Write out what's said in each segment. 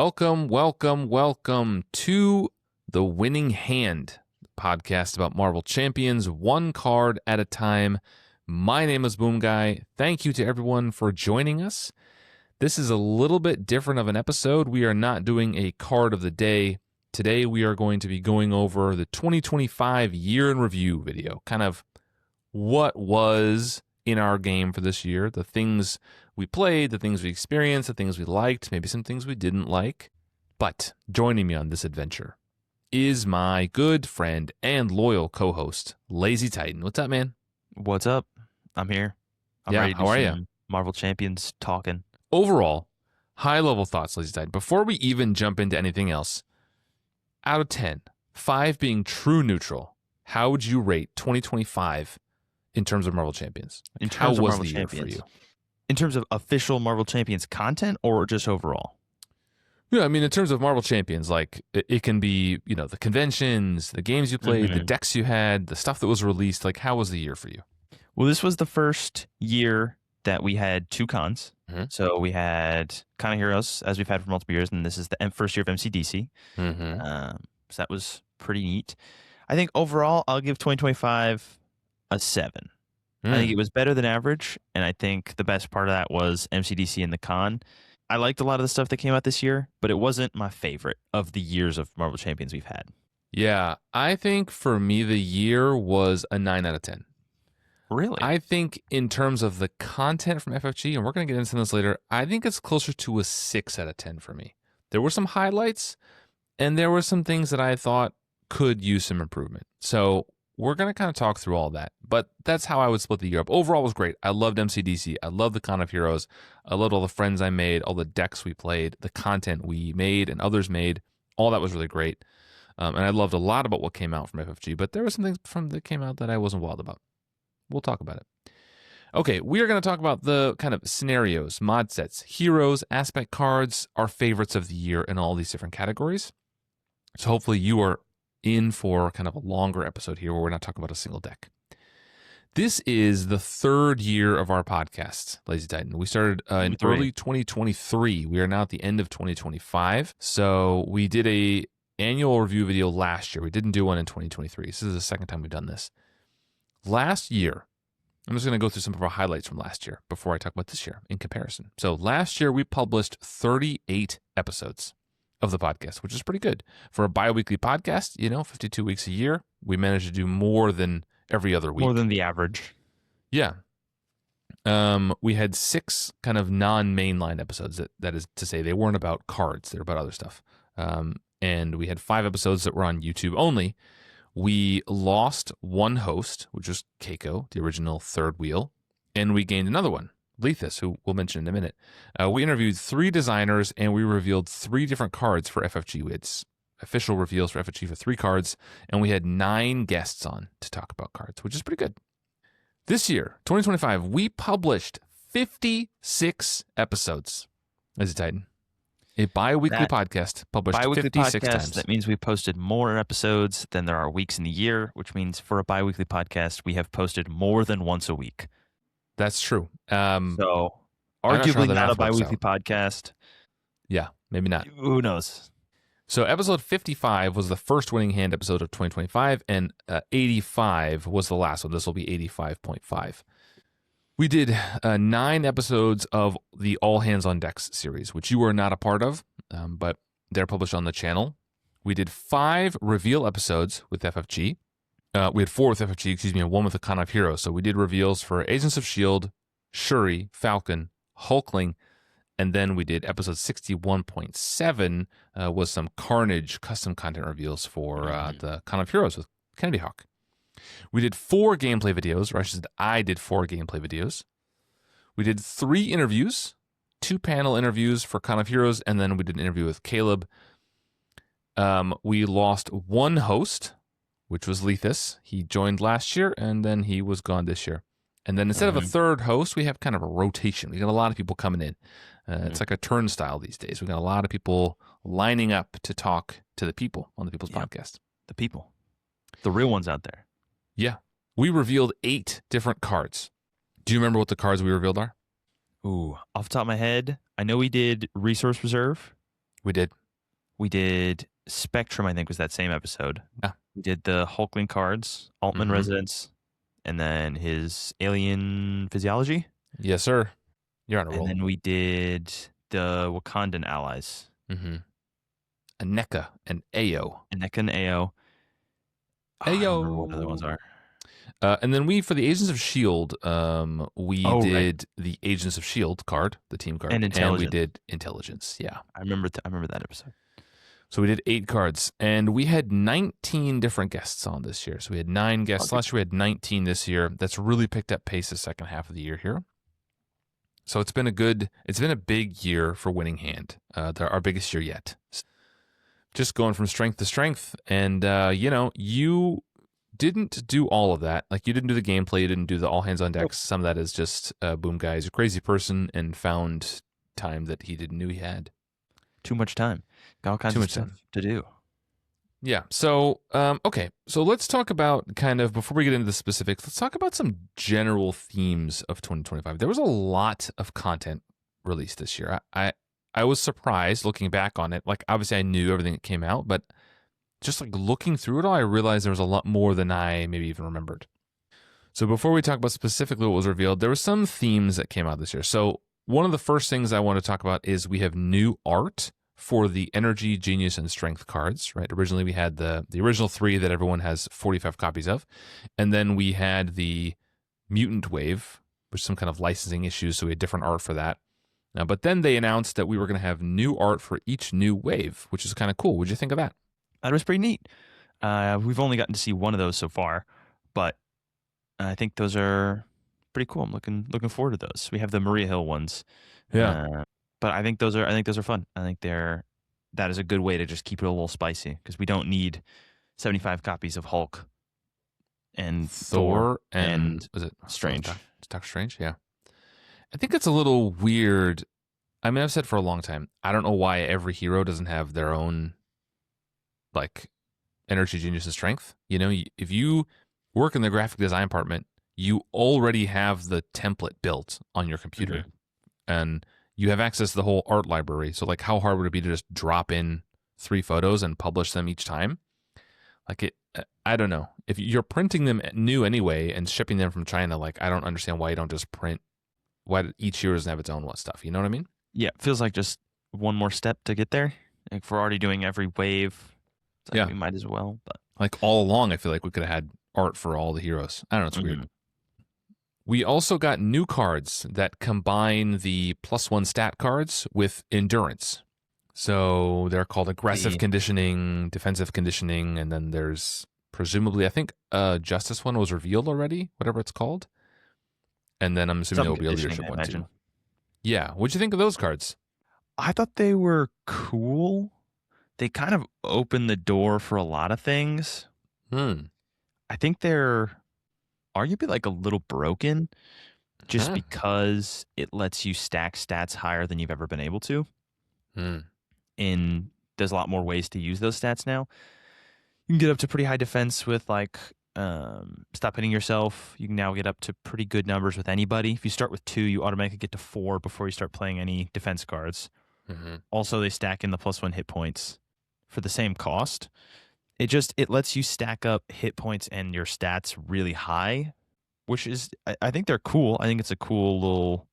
Welcome to The Winning Hand, podcast about Marvel Champions, one card at a time. My name is Boomguy. Thank you to everyone for joining us. This is a little bit different of an episode. We are not doing a card of the day. Today we are going to be going over the 2025 year in review video, kind of what was in our game for this year, the things we played, the things we experienced, the things we liked, maybe some things we didn't like. But joining me on this adventure is my good friend and loyal co-host, LazyTitan. What's up, man? What's up? I'm here. I'm ready to how are you? Marvel Champions talking. Overall, high-level thoughts, LazyTitan. Before we even jump into anything else, out of 10, 5 being true neutral, how would you rate 2025 in terms of Marvel Champions? How was the year for you? In terms of official Marvel Champions content or just overall? Yeah, I mean, in terms of Marvel Champions, like it can be, the conventions, the games you played, the decks you had, the stuff that was released. Like, how was the year for you? Well, this was the first year that we had 2 cons. So we had Con of Heroes, as we've had for multiple years, and this is the first year of MCDC. So that was pretty neat. I think overall, I'll give 2025 a 7. I think it was better than average, and I think the best part of that was MCDC and the con. I liked a lot of the stuff that came out this year, but it wasn't my favorite of the years of Marvel Champions we've had. Yeah, I think for me, the year was a 9 out of 10. Really? I think in terms of the content from FFG, and we're going to get into this later, I think it's closer to a 6 out of 10 for me. There were some highlights, and there were some things that I thought could use some improvement. So we're going to kind of talk through all that, but that's how I would split the year up. Overall, it was great. I loved MCDC. I loved the Con of Heroes. I loved all the friends I made, all the decks we played, the content we made and others made. All that was really great. And I loved a lot about what came out from FFG, but there were some things that came out that I wasn't wild about. We'll talk about it. Okay, we are going to talk about the kind of scenarios, mod sets, heroes, aspect cards, our favorites of the year in all these different categories. So hopefully you are in for kind of a longer episode here where we're not talking about a single deck. This is the 3rd year of our podcast, LazyTitan. We started in early 2023. We are now at the end of 2025. So we did a annual review video last year. We didn't do one in 2023. This is the second time we've done this. Last year, I'm just going to go through some of our highlights from last year before I talk about this year in comparison. So last year, we published 38 episodes of the podcast, which is pretty good. For a bi-weekly podcast, 52 weeks a year, we managed to do more than every other week. More than the average. Yeah. We had 6 kind of non-mainline episodes. That is to say, they weren't about cards. They were about other stuff. And we had 5 episodes that were on YouTube only. We lost one host, which was Keiko, the original third wheel, and we gained another one, Lethus, who we'll mention in a minute. We interviewed 3 designers, and we revealed 3 different cards for FFG. We had official reveals for FFG for 3 cards, and we had 9 guests on to talk about cards, which is pretty good. This year, 2025, we published 56 episodes as a Titan. A bi-weekly podcast published 56 times. That means we posted more episodes than there are weeks in the year, which means for a bi-weekly podcast, we have posted more than once a week. That's true. So arguably not a bi-weekly podcast. Yeah, maybe not. Who knows? So episode 55 was the first Winning Hand episode of 2025, and 85 was the last one. This will be 85.5. We did 9 episodes of the All Hands on Decks series, which you were not a part of, but they're published on the channel. We did 5 reveal episodes with FFG. We had 4 with FFG, and 1 with the Con of Heroes. So we did reveals for Agents of S.H.I.E.L.D, Shuri, Falcon, Hulkling, and then we did episode 61.7 was some Carnage custom content reveals for the Con of Heroes with Kennedy Hawk. We did 4 gameplay videos, or I did 4 gameplay videos. We did 3 interviews, 2 panel interviews for Con of Heroes, and then we did an interview with Caleb. We lost 1 host, which was Lethus. He joined last year, and then he was gone this year. And then instead of a 3rd host, we have kind of a rotation. We got a lot of people coming in. It's like a turnstile these days. We got a lot of people lining up to talk to the people on the People's Podcast. The people. The real ones out there. Yeah. We revealed 8 different cards. Do you remember what the cards we revealed are? Ooh, off the top of my head, I know we did Resource Reserve. We did. We did Spectrum, I think, was that same episode. Yeah. We did the Hulkling cards, Altman Residence, and then his Alien Physiology. Yes, sir. You're on a roll. And then we did the Wakandan allies. Mm-hmm. Aneka and Ayo. Aneka and Ayo. I don't remember what the other ones are. And then we, for the Agents of S.H.I.E.L.D., we did the Agents of S.H.I.E.L.D. card, the team card. And Intelligence. And we did Intelligence, yeah. I remember that episode. So we did 8 cards, and we had 19 different guests on this year. So we had 9 guests. Last year we had 19 this year. That's really picked up pace the second half of the year here. So it's been a big year for Winning Hand. They're our biggest year yet. Just going from strength to strength. And, you didn't do all of that. Like, you didn't do the gameplay. You didn't do the all hands on decks. Some of that is just Boomguy is a crazy person and found time that he didn't know he had. Too much time. Got all kinds of stuff to do. Yeah. So, okay. So let's talk about before we get into the specifics, let's talk about some general themes of 2025. There was a lot of content released this year. I was surprised looking back on it. Like, obviously I knew everything that came out, but just like looking through it all, I realized there was a lot more than I maybe even remembered. So before we talk about specifically what was revealed, there were some themes that came out this year. So one of the first things I want to talk about is we have new art for the Energy, Genius, and Strength cards, right? Originally, we had the original 3 that everyone has 45 copies of. And then we had the Mutant Wave, which some kind of licensing issues, so we had different art for that. But then they announced that we were going to have new art for each new wave, which is kind of cool. What'd you think of that? That was pretty neat. We've only gotten to see one of those so far, but I think those are pretty cool. I'm looking forward to those. We have the Maria Hill ones. Yeah. But I think those are fun. I think that is a good way to just keep it a little spicy because we don't need 75 copies of Hulk and Thor and was it Strange? Doctor Strange, yeah. I think it's a little weird. I mean, I've said for a long time, I don't know why every hero doesn't have their own like Energy, Genius, and Strength. You know, if you work in the graphic design department, you already have the template built on your computer, and you have access to the whole art library. So, like, how hard would it be to just drop in 3 photos and publish them each time? Like, I don't know. If you're printing them new anyway and shipping them from China, like, I don't understand why you don't just print. Why each hero doesn't have its own stuff? You know what I mean? Yeah, it feels like just one more step to get there. Like, if we're already doing every wave, we might as well. But like all along, I feel like we could have had art for all the heroes. I don't know. It's weird. We also got new cards that combine the +1 stat cards with endurance. So they're called aggressive conditioning, defensive conditioning, and then there's presumably, I think Justice one was revealed already, whatever it's called. And then I'm assuming there'll be a leadership one too. Yeah. What'd you think of those cards? I thought they were cool. They kind of open the door for a lot of things. I think they're arguably like a little broken just because it lets you stack stats higher than you've ever been able to. And there's a lot more ways to use those stats now. You can get up to pretty high defense with like stop hitting yourself. You can now get up to pretty good numbers with anybody. If you start with 2, you automatically get to 4 before you start playing any defense cards. Also, they stack in the +1 hit points for the same cost. It lets you stack up hit points and your stats really high, which is, I think they're cool. I think it's a cool little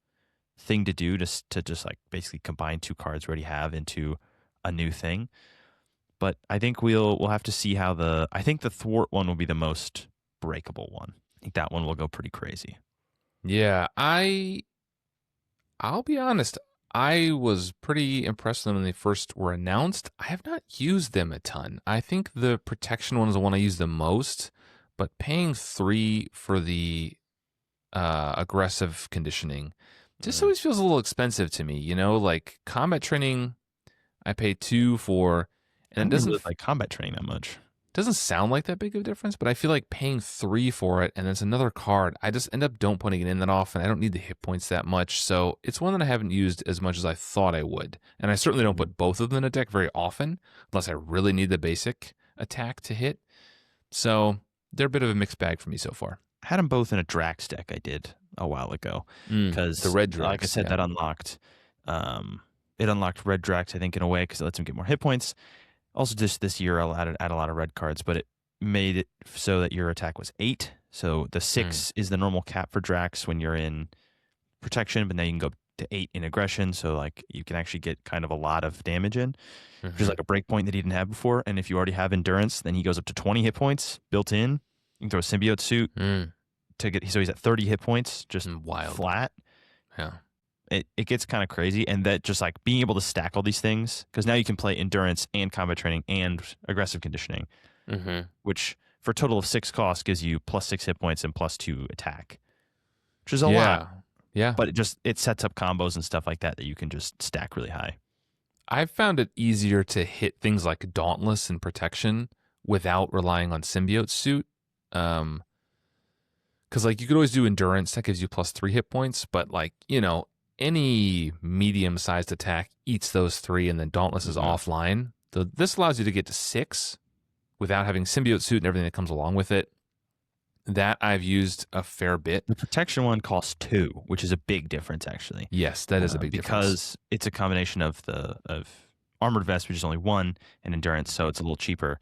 thing to do to just like basically combine 2 cards we already have into a new thing. But I think we'll have to see how I think the thwart one will be the most breakable one. I think that one will go pretty crazy. Yeah, I'll be honest. I was pretty impressed with them when they first were announced. I have not used them a ton. I think the protection one is the one I use the most, but paying 3 for the aggressive conditioning just always feels a little expensive to me. You know, like combat training, I pay 2 for, and it doesn't really like combat training that much. Doesn't sound like that big of a difference, but I feel like paying 3 for it and it's another card, I just end up don't putting it in that often. I don't need the hit points that much. So it's one that I haven't used as much as I thought I would. And I certainly don't put both of them in a deck very often, unless I really need the basic attack to hit. So they're a bit of a mixed bag for me so far. I had them both in a Drax deck I did a while ago. Because the red Drax, like I said, that unlocked it unlocked red Drax, I think, in a way because it lets him get more hit points. Also, just this year, I'll add a lot of red cards, but it made it so that your attack was 8. So the 6 is the normal cap for Drax when you're in protection, but now you can go to 8 in aggression. So like you can actually get kind of a lot of damage in, which is like a break point that he didn't have before. And if you already have endurance, then he goes up to 20 hit points built in. You can throw a symbiote suit to get, so he's at 30 hit points, just wild, flat. Yeah. It gets kind of crazy, and that just like being able to stack all these things, because now you can play endurance and combat training and aggressive conditioning, which for a total of 6 costs gives you plus 6 hit points and plus 2 attack, which is a lot. Yeah. But it sets up combos and stuff like that you can just stack really high. I've found it easier to hit things like Dauntless and Protection without relying on Symbiote Suit. Because like you could always do Endurance, that gives you plus 3 hit points, but like, you know, any medium-sized attack eats those 3, and then Dauntless is offline. This allows you to get to 6 without having Symbiote Suit and everything that comes along with it. That I've used a fair bit. The protection one costs 2, which is a big difference, actually. Yes, that is a big difference. Because it's a combination of Armored Vest, which is only 1, and Endurance, so it's a little cheaper.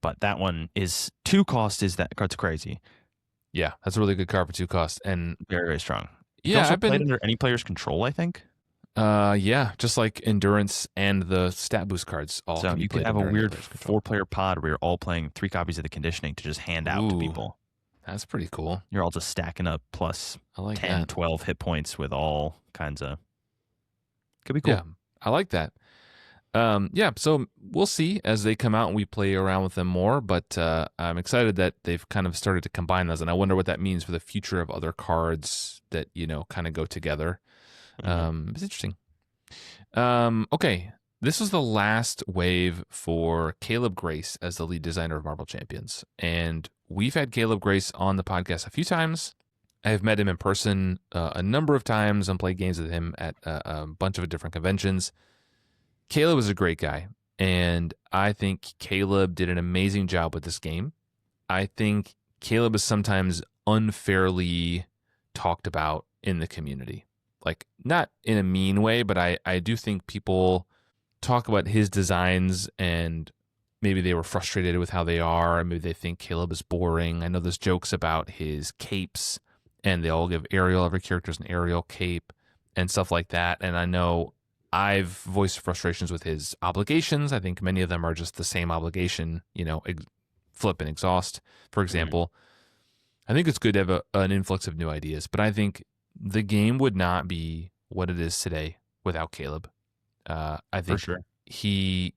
But that one is 2 cost, that card's crazy. Yeah, that's a really good card for 2 cost. And very, very strong. Yeah, also played under any player's control, I think. Yeah, just like Endurance and the stat boost cards all so can be you played could have a under weird player's control. 4-player pod where you're all playing 3 copies of the conditioning to just hand out to people. That's pretty cool. You're all just stacking up plus 10, 12 hit points with all kinds of... Could be cool. Yeah, I like that. Yeah, so we'll see as they come out and we play around with them more, but I'm excited that they've kind of started to combine those, and I wonder what that means for the future of other cards that, you know, kind of go together. It's interesting. Okay, this was the last wave for Caleb Grace as the lead designer of Marvel Champions, and we've had Caleb Grace on the podcast a few times. I have met him in person a number of times and played games with him at a bunch of different conventions. Caleb is a great guy, and I think Caleb did an amazing job with this game. I think Caleb is sometimes unfairly talked about in the community. Like, not in a mean way, but I do think people talk about his designs and maybe they were frustrated with how they are, and maybe they think Caleb is boring. I know there's jokes about his capes, and they all give every character's an Ariel cape and stuff like that. And I know I've voiced frustrations with his obligations. I think many of them are just the same obligation, you know, flip and exhaust, for example. I think it's good to have an influx of new ideas, but I think the game would not be what it is today without Caleb. I think for sure. he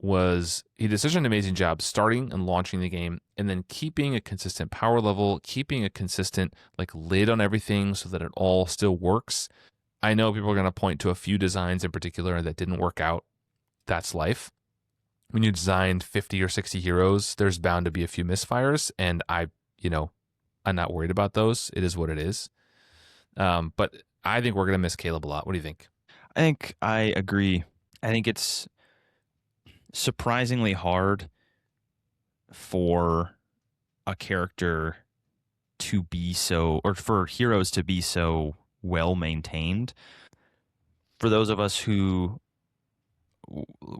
did such an amazing job starting and launching the game, and then keeping a consistent power level, keeping a consistent like lid on everything so that it all still works. I know people are going to point to a few designs in particular that didn't work out. That's life. When you designed 50 or 60 heroes, there's bound to be a few misfires, and I'm not worried about those. It is what it is. But I think we're going to miss Caleb a lot. What do you think? I think I agree. I think it's surprisingly hard for a character to be so, or for heroes to be so well maintained. For those of us who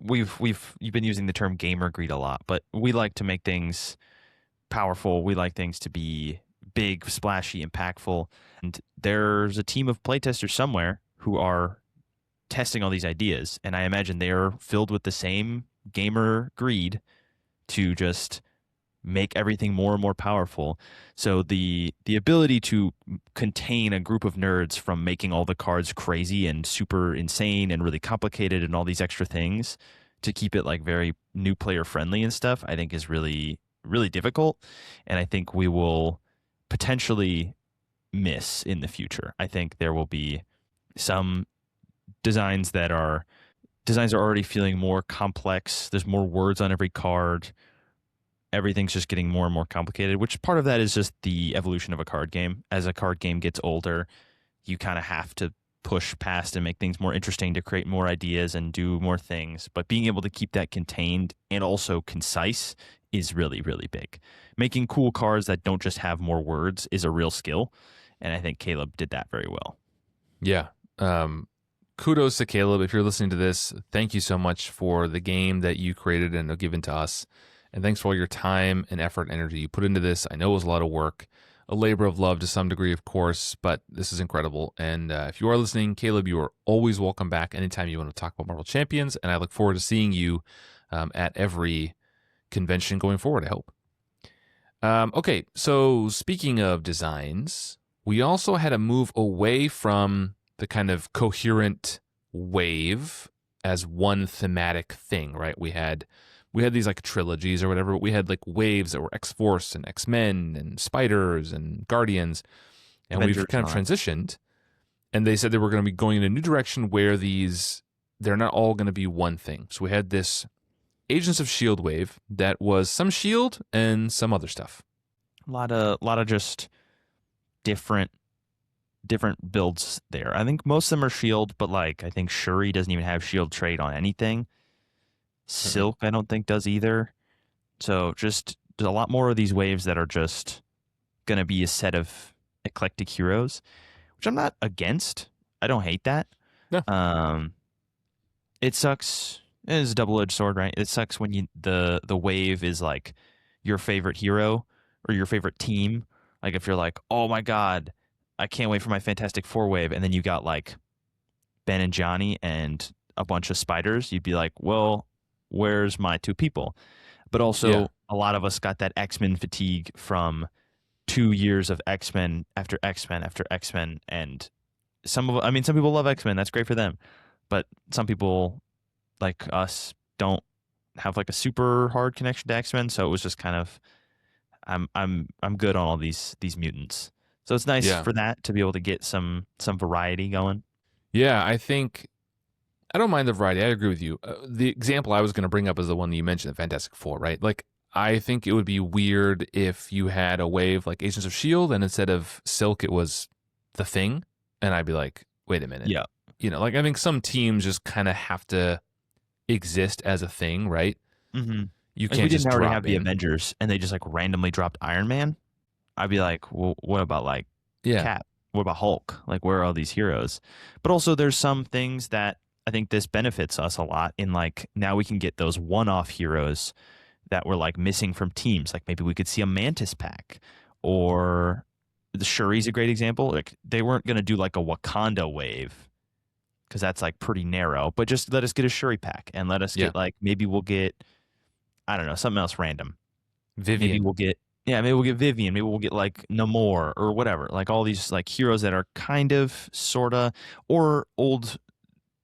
you've been using the term gamer greed a lot, but we like to make things powerful. We like things to be big, splashy, impactful. And there's a team of playtesters somewhere who are testing all these ideas, and I imagine they are filled with the same gamer greed to just make everything more and more powerful. So the ability to contain a group of nerds from making all the cards crazy and super insane and really complicated and all these extra things to keep it like very new player friendly and stuff, I think is really, really difficult. And I think we will potentially miss in the future. I think there will be some designs are already feeling more complex. There's more words on every card. Everything's just getting more and more complicated, which part of that is just the evolution of a card game. As a card game gets older, you kind of have to push past and make things more interesting to create more ideas and do more things. But being able to keep that contained and also concise is really, really big. Making cool cards that don't just have more words is a real skill, and I think Caleb did that very well. Yeah. kudos to Caleb. If you're listening to this, thank you so much for the game that you created and have given to us. And thanks for all your time and effort and energy you put into this. I know it was a lot of work, a labor of love to some degree, of course, but this is incredible. And if you are listening, Caleb, you are always welcome back anytime you want to talk about Marvel Champions. And I look forward to seeing you at every convention going forward, I hope. Okay, so speaking of designs, we also had a move away from the kind of coherent wave as one thematic thing, right? We had these like trilogies or whatever, but we had like waves that were X-Force and X-Men and Spiders and Guardians, and Avengers we've kind of transitioned. And they said they were going to be going in a new direction where they're not all going to be one thing. So we had this Agents of S.H.I.E.L.D. wave that was some S.H.I.E.L.D. and some other stuff. A lot of just different builds there. I think most of them are S.H.I.E.L.D., but like I think Shuri doesn't even have S.H.I.E.L.D. trait on anything. Silk, I don't think does either. So just there's a lot more of these waves that are just going to be a set of eclectic heroes, which I'm not against. I don't hate that. No. It sucks. It's a double-edged sword, right? It sucks when the wave is like your favorite hero or your favorite team. Like if you're like, oh my God, I can't wait for my Fantastic Four wave. And then you got like Ben and Johnny and a bunch of spiders. You'd be like, well, where's my two people? But also a lot of us got that X-Men fatigue from 2 years of X-Men after X-Men after X-Men. And some people love X-Men. That's great for them. But some people like us don't have like a super hard connection to X-Men. So it was just kind of, I'm good on all these mutants. So it's nice for that to be able to get some variety going. Yeah, I don't mind the variety. I agree with you. The example I was going to bring up is the one that you mentioned, the Fantastic Four, right? Like, I think it would be weird if you had a wave like Agents of S.H.I.E.L.D. and instead of Silk, it was the Thing. And I'd be like, wait a minute. Yeah. Like I think some teams just kind of have to exist as a thing, right? Mm-hmm. You Like can't just already drop have in. the Avengers and they just like randomly dropped Iron Man. I'd be like, well, what about like Cap? What about Hulk? Like, where are all these heroes? But also, there's some things that I think this benefits us a lot in like now we can get those one-off heroes that were like missing from teams. Like maybe we could see a Mantis pack, or the Shuri's a great example. Like they weren't gonna do like a Wakanda wave because that's like pretty narrow. But just let us get a Shuri pack and let us get like maybe we'll get I don't know something else random. Vivian. Maybe we'll get Vivian. Maybe we'll get like Namor or whatever. Like all these like heroes that are kind of, sorta, or old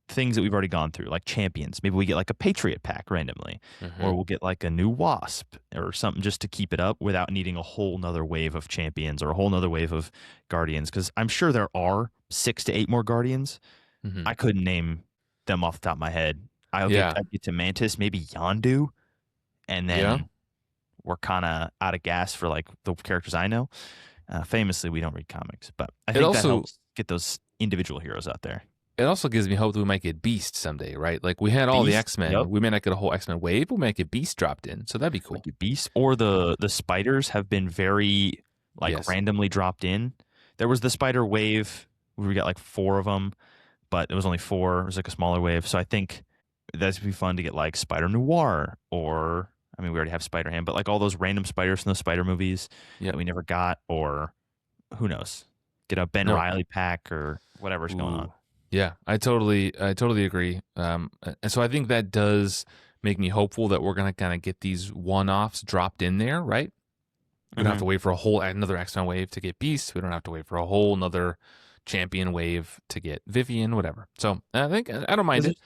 things that we've already gone through, like champions. Maybe we get like a Patriot pack randomly, or we'll get like a new Wasp or something just to keep it up without needing a whole nother wave of champions or a whole nother wave of Guardians. Because I'm sure there are 6 to 8 more Guardians. I couldn't name them off the top of my head. I'd get to Mantis, maybe Yondu, and then we're kind of out of gas for like the characters I know. Famously, we don't read comics, but I think that helps get those individual heroes out there. It also gives me hope that we might get Beast someday, right? Like we had all the X-Men. Yep. We may not get a whole X-Men wave, but we might get Beast dropped in. So that'd be cool. Beast or the spiders have been very like randomly dropped in. There was the spider wave where we got like 4 of them, but it was only 4. It was like a smaller wave. So I think that'd be fun to get like Spider Noir, or I mean, we already have Spider-Ham, but like all those random spiders from those Spider movies that we never got, or who knows, get a Ben Reilly pack or whatever's going on. Yeah, I totally agree. And so I think that does make me hopeful that we're gonna kind of get these one-offs dropped in there, right? We don't have to wait for another X-Men wave to get Beast. We don't have to wait for a whole another champion wave to get Vivian, whatever. So I think I don't mind it.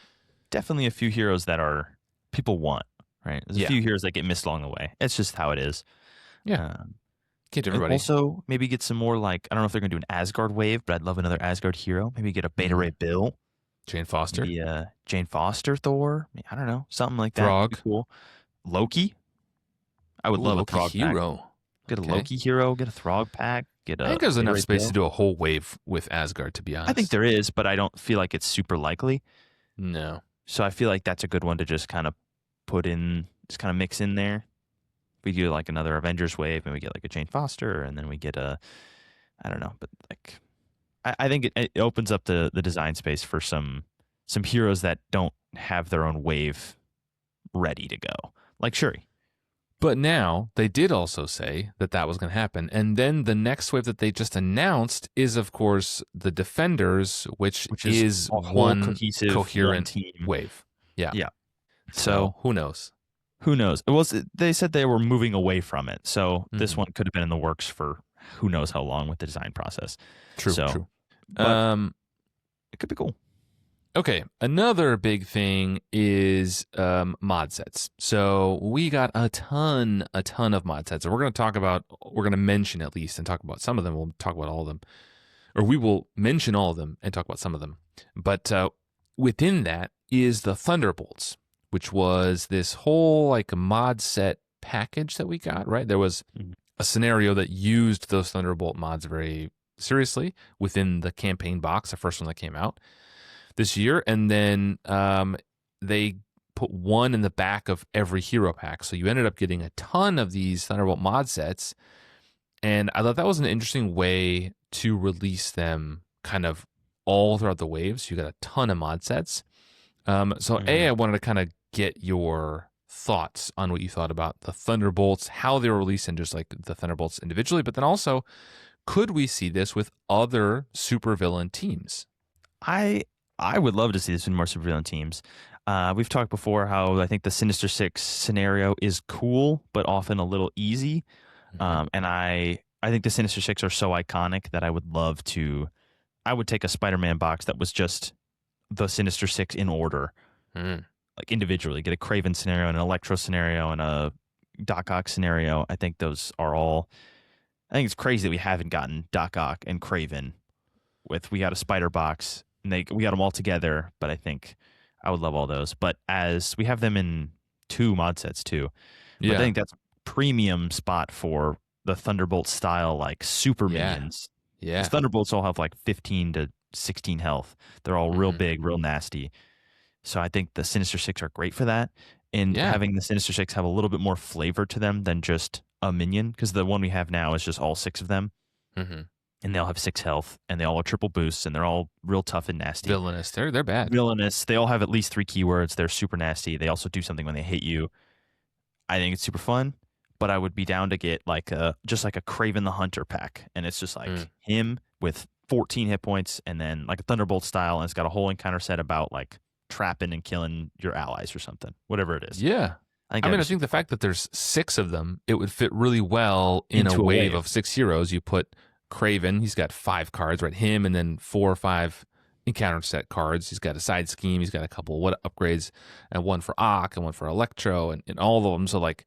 Definitely a few heroes that are people want, right? There's a few heroes that get missed along the way. It's just how it is. Yeah. Get everybody. Also, maybe get some more like, I don't know if they're going to do an Asgard wave, but I'd love another Asgard hero. Maybe get a Beta Ray Bill. Jane Foster. Maybe Jane Foster Thor. I don't know. Something like that. Throg. Cool. Loki. I would love a Throg hero. Pack. Get a Loki hero. Get a Throg pack. I think there's enough space to do a whole wave with Asgard, to be honest. I think there is, but I don't feel like it's super likely. No. So I feel like that's a good one to just kind of put in, just kind of mix in there. We do like another Avengers wave, and we get like a Jane Foster, and then we get I don't know, but like I think it opens up the design space for some some heroes that don't have their own wave ready to go, like Shuri. But now they did also say that that was going to happen. And then the next wave that they just announced is, of course, the Defenders, which is a whole one cohesive coherent team wave. Yeah. Yeah. So who knows? Who knows? Well, they said they were moving away from it. So this Mhm. one could have been in the works for who knows how long with the design process. True. But it could be cool. Okay, another big thing is mod sets. So we got a ton of mod sets, and we're going to mention at least and talk about some of them. We'll talk about all of them, or we will mention all of them and talk about some of them. But within that is the Thunderbolts, which was this whole like mod set package that we got. Right, there was a scenario that used those Thunderbolt mods very seriously within the campaign box, the first one that came out this year, and then they put one in the back of every hero pack. So you ended up getting a ton of these Thunderbolt mod sets, and I thought that was an interesting way to release them kind of all throughout the waves. You got a ton of mod sets. I wanted to kind of get your thoughts on what you thought about the Thunderbolts, how they were released, and just like the Thunderbolts individually, but then also, could we see this with other supervillain teams? I would love to see this in more supervillain teams. We've talked before how I think the Sinister Six scenario is cool, but often a little easy. And I think the Sinister Six are so iconic that I would take a Spider-Man box that was just the Sinister Six in order, like individually. Get a Kraven scenario, an Electro scenario, and a Doc Ock scenario. I think those are all. I think it's crazy that we haven't gotten Doc Ock and Kraven. We got a Spider box. And we got them all together, but I think I would love all those. But as we have them in 2 mod sets too, but I think that's a premium spot for the Thunderbolt style like super minions. Yeah, because Thunderbolts all have like 15 to 16 health. They're all real big, real nasty. So I think the Sinister Six are great for that. And having the Sinister Six have a little bit more flavor to them than just a minion, because the one we have now is just all 6 of them. And they all have 6 health, and they all are triple boosts, and they're all real tough and nasty. Villainous. They're bad. Villainous. They all have at least 3 keywords. They're super nasty. They also do something when they hit you. I think it's super fun, but I would be down to get just like a Kraven the Hunter pack, and it's just like him with 14 hit points, and then like a Thunderbolt style, and it's got a whole encounter set about like trapping and killing your allies or something, whatever it is. Yeah. I think the fact that there's 6 of them, it would fit really well in a wave of 6 heroes. You put Kraven, he's got 5 cards, right? Him, and then 4 or 5 encounter set cards. He's got a side scheme. He's got a couple upgrades, and one for Ock and one for Electro, and all of them. So like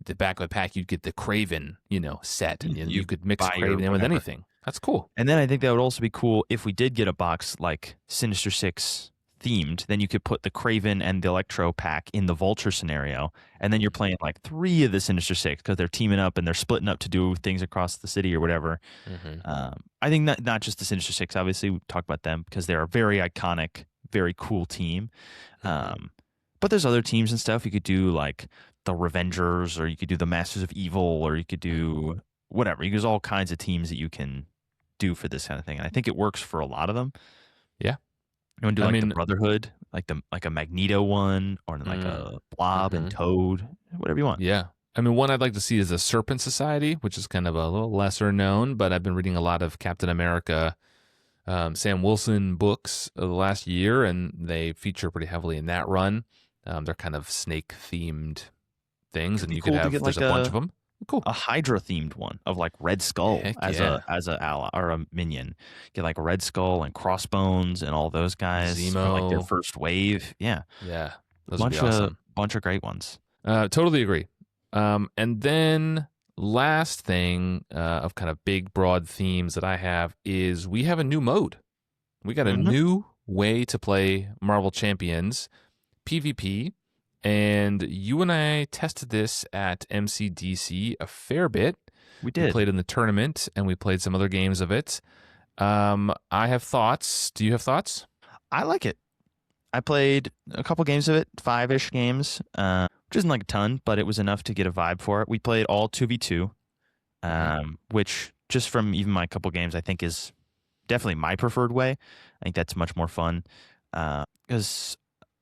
the back of the pack, you'd get the Kraven, set, and you could mix Kraven in with anything. That's cool. And then I think that would also be cool if we did get a box like Sinister Six themed. Then you could put the Kraven and the Electro pack in the Vulture scenario, and then you're playing like 3 of the Sinister Six because they're teaming up and they're splitting up to do things across the city or whatever. I think not just the Sinister Six. Obviously, we talk about them because they're a very iconic, very cool team. But there's other teams and stuff. You could do like the Revengers, or you could do the Masters of Evil, or you could do whatever. There's all kinds of teams that you can do for this kind of thing, and I think it works for a lot of them. Yeah. You want to do the Brotherhood, like a Magneto one, or like a Blob and Toad, whatever you want. Yeah. One I'd like to see is a Serpent Society, which is kind of a little lesser known, but I've been reading a lot of Captain America, Sam Wilson books the last year, and they feature pretty heavily in that run. They're kind of snake themed things, and you could have there's a bunch of them. Cool. A Hydra themed one of like Red Skull as a ally or a minion. Get like Red Skull and Crossbones and all those guys Zemo. for like their first wave. Yeah. Those would be awesome. Bunch of great ones. Totally agree. And then last thing of kind of big broad themes that I have is we have a new mode. We got a new way to play Marvel Champions PvP. And you and I tested this at MCDC a fair bit. We did. We played in the tournament, and we played some other games of it. I have thoughts. Do you have thoughts? I like it. I played a couple games of it, 5-ish games, which isn't like a ton, but it was enough to get a vibe for it. We played all 2v2, which just from even my couple games, I think is definitely my preferred way. I think that's much more fun. because,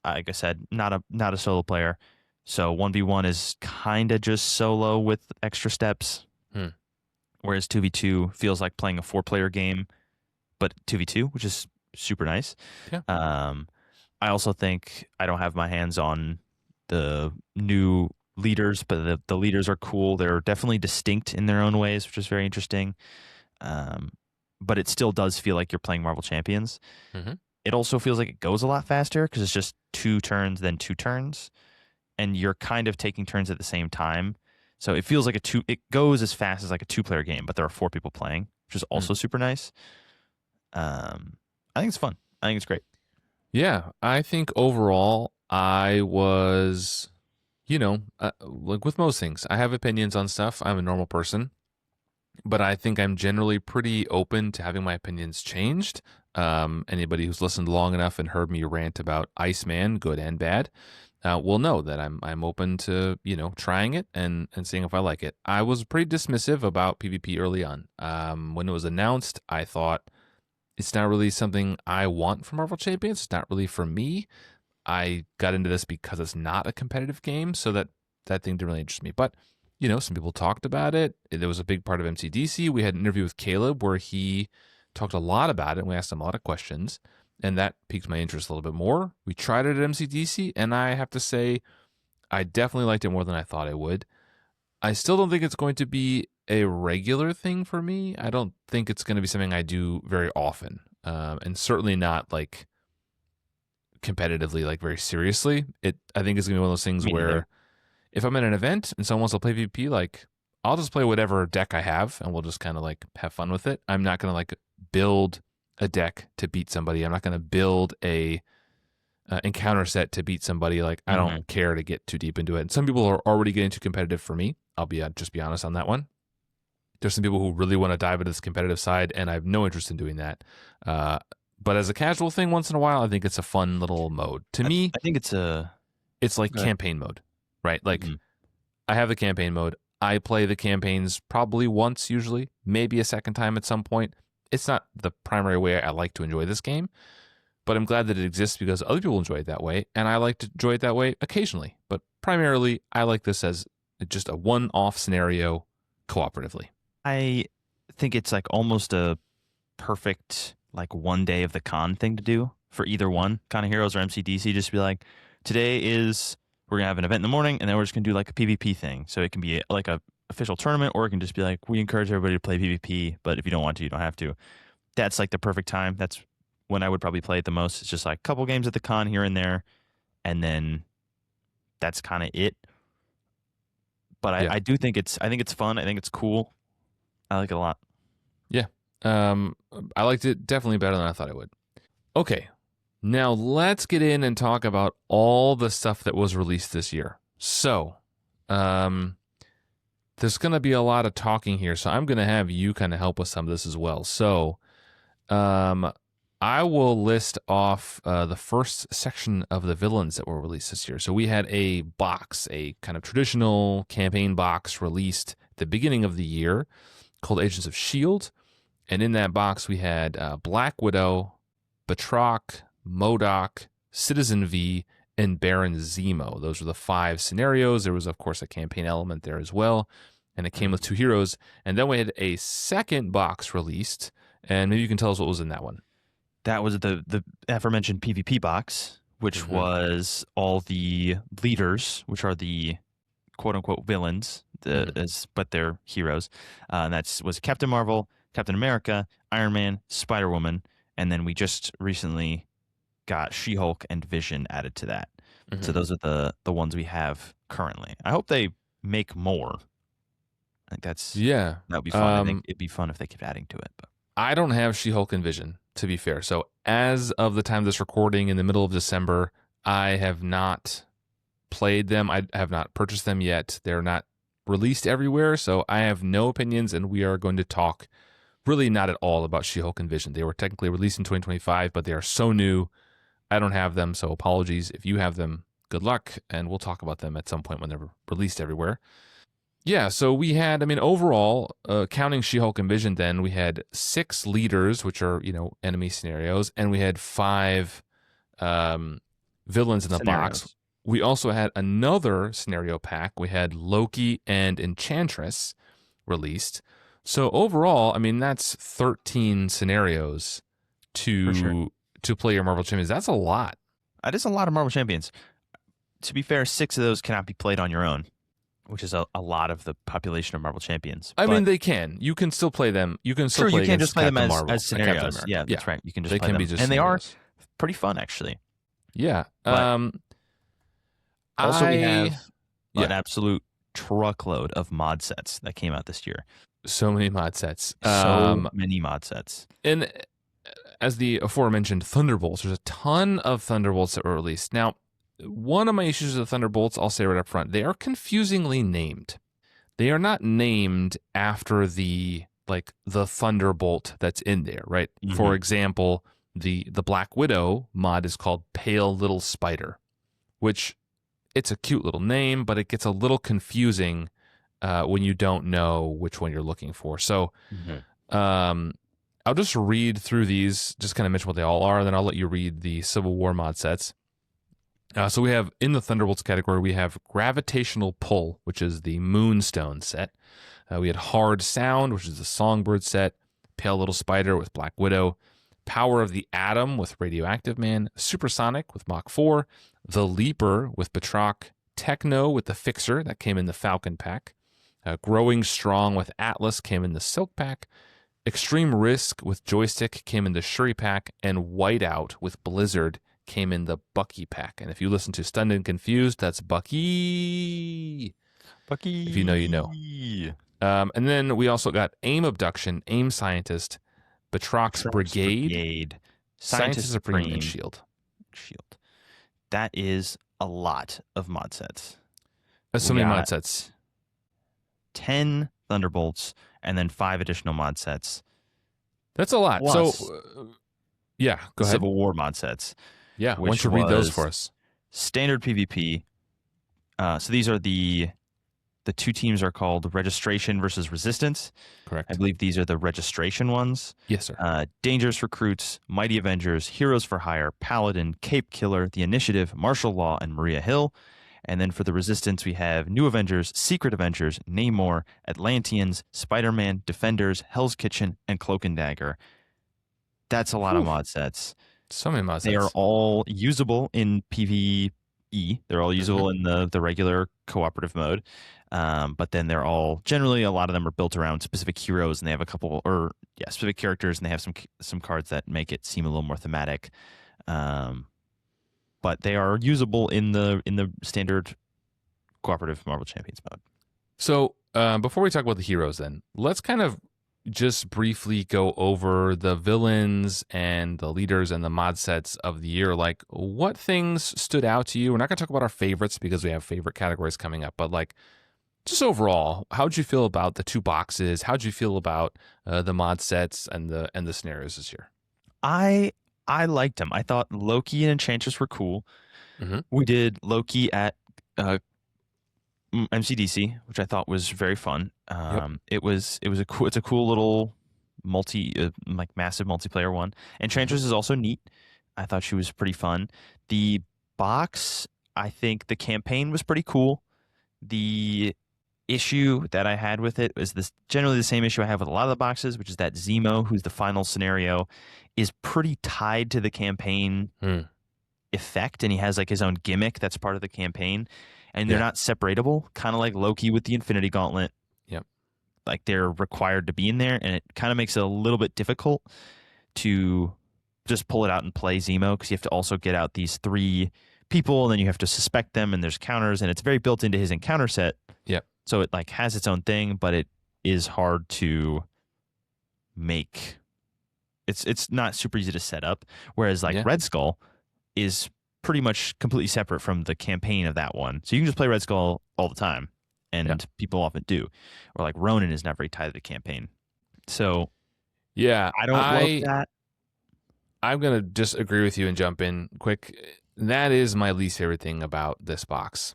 like I said, not a solo player. So 1v1 is kind of just solo with extra steps, Hmm. whereas 2v2 feels like playing a 4-player game, but 2v2, which is super nice. Yeah. I also think I don't have my hands on the new leaders, but the leaders are cool. They're definitely distinct in their own ways, which is very interesting. Um, but it still does feel like you're playing Marvel Champions. Mm-hmm. It also feels like it goes a lot faster because it's just 2 turns, then 2 turns, and you're kind of taking turns at the same time. So it feels like it goes as fast as like a 2-player game, but there are 4 people playing, which is also super nice. I think it's fun. I think it's great. Yeah, I think overall I was, like with most things, I have opinions on stuff. I'm a normal person, but I think I'm generally pretty open to having my opinions changed. Anybody who's listened long enough and heard me rant about Iceman, good and bad, will know that I'm open to trying it and seeing if I like it. I was pretty dismissive about PvP early on. When it was announced, I thought it's not really something I want from Marvel Champions. It's not really for me. I got into this because it's not a competitive game, so that thing didn't really interest me. But some people talked about it. It was a big part of MCDC. We had an interview with Caleb where he talked a lot about it, and we asked him a lot of questions, and that piqued my interest a little bit more. We tried it at MCDC, and I have to say, I definitely liked it more than I thought I would. I still don't think it's going to be a regular thing for me. I don't think it's going to be something I do very often, and certainly not like competitively, like very seriously. I think it's going to be one of those things Me neither. where if I'm at an event and someone wants to play PvP, like I'll just play whatever deck I have, and we'll just kind of like have fun with it. I'm not going to like build a deck to beat somebody. I'm not going to build a encounter set to beat somebody. Like I don't care to get too deep into it. And some people are already getting too competitive for me. I'll just be honest on that one. There's some people who really want to dive into this competitive side, and I have no interest in doing that. But as a casual thing, once in a while, I think it's a fun little mode. To me, I think it's like campaign mode, right? Like I have the campaign mode. I play the campaigns probably once, usually, maybe a second time at some point. It's not the primary way I like to enjoy this game, but I'm glad that it exists because other people enjoy it that way, and I like to enjoy it that way occasionally. But primarily, I like this as just a one-off scenario cooperatively. I think it's like almost a perfect like one day of the con thing to do for either one, Con of Heroes or MCDC. Just be like, we're gonna have an event in the morning, and then we're just gonna do like a PvP thing. So it can be like a official tournament, or it can just be like, we encourage everybody to play PvP, but if you don't want to, you don't have to. That's like the perfect time. That's when I would probably play it the most. It's just like a couple games at the con here and there, and then that's kind of it. But Yeah. I do think it's fun. I think it's cool. I like it a lot. Yeah. I liked it definitely better than I thought I would. Okay. Now let's get in and talk about all the stuff that was released this year. So, there's going to be a lot of talking here, so I'm going to have you kind of help with some of this as well. So, I will list off the first section of the villains that were released this year. So we had a box, a kind of traditional campaign box released at the beginning of the year called Agents of S.H.I.E.L.D. And in that box, we had Black Widow, Batroc, MODOK, Citizen V, and Baron Zemo. Those were the 5 scenarios. There was, of course, a campaign element there as well. And it came with 2 heroes. And then we had a second box released. And maybe you can tell us what was in that one. That was the aforementioned PvP box, which was all the leaders, which are the quote unquote villains, but they're heroes. And was Captain Marvel, Captain America, Iron Man, Spider-Woman, and then we just recently got She-Hulk and Vision added to that. So those are the ones we have currently. I hope they make more. I think that would be fun. I think it'd be fun if they kept adding to it. But I don't have She-Hulk and Vision, to be fair. So as of the time of this recording in the middle of December, I have not played them. I have not purchased them yet. They're not released everywhere, so I have no opinions, and we are going to talk really not at all about She-Hulk and Vision. They were technically released in 2025, but they are so new. I don't have them, so apologies. If you have them, good luck, and we'll talk about them at some point when they're released everywhere. Yeah, so we had, overall, counting She-Hulk and Vision then, we had 6 leaders, which are, enemy scenarios, and we had 5 villains in the box. Scenarios. We also had another scenario pack. We had Loki and Enchantress released. So overall, I mean, that's 13 scenarios For sure. to play your Marvel Champions. That's a lot. That is a lot of Marvel Champions. To be fair, 6 of those cannot be played on your own, which is a lot of the population of Marvel Champions. I mean, they can. You can still play them. You can still True, play you can against just play them Captain as, Marvel, as and Captain scenarios. America. Yeah, that's right. You can just They play can them. be just and scenarios. they are pretty fun, actually. Yeah. But also, we have yeah. an absolute truckload of mod sets that came out this year. So many mod sets. So many mod sets. And as the aforementioned Thunderbolts, there's a ton of Thunderbolts that were released. Now, one of my issues with the Thunderbolts, I'll say right up front, they are confusingly named. They are not named after the Thunderbolt that's in there, right? Mm-hmm. For example, the Black Widow mod is called Pale Little Spider, which it's a cute little name, but it gets a little confusing when you don't know which one you're looking for. So I'll just read through these, just kind of mention what they all are, and then I'll let you read the Civil War mod sets. So we have, in the Thunderbolts category, we have Gravitational Pull, which is the Moonstone set. We had Hard Sound, which is the Songbird set. Pale Little Spider with Black Widow. Power of the Atom with Radioactive Man. Supersonic with Mach 4. The Leaper with Batroc. Techno with the Fixer, that came in the Falcon pack. Growing Strong with Atlas came in the Silk pack. Extreme Risk with Joystick came in the Shuri pack. And Whiteout with Blizzard came in the Bucky pack. And if you listen to Stunned and Confused, that's Bucky. Bucky. If you know, you know. And then we also got Aim Abduction, Aim Scientist, Batroc's Brigade, Scientist Supreme, and S.H.I.E.L.D. That is a lot of mod sets. That's so many mod sets. 10 Thunderbolts and then 5 additional mod sets. That's a lot. Plus, so, yeah, go ahead. Civil War mod sets. Yeah, why don't you read those for us? Standard PvP. So these are the 2 teams are called Registration versus Resistance. Correct. I believe these are the registration ones. Yes, sir. Dangerous Recruits, Mighty Avengers, Heroes for Hire, Paladin, Cape Killer, The Initiative, Martial Law, and Maria Hill. And then for the Resistance, we have New Avengers, Secret Avengers, Namor, Atlanteans, Spider-Man, Defenders, Hell's Kitchen, and Cloak and Dagger. That's a lot of mod sets. So many mod sets. They are all usable in PvE. They're all usable in the regular cooperative mode. But then they're all, generally, a lot of them are built around specific heroes, and they have a couple, specific characters, and they have some cards that make it seem a little more thematic. But they are usable in the standard cooperative Marvel Champions mode. So before we talk about the heroes, then let's kind of just briefly go over the villains and the leaders and the mod sets of the year. Like, what things stood out to you? We're not going to talk about our favorites because we have favorite categories coming up, but like, just overall, how'd you feel about the 2 boxes? How'd you feel about the mod sets and the scenarios this year? I liked them. I thought Loki and Enchantress were cool. Mm-hmm. We did Loki at MCDC, which I thought was very fun. It's a cool little massive multiplayer one. Enchantress is also neat. I thought she was pretty fun. The box, I think the campaign was pretty cool. The issue that I had with it was generally the same issue I have with a lot of the boxes, which is that Zemo, who's the final scenario, is pretty tied to the campaign effect, and he has like his own gimmick that's part of the campaign, and they're not separatable, kind of like Loki with the Infinity Gauntlet. Yep. Like they're required to be in there, and it kind of makes it a little bit difficult to just pull it out and play Zemo, because you have to also get out these 3 people, and then you have to suspect them, and there's counters, and it's very built into his encounter set. Yep. So it like has its own thing, but it is hard to make. It's not super easy to set up. Whereas like Red Skull is pretty much completely separate from the campaign of that one. So you can just play Red Skull all the time, and people often do. Or like Ronan is not very tied to the campaign. So I don't love that. I'm going to just agree with you and jump in quick. That is my least favorite thing about this box.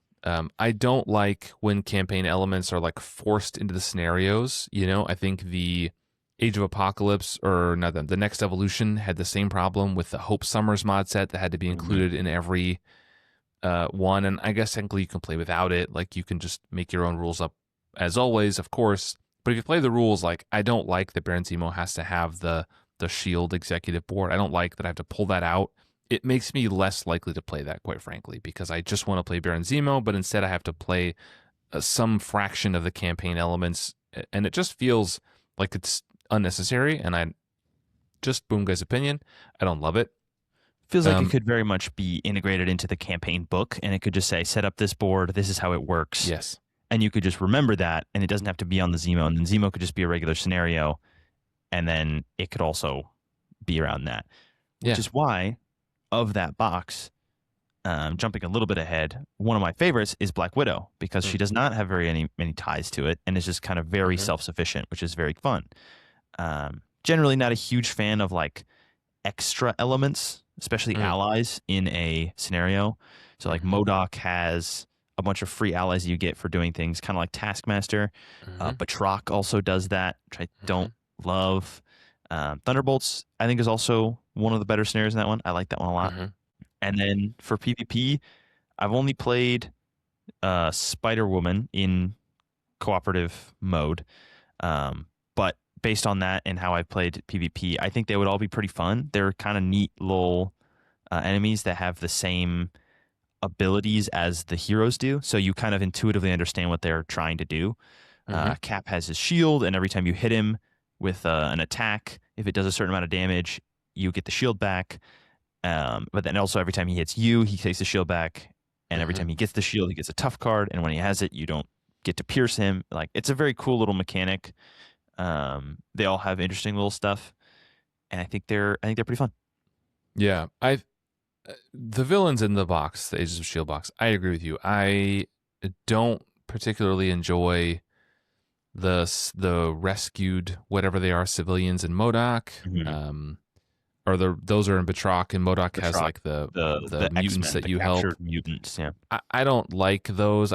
I don't like when campaign elements are like forced into the scenarios. You know, I think the Age of Apocalypse, or not the Next Evolution, had the same problem with the Hope Summers mod set that had to be included in every one. And I guess technically you can play without it. Like you can just make your own rules up as always, of course. But if you play the rules, like I don't like that Baron Zemo has to have the S.H.I.E.L.D. executive board. I don't like that I have to pull that out. It makes me less likely to play that, quite frankly, because I just want to play Baron Zemo, but instead I have to play some fraction of the campaign elements, and it just feels like it's unnecessary. And I just Boomguy's opinion, I don't love it. Feels like it could very much be integrated into the campaign book, and it could just say, set up this board, this is how it works. Yes. And you could just remember that, and it doesn't have to be on the Zemo, and then Zemo could just be a regular scenario, and then it could also be around that. Which is why, of that box, jumping a little bit ahead, one of my favorites is Black Widow, because she does not have many ties to it, and is just kind of very self-sufficient, which is very fun. Generally not a huge fan of like extra elements, especially allies in a scenario. So like MODOK has a bunch of free allies you get for doing things, kind of like Taskmaster. Batroc also does that, which I don't love. Thunderbolts, I think, is also one of the better scenarios in that one. I like that one a lot. And then for PvP, I've only played Spider-Woman in cooperative mode. But based on that and how I've played PvP, I think they would all be pretty fun. They're kind of neat little enemies that have the same abilities as the heroes do, so you kind of intuitively understand what they're trying to do. Cap has his shield, and every time you hit him with an attack, if it does a certain amount of damage, you get the shield back. But then also every time he hits you, he takes the shield back, and every time he gets the shield, he gets a tough card, and when he has it, you don't get to pierce him. Like, it's a very cool little mechanic. They all have interesting little stuff, and I think they're pretty fun. Yeah, the villains in the box, the Agents of S.H.I.E.L.D. box, I agree with you. I don't particularly enjoy the rescued, whatever they are, civilians in MODOK. Or those are in Batroc, and MODOK has like the mutants that you help. Mutants, yeah. I don't like those.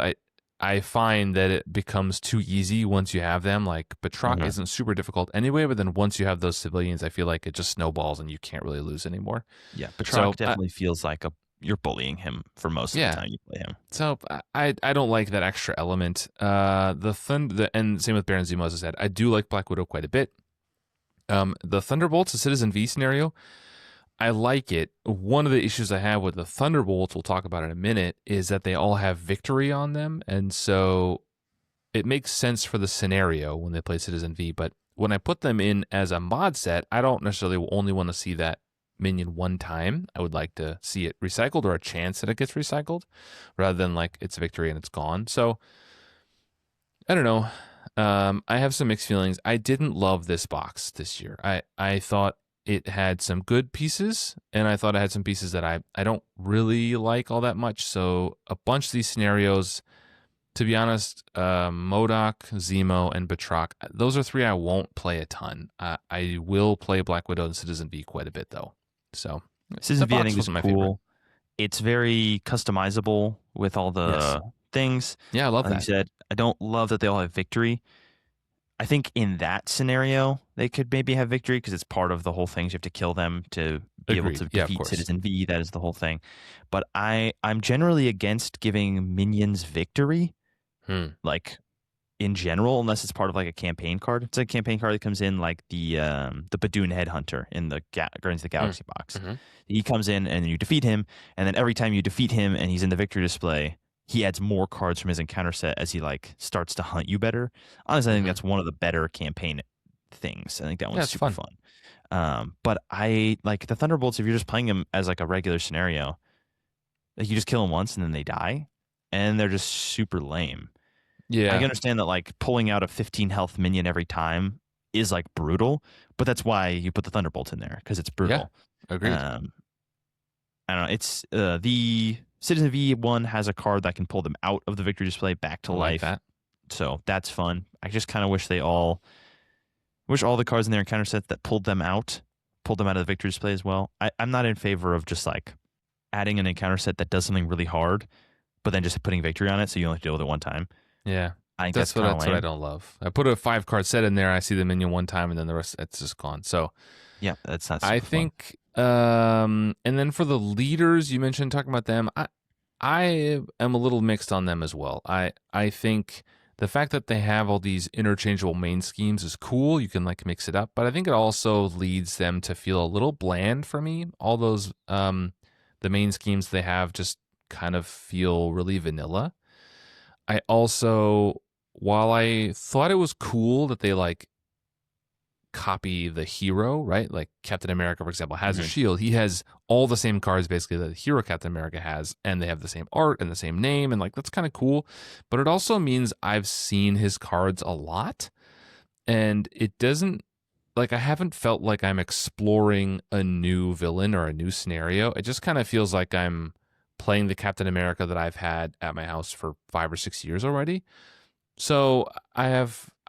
I find that it becomes too easy once you have them. Like Batroc isn't super difficult anyway, but then once you have those civilians, I feel like it just snowballs and you can't really lose anymore. Yeah, Batroc definitely feels like you're bullying him for most of the time you play him. So I don't like that extra element. And same with Baron Zemo, as I said. I do like Black Widow quite a bit. The Thunderbolts, the Citizen V scenario, I like it. One of the issues I have with the Thunderbolts, we'll talk about in a minute, is that they all have victory on them. And so it makes sense for the scenario when they play Citizen V. But when I put them in as a mod set, I don't necessarily only want to see that minion one time. I would like to see it recycled, or a chance that it gets recycled, rather than like it's victory and it's gone. So I don't know. I have some mixed feelings. I didn't love this box this year. I thought it had some good pieces, and I thought it had some pieces that I don't really like all that much. So a bunch of these scenarios, to be honest, MODOK, Zemo, and Batroc, those are three I won't play a ton. I will play Black Widow and Citizen V quite a bit, though. So Citizen V, I think, is cool. Favorite. It's very customizable with all the things. Yeah, I love that. Like you said, I don't love that they all have victory. I think in that scenario, they could maybe have victory because it's part of the whole thing. So you have to kill them to be able to defeat Citizen V. That is the whole thing. But I'm generally against giving minions victory, like in general, unless it's part of like a campaign card. It's a campaign card that comes in like the Badoon Headhunter in the Guardians of the Galaxy box. He comes in and you defeat him, and then every time you defeat him and he's in the victory display, he adds more cards from his encounter set as he like starts to hunt you better. Honestly, I think that's one of the better campaign things. I think that one's super fun. But I like the Thunderbolts. If you're just playing them as like a regular scenario, like you just kill them once and then they die, and they're just super lame. Yeah, I understand that like pulling out a 15 health minion every time is like brutal, but that's why you put the Thunderbolts in there, because it's brutal. Yeah, agreed. I don't know. It's the Citizen V one has a card that can pull them out of the victory display back to life. Like that. So that's fun. I just kind of wish all the cards in their encounter set that pulled them out of the victory display as well. I'm not in favor of just like adding an encounter set that does something really hard, but then just putting victory on it so you only have to deal with it one time. Yeah. I think that's kind of That's what I lame. don't love. I put a 5-card set in there. I see the minion one time, and then the rest it's just gone. So Yeah, that's not I super fun. think, and then for the leaders, you mentioned talking about them. I am a little mixed on them as well. I think the fact that they have all these interchangeable main schemes is cool. You can like mix it up, but I think it also leads them to feel a little bland for me. All those the main schemes they have just kind of feel really vanilla. I also, while I thought it was cool that they like copy the hero, right? Like Captain America, for example, has a shield. He has all the same cards basically that the hero Captain America has, and they have the same art and the same name, and like that's kind of cool. But it also means I've seen his cards a lot, and it doesn't like I haven't felt like I'm exploring a new villain or a new scenario. It just kind of feels like I'm playing the Captain America that I've had at my house for 5 or 6 years already. So I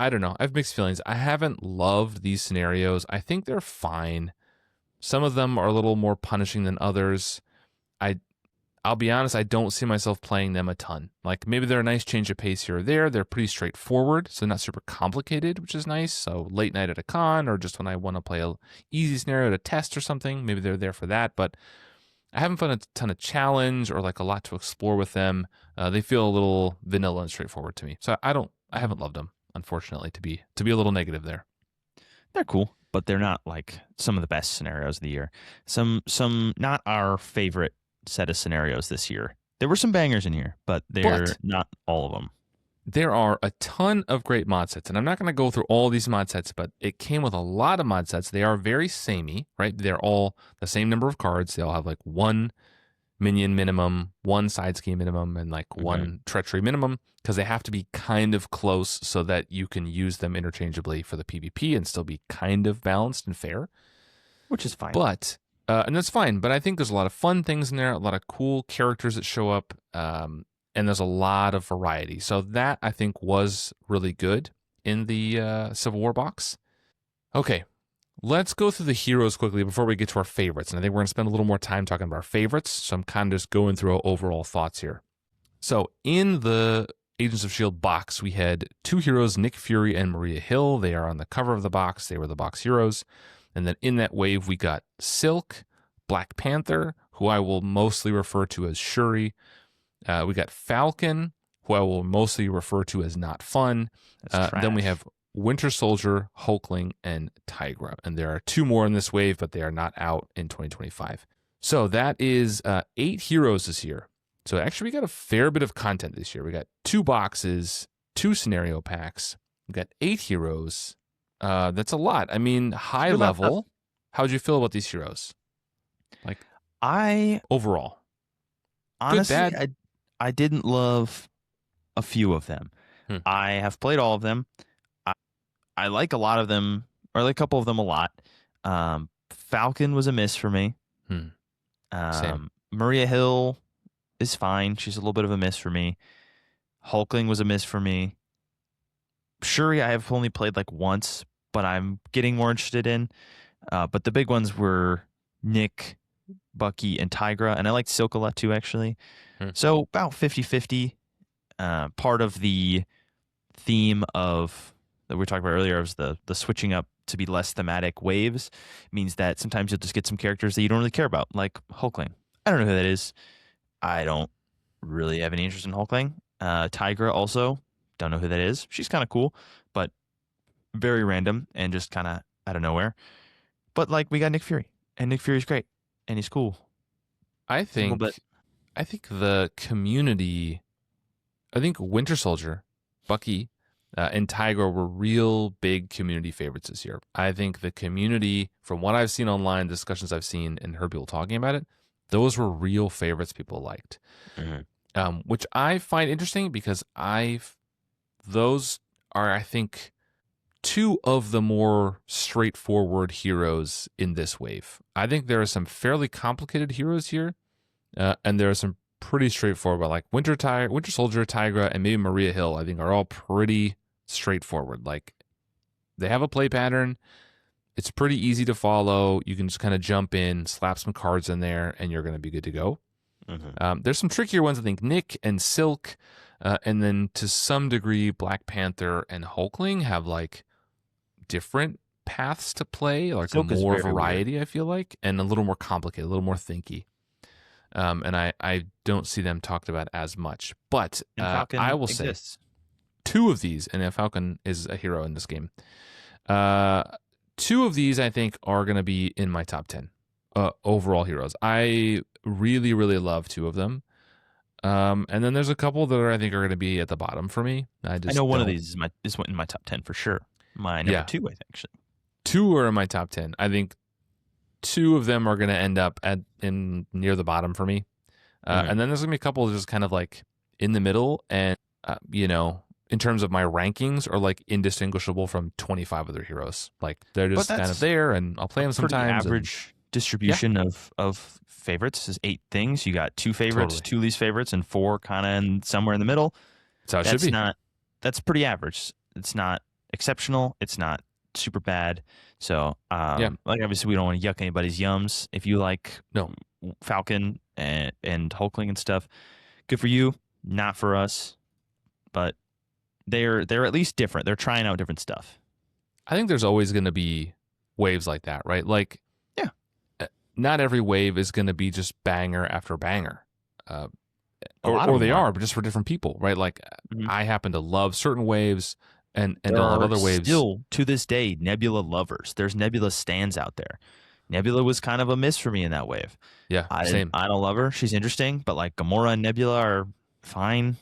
don't know, I have mixed feelings. I haven't loved these scenarios. I think they're fine. Some of them are a little more punishing than others. I I'll be honest, I don't see myself playing them a ton. Like maybe they're a nice change of pace here or there. They're pretty straightforward, so not super complicated, which is nice. So late night at a con, or just when I want to play a easy scenario to test or something, maybe they're there for that. But I haven't found a ton of challenge or like a lot to explore with them. They feel a little vanilla and straightforward to me. So I haven't loved them, unfortunately, to be a little negative there. They're cool, but they're not like some of the best scenarios of the year. Some not our favorite set of scenarios this year. There were some bangers in here, but they're But not all of them. there are a ton of great mod sets, and I'm not going to go through all these mod sets, but it came with a lot of mod sets. They are very samey, right? They're all the same number of cards. They all have like one minion minimum, one side scheme minimum, and like one treachery minimum because they have to be kind of close so that you can use them interchangeably for the PvP and still be kind of balanced and fair. Which is fine. But and that's fine. But I think there's a lot of fun things in there, a lot of cool characters that show up, and there's a lot of variety. So that I think was really good in the Civil War box. Okay, let's go through the heroes quickly before we get to our favorites. And I think we're going to spend a little more time talking about our favorites. So I'm kind of just going through our overall thoughts here. So in the Agents of S.H.I.E.L.D. box, we had two heroes, Nick Fury and Maria Hill. They are on the cover of the box. They were the box heroes. And then in that wave, we got Silk, Black Panther, who I will mostly refer to as Shuri. We got Falcon, who I will mostly refer to as Not Fun. Then we have Winter Soldier, Hulkling, and Tigra. And there are two more in this wave, but they are not out in 2025. So that is 8 heroes this year. So actually, we got a fair bit of content this year. We got 2 boxes, 2 scenario packs. We got 8 heroes. That's a lot. I mean, high level, how'd you feel about these heroes? Like, overall. Honestly, good, bad? I didn't love a few of them. I have played all of them. I like a lot of them, or I like a couple of them a lot. Falcon was a miss for me. Same. Maria Hill is fine. She's a little bit of a miss for me. Hulkling was a miss for me. Shuri, I have only played like once, but I'm getting more interested in. But the big ones were Nick, Bucky, and Tigra. And I liked Silk a lot too, actually. So about 50-50. Part of the theme of that we were talking about earlier was the switching up to be less thematic waves means that sometimes you'll just get some characters that you don't really care about, like Hulkling. I don't know who that is. I don't really have any interest in Hulkling. Tigra also, don't know who that is. She's kind of cool, but very random and just kind of out of nowhere. But like we got Nick Fury, and Nick Fury's great, and he's cool. I think the community, I think Winter Soldier, Bucky, and Tiger were real big community favorites this year. I think the community, from what I've seen online, discussions I've seen and heard people talking about it, those were real favorites people liked, which I find interesting because those are, I think, 2 of the more straightforward heroes in this wave. I think there are some fairly complicated heroes here, and there are some pretty straightforward, but like Winter Soldier, Tigra, and maybe Maria Hill, I think are all pretty straightforward. Like they have a play pattern. It's pretty easy to follow. You can just kind of jump in, slap some cards in there, and you're going to be good to go. There's some trickier ones. I think Nick and Silk, And then to some degree, Black Panther and Hulkling have like different paths to play, like Silk is more very weird. variety, I feel like, and a little more complicated, a little more thinky. And I don't see them talked about as much. But And Falcon I will exists. say 2 of these, and Falcon is a hero in this game. 2 of these I think are going to be in my top 10 overall heroes. I really, really love 2 of them. And then there's a couple that I think are going to be at the bottom for me. I know one of these is in my top 10 for sure. My number 2, I think, actually. 2 are in my top 10. I think 2 of them are going to end up in near the bottom for me. And then there's going to be a couple just kind of like in the middle, and in terms of my rankings, are like indistinguishable from 25 other heroes. Like they're just kind of there, and I'll play them sometimes. Average distribution of favorites is 8 things. You got 2 favorites, 2 least favorites, and 4 kind of somewhere in the middle. That's how it should be. That's pretty average. It's not exceptional. It's not super bad. So, like obviously we don't want to yuck anybody's yums. If you like Falcon and Hulkling and stuff, good for you. Not for us, but they're at least different. They're trying out different stuff. I think there's always going to be waves like that, right? Like, not every wave is going to be just banger after banger. Or they are, but just for different people, right? Like, I happen to love certain waves and don't love other waves. Still, to this day, Nebula lovers. There's Nebula stands out there. Nebula was kind of a miss for me in that wave. Yeah, same. I don't love her. She's interesting, but like Gamora and Nebula are fine.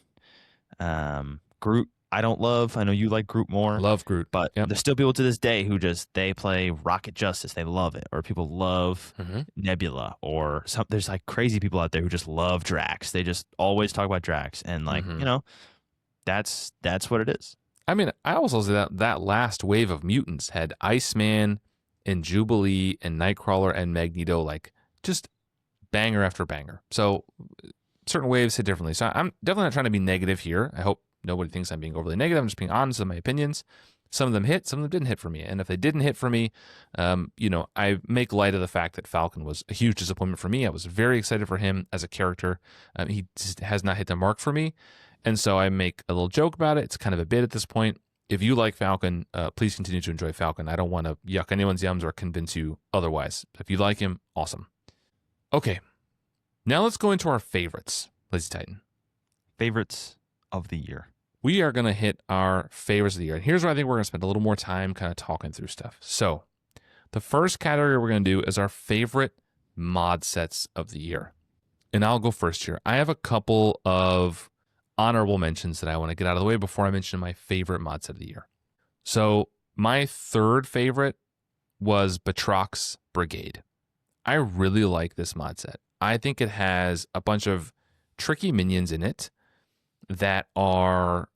Groot, I don't love. I know you like Groot more. Love Groot. But there's still people to this day who they play Rocket Justice. They love it. Or people love Nebula. Or there's like crazy people out there who just love Drax. They just always talk about Drax. And like, that's what it is. I mean, I also say that last wave of mutants had Iceman and Jubilee and Nightcrawler and Magneto, like just banger after banger. So certain waves hit differently. So I'm definitely not trying to be negative here. I hope nobody thinks I'm being overly negative. I'm just being honest with my opinions. Some of them hit, some of them didn't hit for me. And if they didn't hit for me, I make light of the fact that Falcon was a huge disappointment for me. I was very excited for him as a character. He just has not hit the mark for me. And so I make a little joke about it. It's kind of a bit at this point. If you like Falcon, please continue to enjoy Falcon. I don't want to yuck anyone's yums or convince you otherwise. If you like him, awesome. Okay, now let's go into our favorites, LazyTitan. Favorites of the year. We are going to hit our favorites of the year. And here's where I think we're going to spend a little more time kind of talking through stuff. So the first category we're going to do is our favorite mod sets of the year. And I'll go first here. I have a couple of honorable mentions that I want to get out of the way before I mention my favorite mod set of the year. So my third favorite was Batrox's Brigade. I really like this mod set. I think it has a bunch of tricky minions in it that are,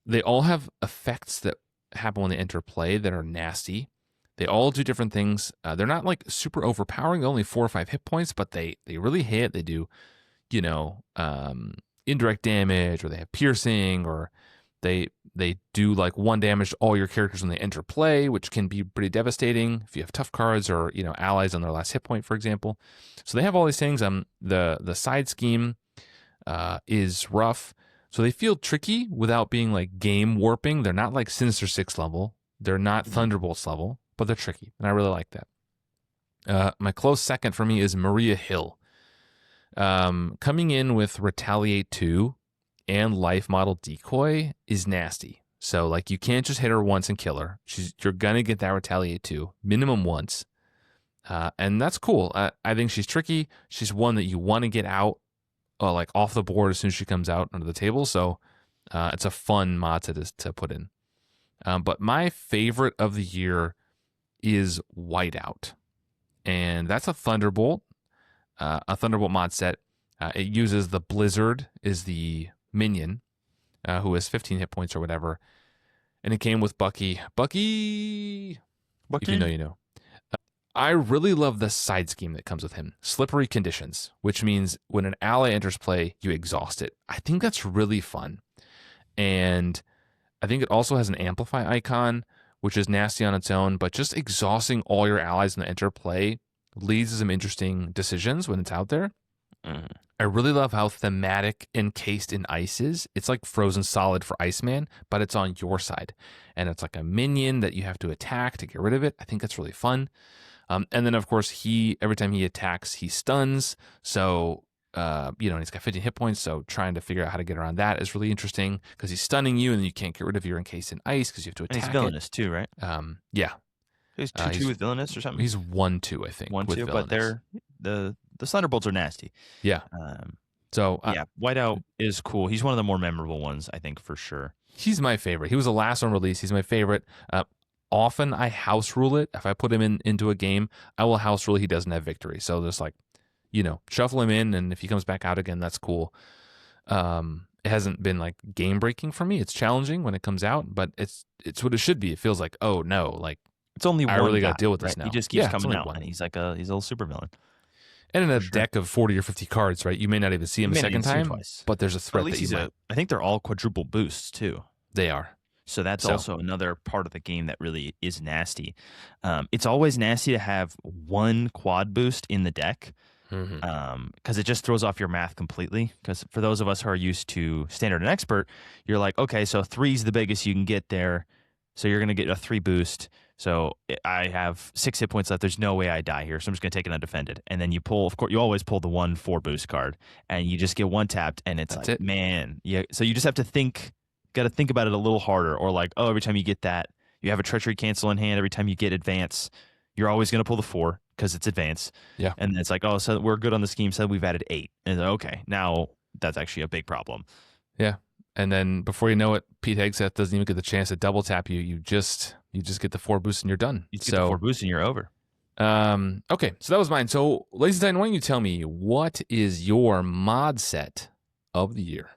they all have effects that happen when they enter play that are nasty. They all do different things. They're not like super overpowering. They're only 4 or 5 hit points, but they really hit. They do, indirect damage, or they have piercing, or they do like 1 damage to all your characters when they enter play, which can be pretty devastating if you have tough cards or allies on their last hit point, for example. So they have all these things. The side scheme is rough, so they feel tricky without being like game warping. They're not like Sinister Six level. They're not Thunderbolts level, but they're tricky, and I really like that. My close second for me is Maria Hill. Coming in with Retaliate 2 and Life Model Decoy is nasty. So like you can't just hit her once and kill her. You're gonna get that Retaliate 2 minimum once, and that's cool. I think she's tricky. She's one that you want to get out, like off the board as soon as she comes out under the table. So it's a fun mod to put in. But my favorite of the year is Whiteout, and that's a Thunderbolt mod set. It uses the Blizzard is the minion, who has 15 hit points or whatever, and it came with Bucky. Bucky. If you know, you know. I really love the side scheme that comes with him. Slippery Conditions, which means when an ally enters play, you exhaust it. I think that's really fun. And I think it also has an Amplify icon, which is nasty on its own, but just exhausting all your allies in the enter play leads to some interesting decisions when it's out there. Mhm. I really love how thematic encased in ice is. It's like frozen solid for Iceman, but it's on your side. And it's like a minion that you have to attack to get rid of it. I think that's really fun. And then, of course, every time he attacks, he stuns. So, and he's got 15 hit points. So trying to figure out how to get around that is really interesting because he's stunning you and then you can't get rid of your encased in ice because you have to And he's attack it. villainous too, right? Yeah. He's 2/2 with villainous or something. He's 1/2, I think. 1/2, but the Thunderbolts are nasty. Yeah. So Whiteout is cool. He's one of the more memorable ones, I think, for sure. He's my favorite. He was the last one released. He's my favorite. Often I house rule it. If I put him into a game, I will house rule he doesn't have victory. So just like, shuffle him in, and if he comes back out again, that's cool. It hasn't been like game breaking for me. It's challenging when it comes out, but it's what it should be. It feels like, oh no, like it's only one. I really got to deal with this now. He just keeps coming out, and he's like he's a little super villain. And in a deck of 40 or 50 cards, right? You may not even see him a second time, but there's a threat that you might. I think they're all quadruple boosts too. They are. So that's also another part of the game that really is nasty. It's always nasty to have one quad boost in the deck because it just throws off your math completely. Because for those of us who are used to standard and expert, you're like, okay, so 3's the biggest you can get there. So you're going to get a 3 boost. So I have 6 hit points left. There's no way I die here. So I'm just going to take it undefended. And then you pull, of course, you always pull the 1/4 boost card. And you just get one tapped. And it's man. Yeah. So you just have to got to think about it a little harder. Or like, oh, every time you get that, you have a treachery cancel in hand. Every time you get advance, you're always going to pull the 4 because it's advance. Yeah. And it's like, oh, so we're good on the scheme. So we've added 8. And okay, now that's actually a big problem. Yeah. And then before you know it, Pete Hegseth doesn't even get the chance to double tap you. You just get the 4 boost and you're done. You get the 4 boost and you're over. Okay, so that was mine. So, LazyTitan, why don't you tell me what is your mod set of the year?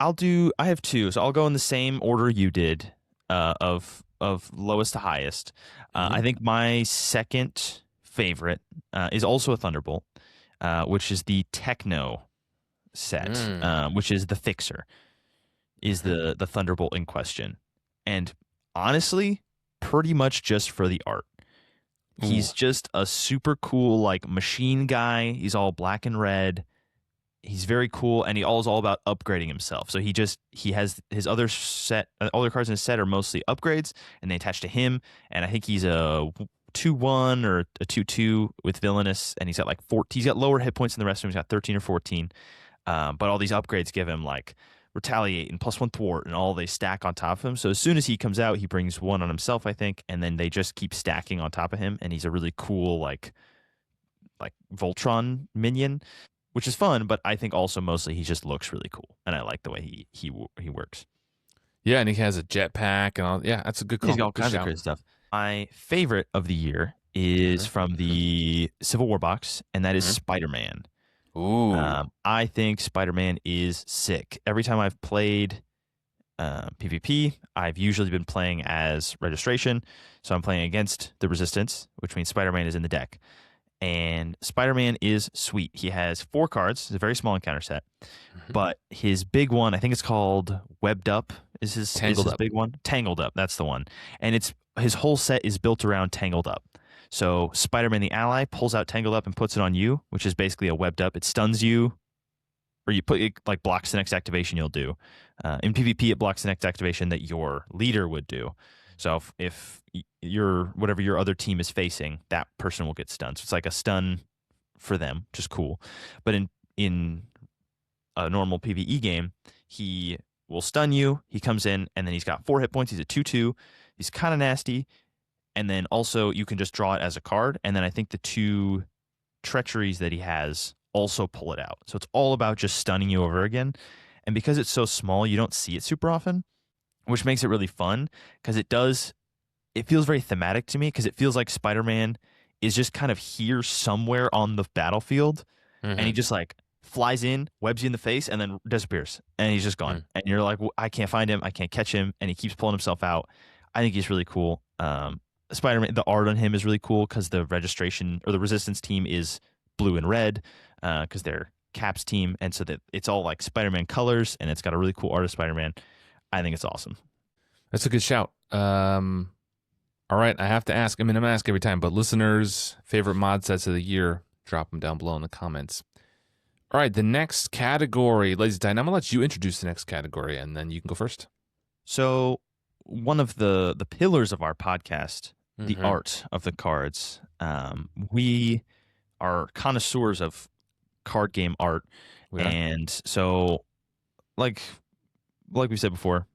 I have 2, so I'll go in the same order you did, of lowest to highest. I think my second favorite is also a Thunderbolt, which is the Techno set, which is the Fixer. Is the Thunderbolt in question. And honestly, pretty much just for the art. He's just a super cool like machine guy. He's all black and red. He's very cool, and he's all about upgrading himself. So he has his other set, all the cards in his set are mostly upgrades, and they attach to him. And I think he's a 2/1 or a 2/2 with villainous, and he's got like he's got lower hit points than the rest of them. He's got 13 or 14. But all these upgrades give him like retaliate and +1 thwart, and all they stack on top of him. So as soon as he comes out, he brings 1 on himself, I think, and then they just keep stacking on top of him. And he's a really cool like Voltron minion, which is fun. But I think also mostly he just looks really cool, and I like the way he works. Yeah, and he has a jetpack and all. Yeah, that's a good call. He's got all kinds of crazy stuff. My favorite of the year is from the Civil War box, and that is Spider-Man. Ooh. I think Spider-Man is sick. Every time I've played PvP, I've usually been playing as Registration. So I'm playing against the Resistance, which means Spider-Man is in the deck. And Spider-Man is sweet. He has 4 cards. It's a very small encounter set. But his big one, I think it's called Webbed Up, is his big one. Tangled Up, that's the one. And his whole set is built around Tangled Up. So Spider-Man the ally pulls out Tangled Up and puts it on you, which is basically a Webbed Up. It stuns you, or you put it like blocks the next activation you'll do. In PvP, it blocks the next activation that your leader would do. So if whatever your other team is facing, that person will get stunned. So it's like a stun for them, which is cool. But in a normal PvE game, he will stun you. He comes in, and then he's got 4 hit points. He's a 2/2. He's kind of nasty. And then also you can just draw it as a card. And then I think the 2 treacheries that he has also pull it out. So it's all about just stunning you over again. And because it's so small, you don't see it super often, which makes it really fun because it feels very thematic to me because it feels like Spider-Man is just kind of here somewhere on the battlefield. And he just like flies in, webs you in the face, and then disappears. And he's just gone. And you're like, well, I can't find him. I can't catch him. And he keeps pulling himself out. I think he's really cool. Spider-Man, the art on him is really cool because the Registration or the Resistance team is blue and red because they're Cap's team, and so that it's all like Spider-Man colors, and it's got a really cool art of Spider-Man. I think it's awesome. That's a good shout. All right, I have to ask. I mean, I'm gonna ask every time, but listeners' favorite mod sets of the year, drop them down below in the comments. All right, the next category, LazyTitan. I'm gonna let you introduce the next category, and then you can go first. So one of the pillars of our podcast, the art of the cards. We are connoisseurs of card game art, and so like we said before,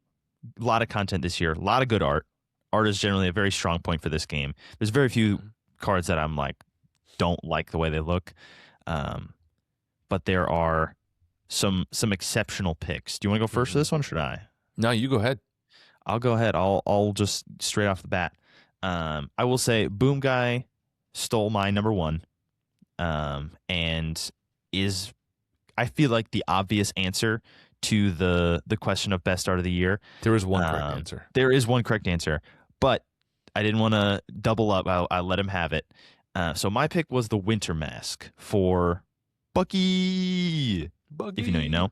a lot of content this year, a lot of good art. Art is generally a very strong point for this game. There's very few cards that I'm like don't like the way they look, but there are some exceptional picks. Do you want to go first for this one, or should I? No, you go ahead. I'll go ahead. I'll just straight off the bat. I will say Boomguy stole my number one, and is I feel like the obvious answer to the question of best art of the year. There is one correct answer. There is one correct answer, but I didn't want to double up. I let him have it. So my pick was the Winter Mask for Bucky. If you know, you know.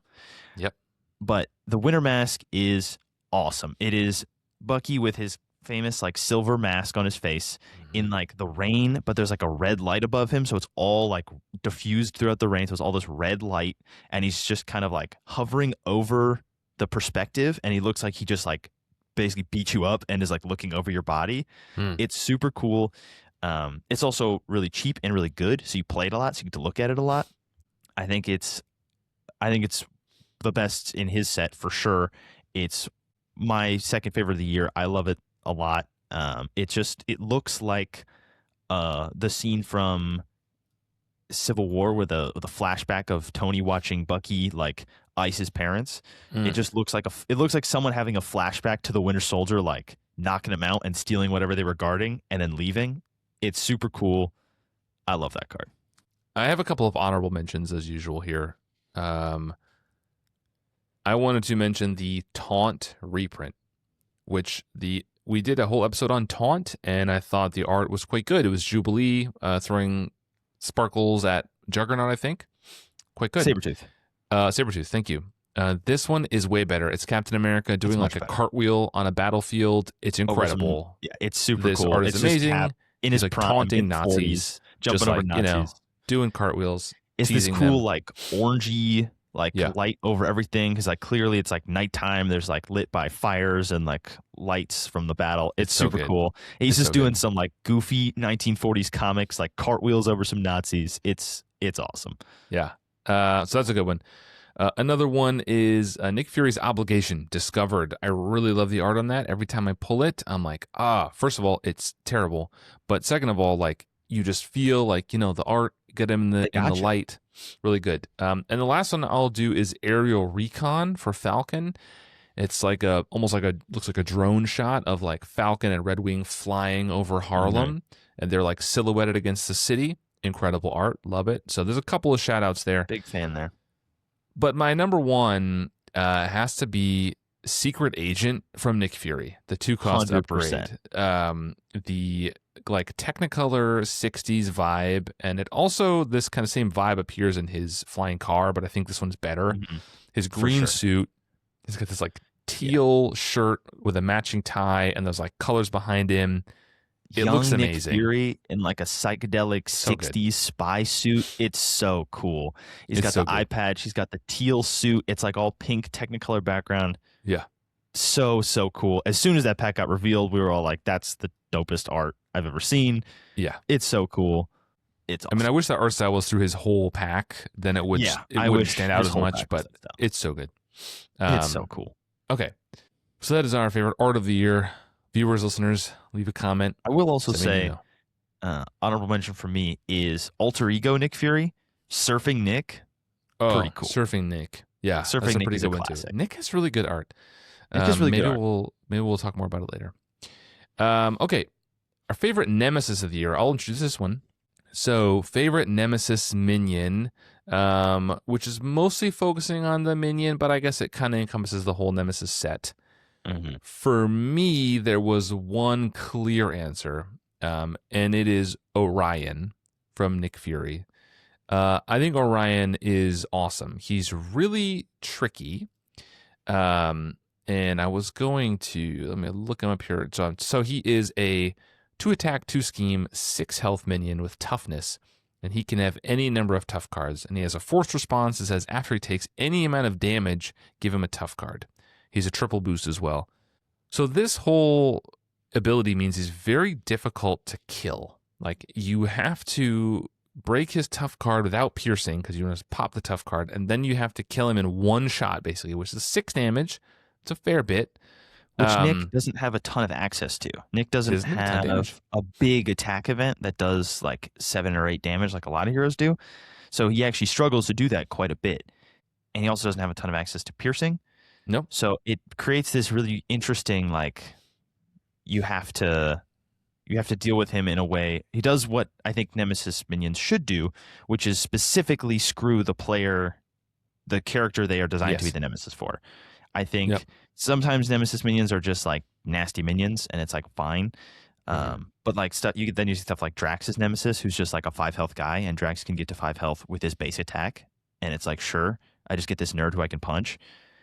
Yep. But the Winter Mask is awesome. It is Bucky with his famous like silver mask on his face in like the rain, but there's like a red light above him, so it's all like diffused throughout the rain. So it's all this red light, and he's just kind of like hovering over the perspective, and he looks like he just like basically beat you up and is like looking over your body. It's super cool. It's also really cheap and really good, so you play it a lot, so you get to look at it a lot. I think it's the best in his set for sure. It's my second favorite of the year. I love it a lot. It looks like the scene from Civil War with a flashback of Tony watching Bucky like ice his parents. It just looks like someone having a flashback to the Winter Soldier, like knocking him out and stealing whatever they were guarding and then leaving. It's super cool. I love that card. I have a couple of honorable mentions as usual here. I wanted to mention the Taunt reprint, which we did a whole episode on Taunt, and I thought the art was quite good. It was Jubilee throwing sparkles at Juggernaut, I think. Quite good. Sabretooth, thank you. This one is way better. It's Captain America doing like a cartwheel on a battlefield. It's incredible. It's super this cool. Art is amazing. In his like prime, taunting Nazis, jumping just over like, Nazis, doing cartwheels. It's this cool them. like orangey light over everything, because like clearly it's like nighttime. There's like lit by fires and like lights from the battle. It's super cool. He's just doing some like goofy 1940s comics, like cartwheels over some Nazis. It's awesome. Yeah. So that's a good one. Another one is Nick Fury's Obligation Discovered. I really love the art on that. Every time I pull it, I'm like, first of all, it's terrible. But second of all, like you just feel like, the art, get him in the light. Really good. And the last one I'll do is Aerial Recon for Falcon. It's like looks like a drone shot of like Falcon and Red Wing flying over Harlem, and they're like silhouetted against the city. Incredible art. Love it. So there's a couple of shout outs there. Big fan there. But my number one has to be Secret Agent from Nick Fury, the 2-cost upgrade. The like Technicolor 60s vibe, and it also, this kind of same vibe appears in his flying car, but I think this one's better. His green suit, he's got this like teal shirt with a matching tie, and there's like colors behind him. It looks amazing. Nick Fury in like a psychedelic 60s spy suit. It's so cool. He's got the eye patch. He's got the teal suit. It's like all pink Technicolor background. Yeah. So cool. As soon as that pack got revealed, we were all like, that's the dopest art I've ever seen. Yeah. It's so cool. It's awesome. I mean, I wish that art style was through his whole pack. Then it wouldn't stand out as much, but it's so good. It's so cool. Okay. So that is our favorite art of the year. Viewers, listeners, leave a comment. I will also say, honorable mention for me is Alter Ego Nick Fury, Surfing Nick. Pretty cool. Surfing Nick. Yeah, Surfing that's a Nick pretty is good a one classic. too. Nick has really good art. Maybe we'll talk more about it later. Okay, our favorite Nemesis of the year. I'll introduce this one. So, favorite Nemesis minion, which is mostly focusing on the minion, but I guess it kind of encompasses the whole Nemesis set. For me, there was one clear answer, and it is Orion from Nick Fury. I think Orion is awesome. He's really tricky. And I was going to, let me look him up here. So he is a 2-attack, 2-scheme, 6 health minion with toughness. and he can have any number of tough cards. And he has a forced response that says after he takes any amount of damage, give him a tough card. He's a triple boost as well. So this whole ability means he's very difficult to kill. Like, you have to break his tough card without piercing because you want to pop the tough card, and then you have to kill him in one shot, basically, which is 6 damage. It's a fair bit. Which Nick doesn't have a ton of access to. Nick doesn't have a big attack event that does like 7 or 8 damage like a lot of heroes do. So he actually struggles to do that quite a bit. And he also doesn't have a ton of access to piercing. Nope. So it creates this really interesting, like, you have to deal with him in a way. He does what I think Nemesis minions should do, which is specifically screw the player, the character they are designed to be the Nemesis for. I think sometimes Nemesis minions are just like nasty minions, and it's like fine. But like stuff, you see stuff like Drax's Nemesis, who's just like a 5 health guy, and Drax can get to 5 health with his base attack, and it's like, sure, I just get this nerd who I can punch.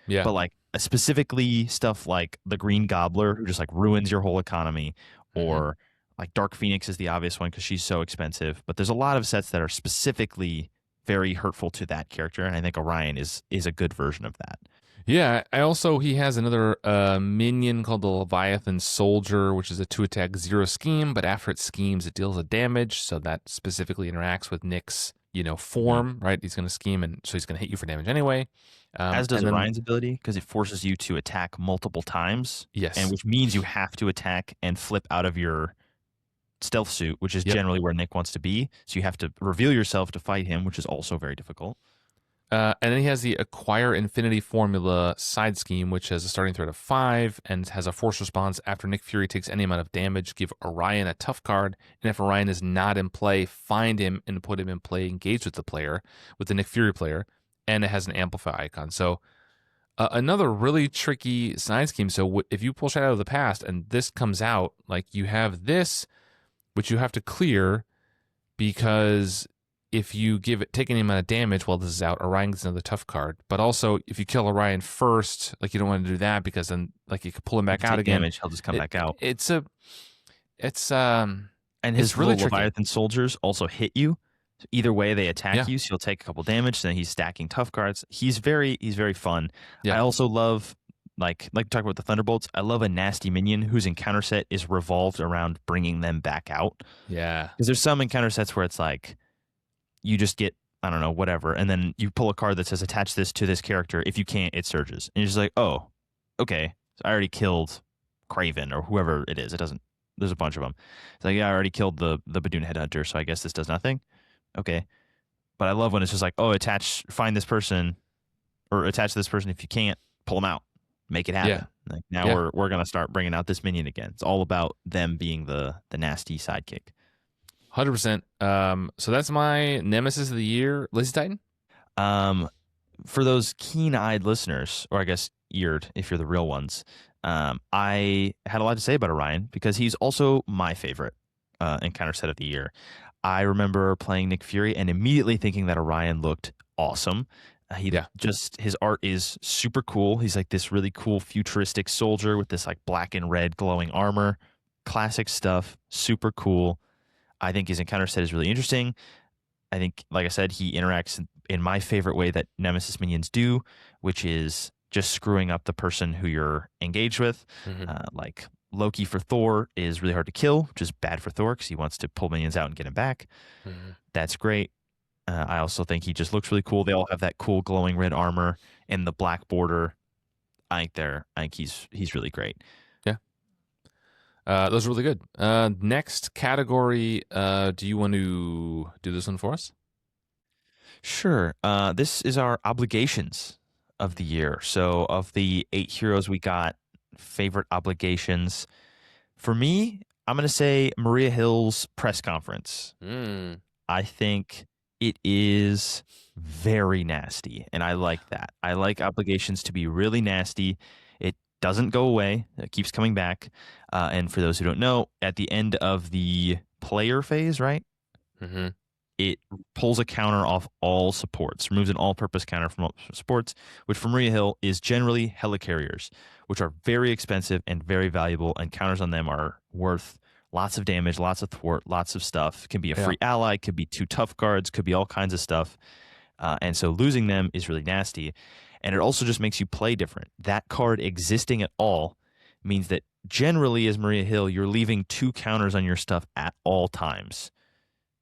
Yeah. But like specifically stuff like the Green Gobbler, who just like ruins your whole economy, or like Dark Phoenix is the obvious one because she's so expensive. But there's a lot of sets that are specifically very hurtful to that character, and I think Orion is a good version of that. Yeah, he has another minion called the Leviathan Soldier, which is a 2-attack 0 scheme, but after it schemes, it deals a damage, so that specifically interacts with Nick's, form, right? He's going to scheme, and so he's going to hit you for damage anyway. As does Orion's ability, because it forces you to attack multiple times. Yes. And which means you have to attack and flip out of your stealth suit, which is generally where Nick wants to be. So you have to reveal yourself to fight him, which is also very difficult. And then he has the Acquire Infinity Formula side scheme, which has a starting threat of 5 and has a force response. After Nick Fury takes any amount of damage, give Orion a tough card. And if Orion is not in play, find him and put him in play, engage with the Nick Fury player. And it has an amplify icon. So another really tricky side scheme. So if you pull Shadow of the Past and this comes out, like, you have this, which you have to clear, because if you take any amount of damage while this is out, Orion gets another tough card. But also, if you kill Orion first, like, you don't want to do that, because then, like, you could pull him back out again. Damage, he'll just come back out. And his really Leviathan soldiers also hit you. So either way, they attack you, so you'll take a couple damage. Then he's stacking tough cards. He's very fun. Yeah. I also love, like talk about the Thunderbolts. I love a nasty minion whose encounter set is revolved around bringing them back out. Yeah, because there's some encounter sets where it's like, you just get, I don't know, whatever, and then you pull a card that says attach this to this character. If you can't, it surges. And you're just like, oh, okay, so I already killed Craven or whoever it is. It doesn't. There's a bunch of them. It's like, yeah, I already killed the Badoon Headhunter, so I guess this does nothing. Okay, but I love when it's just like, oh, find this person, or attach this person. If you can't, pull them out, make it happen. Yeah. Like, now we're gonna start bringing out this minion again. It's all about them being the nasty sidekick. 100%. So that's my Nemesis of the year, LazyTitan. For those keen-eyed listeners, or I guess eared if you're the real ones, I had a lot to say about Orion because he's also my favorite encounter set of the year. I remember playing Nick Fury and immediately thinking that Orion looked awesome. His art is super cool. He's like this really cool futuristic soldier with this like black and red glowing armor. Classic stuff. Super cool. I think his encounter set is really interesting. I think, like I said, he interacts in my favorite way that Nemesis minions do, which is just screwing up the person who you're engaged with. Like Loki for Thor is really hard to kill, which is bad for Thor because he wants to pull minions out and get him back. That's great. I also think he just looks really cool. They all have that cool glowing red armor and the black border. I think he's really great. Those are really good. Next category, do you want to do this one for us? Sure. This is our obligations of the year. So of the 8 heroes we got, favorite obligations. For me, I'm going to say Maria Hill's press conference. I think it is very nasty, and I like that. I like obligations to be really nasty. It doesn't go away. It keeps coming back. And for those who don't know, at the end of the player phase, right? It pulls a counter off all supports, removes an all-purpose counter from all supports, which for Maria Hill is generally helicarriers, which are very expensive and very valuable, and counters on them are worth lots of damage, lots of thwart, lots of stuff. Can be a free ally, could be 2 tough cards, could be all kinds of stuff. And so losing them is really nasty. And it also just makes you play different. That card existing at all means that generally, as Maria Hill, you're leaving 2 counters on your stuff at all times,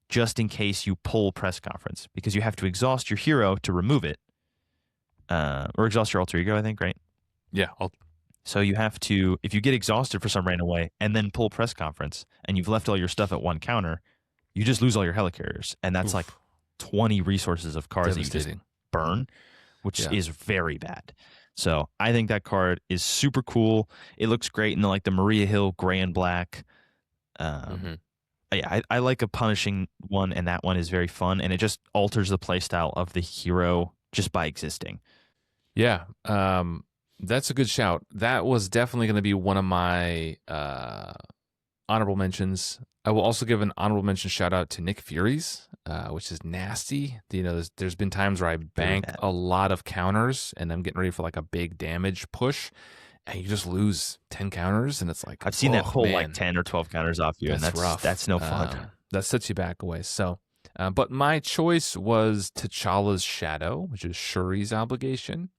just in case you pull press conference, because you have to exhaust your hero to remove it. Or exhaust your alter ego, I think, right? Yeah. So you have to, if you get exhausted for some random way and then pull press conference and you've left all your stuff at 1 counter, you just lose all your helicarriers. And that's like 20 resources of cards that you just burn, which is very bad. So I think that card is super cool. It looks great in the Maria Hill gray and black. Yeah, I like a punishing one, and that one is very fun, and it just alters the playstyle of the hero just by existing. Yeah, that's a good shout. That was definitely going to be one of my honorable mentions. I will also give an honorable mention shout out to Nick Fury's, which is nasty. You know, there's been times where I bank a lot of counters, and I'm getting ready for like a big damage push, and you just lose 10 counters, and it's like, I've seen that pull like 10 or 12 counters off you, and that's rough. That's no fun. That sets you back away. So, but my choice was T'Challa's Shadow, which is Shuri's obligation.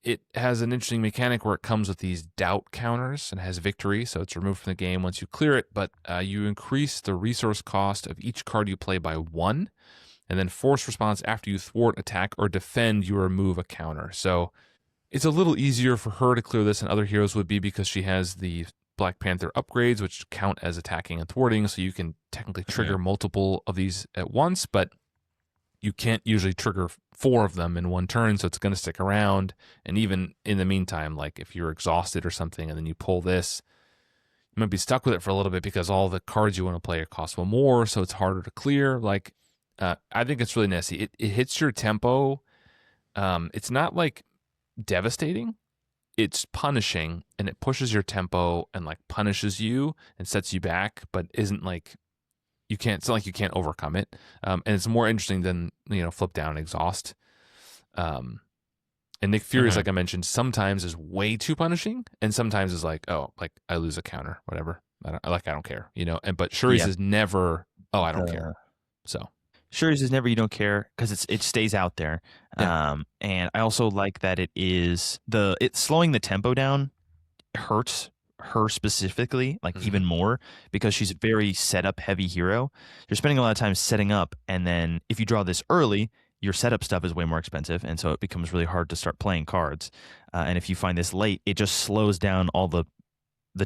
It has an interesting mechanic where it comes with these doubt counters and has victory, so it's removed from the game once you clear it, but you increase the resource cost of each card you play by 1, and then force response after you thwart, attack, or defend, you remove a counter. So it's a little easier for her to clear this than other heroes would be because she has the Black Panther upgrades, which count as attacking and thwarting, so you can technically trigger multiple of these at once, but you can't usually trigger 4 of them in one turn, so it's going to stick around. And even in the meantime, like if you're exhausted or something and then you pull this, you might be stuck with it for a little bit because all the cards you want to play cost more, so it's harder to clear. Like, I think it's really nasty. It hits your tempo. It's not like devastating. It's punishing, and it pushes your tempo and like punishes you and sets you back, but isn't like it's not like you can't overcome it. And it's more interesting than, flip down and exhaust. And Nick Fury's, like I mentioned, sometimes is way too punishing, and sometimes is like, oh, like I lose a counter, whatever. I don't care, but Shuri's is never, oh, I don't care. So Shuri's is never, you don't care, because it stays out there. Yeah. And I also like that it's slowing the tempo down hurts her specifically, like even more, because she's a very setup heavy hero. You're spending a lot of time setting up, and then if you draw this early, your setup stuff is way more expensive, and so it becomes really hard to start playing cards. And if you find this late, it just slows down all the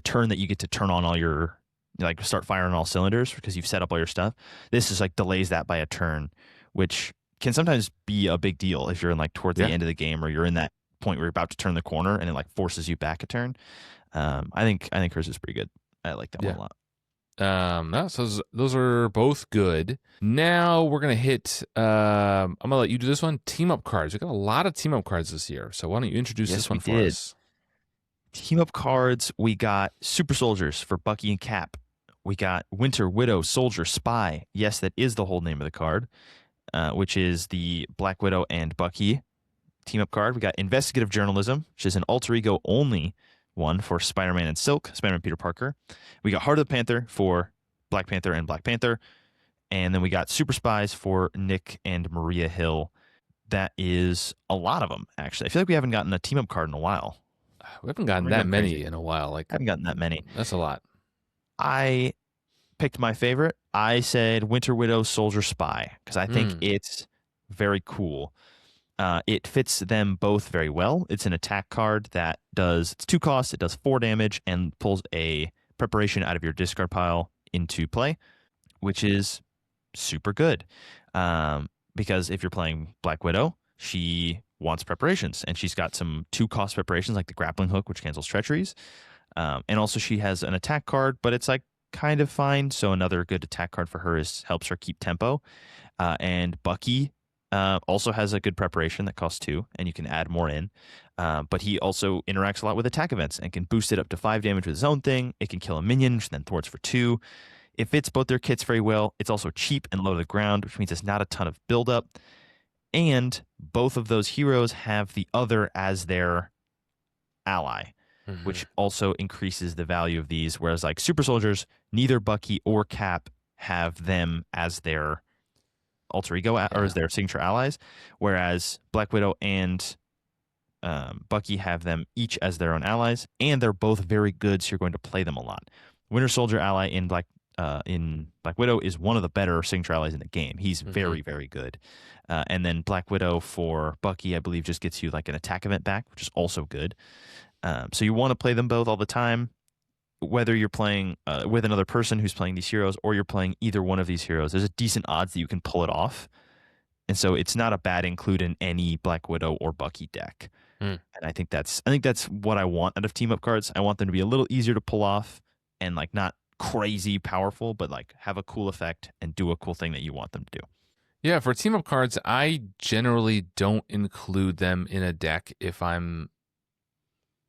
turn that you get to turn on all your, like, start firing all cylinders because you've set up all your stuff. This is like delays that by a turn, which can sometimes be a big deal if you're in like towards the end of the game, or you're in that point where you're about to turn the corner and it like forces you back a turn. I think hers is pretty good. I like that one a lot. So those are both good. Now we're gonna hit. I'm gonna let you do this one. Team up cards. We got a lot of team up cards this year. So why don't you introduce this one for us? Team up cards. We got Super Soldiers for Bucky and Cap. We got Winter Widow, Soldier, Spy. Yes, that is the whole name of the card, which is the Black Widow and Bucky team up card. We got Investigative Journalism, which is an alter ego only one for Spider-Man and Silk, Spider-Man Peter Parker. We got Heart of the Panther for Black Panther and Black Panther. And then we got Super Spies for Nick and Maria Hill. That is a lot of them, actually. I feel like we haven't gotten a team-up card in a while. We haven't gotten that many in a while. I haven't gotten that many. That's a lot. I picked my favorite. I said Winter Widow, Soldier, Spy, because I think it's very cool. It fits them both very well. It's an attack card that it's 2 costs, it does 4 damage, and pulls a preparation out of your discard pile into play, which is super good. Because if you're playing Black Widow, she wants preparations, and she's got some 2-cost preparations like the grappling hook, which cancels treacheries. And also she has an attack card, but it's like kind of fine. So another good attack card for her helps her keep tempo. And Bucky also has a good preparation that costs 2, and you can add more in. But he also interacts a lot with attack events and can boost it up to 5 damage with his own thing. It can kill a minion, which then thwarts for 2. It fits both their kits very well. It's also cheap and low to the ground, which means it's not a ton of buildup. And both of those heroes have the other as their ally. which also increases the value of these. Whereas like super soldiers, neither Bucky or Cap have them as their alter ego or as their signature allies, whereas Black Widow and Bucky have them each as their own allies, and they're both very good, so you're going to play them a lot. Winter Soldier ally in Black Widow is one of the better signature allies in the game. He's very, very good. And then Black Widow for Bucky, I believe, just gets you like an attack event back, which is also good. So you want to play them both all the time, whether you're playing with another person who's playing these heroes or you're playing either one of these heroes. There's a decent odds that you can pull it off. And so it's not a bad include in any Black Widow or Bucky deck. And I think that's what I want out of team up cards. I want them to be a little easier to pull off and like not crazy powerful, but like have a cool effect and do a cool thing that you want them to do. Yeah, for team up cards, I generally don't include them in a deck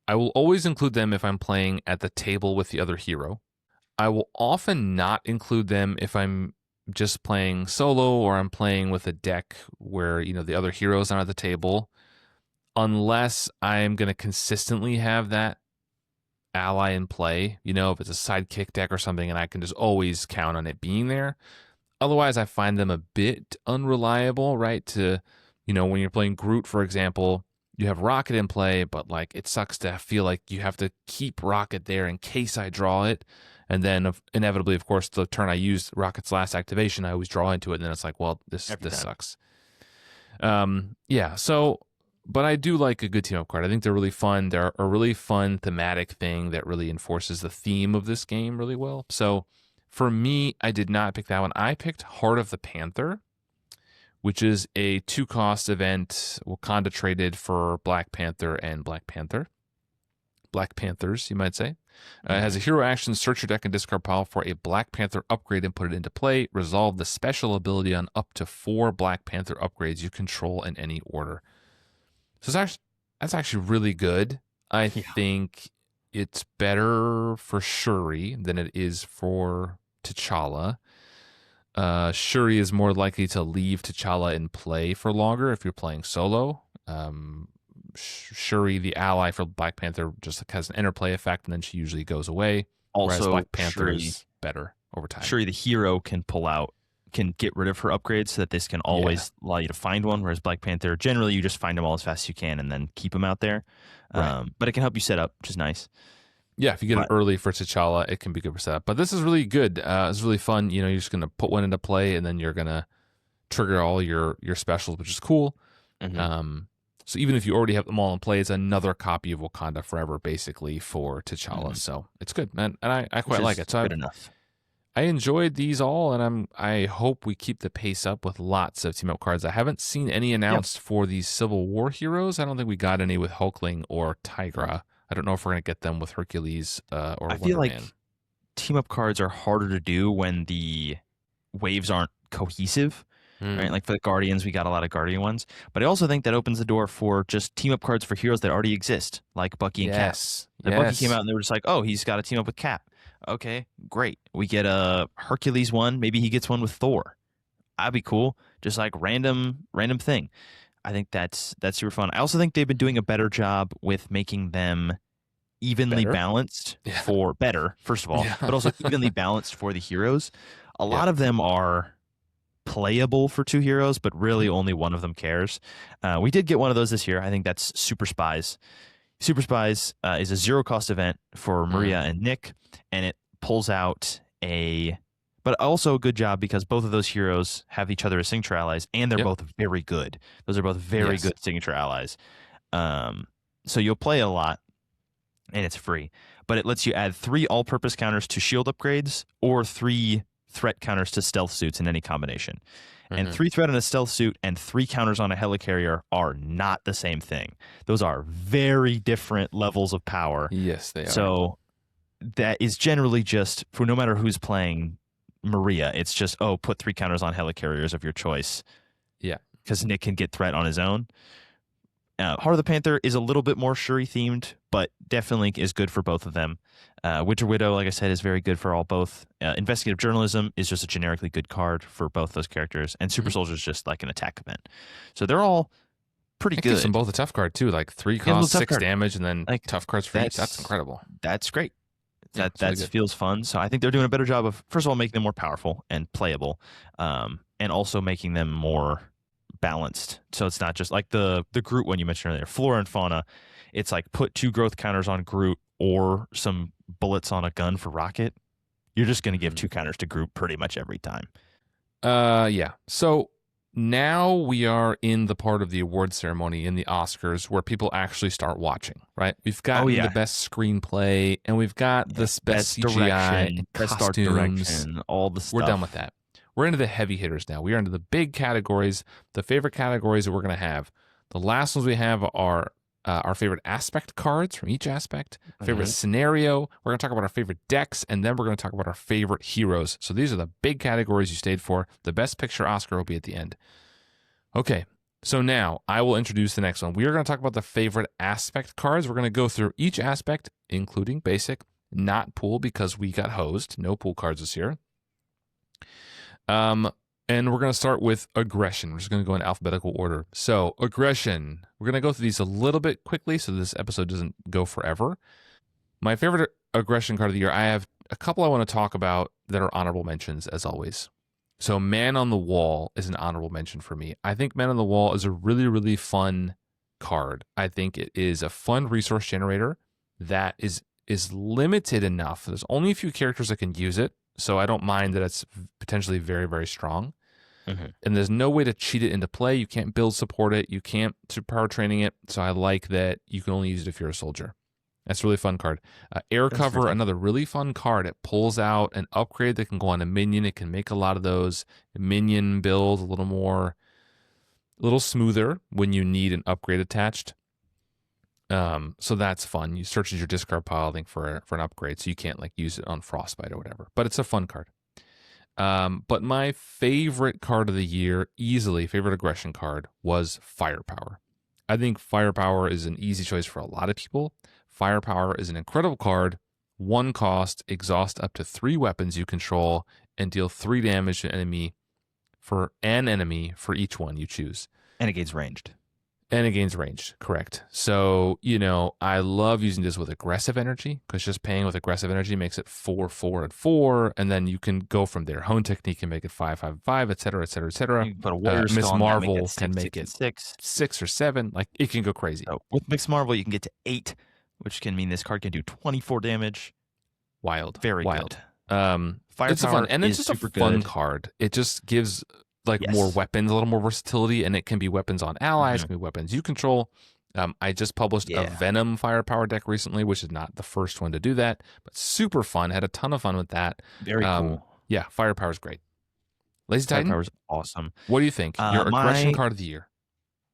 I will always include them if I'm playing at the table with the other hero. I will often not include them if I'm just playing solo or I'm playing with a deck where, the other heroes aren't at the table, unless I'm going to consistently have that ally in play, if it's a sidekick deck or something, and I can just always count on it being there. Otherwise, I find them a bit unreliable, right? When you're playing Groot, for example, you have Rocket in play, but like it sucks to feel like you have to keep Rocket there in case I draw it. And then inevitably, of course, the turn I use Rocket's last activation, I always draw into it. And then it's like, well, this sucks. But I do like a good team up card. I think they're really fun. They're a really fun thematic thing that really enforces the theme of this game really well. So for me, I did not pick that one. I picked Heart of the Panther, which is a 2-cost event, Wakanda traded for Black Panther and Black Panther. Black Panthers, you might say. It has a hero action, search your deck and discard pile for a Black Panther upgrade and put it into play. Resolve the special ability on up to 4 Black Panther upgrades you control in any order. So that's actually really good. I think it's better for Shuri than it is for T'Challa. Shuri is more likely to leave T'Challa in play for longer if you're playing solo. Shuri, the ally for Black Panther, just has an interplay effect, and then she usually goes away. Also, whereas Black Panther Shuri, is better over time. Shuri, the hero, can get rid of her upgrades so that this can always allow you to find one, whereas Black Panther, generally you just find them all as fast as you can and then keep them out there. Right. But it can help you set up, which is nice. Yeah, if you get it early for T'Challa, it can be good for setup. But this is really good. It's really fun. You're just going to put one into play, and then you're going to trigger all your specials, which is cool. So even if you already have them all in play, it's another copy of Wakanda Forever, basically, for T'Challa. So it's good, man. And I quite like it. So good enough. I enjoyed these all, and I hope we keep the pace up with lots of team-up cards. I haven't seen any announced for these Civil War heroes. I don't think we got any with Hulkling or Tigra. I don't know if we're going to get them with Hercules or Wonder Man. I feel like team-up cards are harder to do when the waves aren't cohesive. Right? Like for the Guardians, we got a lot of Guardian ones. But I also think that opens the door for just team-up cards for heroes that already exist, like Bucky and Cap. Bucky came out and they were just like, oh, he's got to team up with Cap. Okay, great. We get a Hercules one. Maybe he gets one with Thor. That'd be cool. Just like random thing. I think that's super fun. I also think they've been doing a better job with making them evenly balanced for better, first of all, but also evenly balanced for the heroes. A lot of them are playable for 2 heroes, but really only one of them cares. We did get one of those this year. I think that's Super Spies. Super Spies is a 0-cost event for Maria and Nick, and it pulls out but also a good job because both of those heroes have each other as signature allies, and they're both very good. Those are both very good signature allies. So you'll play a lot, and it's free. But it lets you add 3 all-purpose counters to shield upgrades or 3 threat counters to stealth suits in any combination. And 3 threat on a stealth suit and 3 counters on a helicarrier are not the same thing. Those are very different levels of power. Yes, they are. So that is generally just, for no matter who's playing Maria, it's just, put 3 counters on helicarriers of your choice. Yeah. Because Nick can get threat on his own. Heart of the Panther is a little bit more Shuri themed, but definitely is good for both of them. Winter Widow, like I said, is very good for both. Investigative Journalism is just a generically good card for both those characters, and Super Soldier is just like an attack event. So they're all pretty It good. gives them both a tough card too, like 3 Gives them cost, a tough 6 card. damage, and then Like, tough cards for each. That's incredible. That's great. Yeah, That it's really good. feels fun. So I think they're doing a better job of, first of all, making them more powerful and playable, and also making them more balanced. So it's not just like the Groot one you mentioned earlier, flora and fauna. It's like put 2 growth counters on Groot or some bullets on a gun for Rocket. You're just going to give 2 counters to Groot pretty much every time. Yeah. So now we are in the part of the award ceremony in the Oscars where people actually start watching, right? We've got the best screenplay and we've got the best CGI direction, and best costumes. art direction, all the stuff. We're done with that. We're into the heavy hitters now. We are into the big categories, the favorite categories that we're going to have. The last ones we have are our favorite aspect cards from each aspect, favorite scenario. We're going to talk about our favorite decks, and then we're going to talk about our favorite heroes. So these are the big categories you stayed for. The best picture Oscar will be at the end. Okay, so now I will introduce the next one. We are going to talk about the favorite aspect cards. We're going to go through each aspect, including basic, not pool, because we got hosed. No pool cards this year. And we're going to start with aggression. We're just going to go in alphabetical order. So aggression, we're going to go through these a little bit quickly so this episode doesn't go forever. My favorite aggression card of the year, I have a couple I want to talk about that are honorable mentions as always. So Man on the Wall is an honorable mention for me. I think Man on the Wall is a really, really fun card. I think it is a fun resource generator that is limited enough. There's only a few characters that can use it. So I don't mind that it's potentially very, very strong. And there's no way to cheat it into play. You can't build support it. You can't superpower training it. So I like that you can only use it if you're a soldier. That's a really fun card. Air Cover, another really fun card. It pulls out an upgrade that can go on a minion. It can make a lot of those. Minion build a little smoother when you need an upgrade attached. So that's fun. You search your discard pile, I think, for an upgrade, so you can't like use it on Frostbite or whatever. But it's a fun card. But my favorite card of the year, easily favorite aggression card, was Firepower. I think Firepower is an easy choice for a lot of people. Firepower is an incredible card. 1 cost, exhaust up to 3 weapons you control, and deal 3 damage to an enemy for each one you choose. And it gains ranged. And it gains ranged, correct. So, I love using this with aggressive energy because just paying with aggressive energy makes it 4, 4, and 4. And then you can go from there. Hone Technique can make it 5, 5, 5, et cetera, et cetera, et cetera. You can put a Warrior Miss Stone, Marvel six, can make it 6 or 7. Like, it can go crazy. So with Miss Marvel, you can get to 8, which can mean this card can do 24 damage. Wild. Very wild. good. It's fun, and it's just a fun card. It just gives more weapons, a little more versatility, and it can be weapons on allies, it can be weapons you control. I just published a Venom Firepower deck recently, which is not the first one to do that, but super fun. Had a ton of fun with that. Very cool. Yeah, Firepower is great. LazyTitan, Firepower is awesome. What do you think? Your aggression card of the year.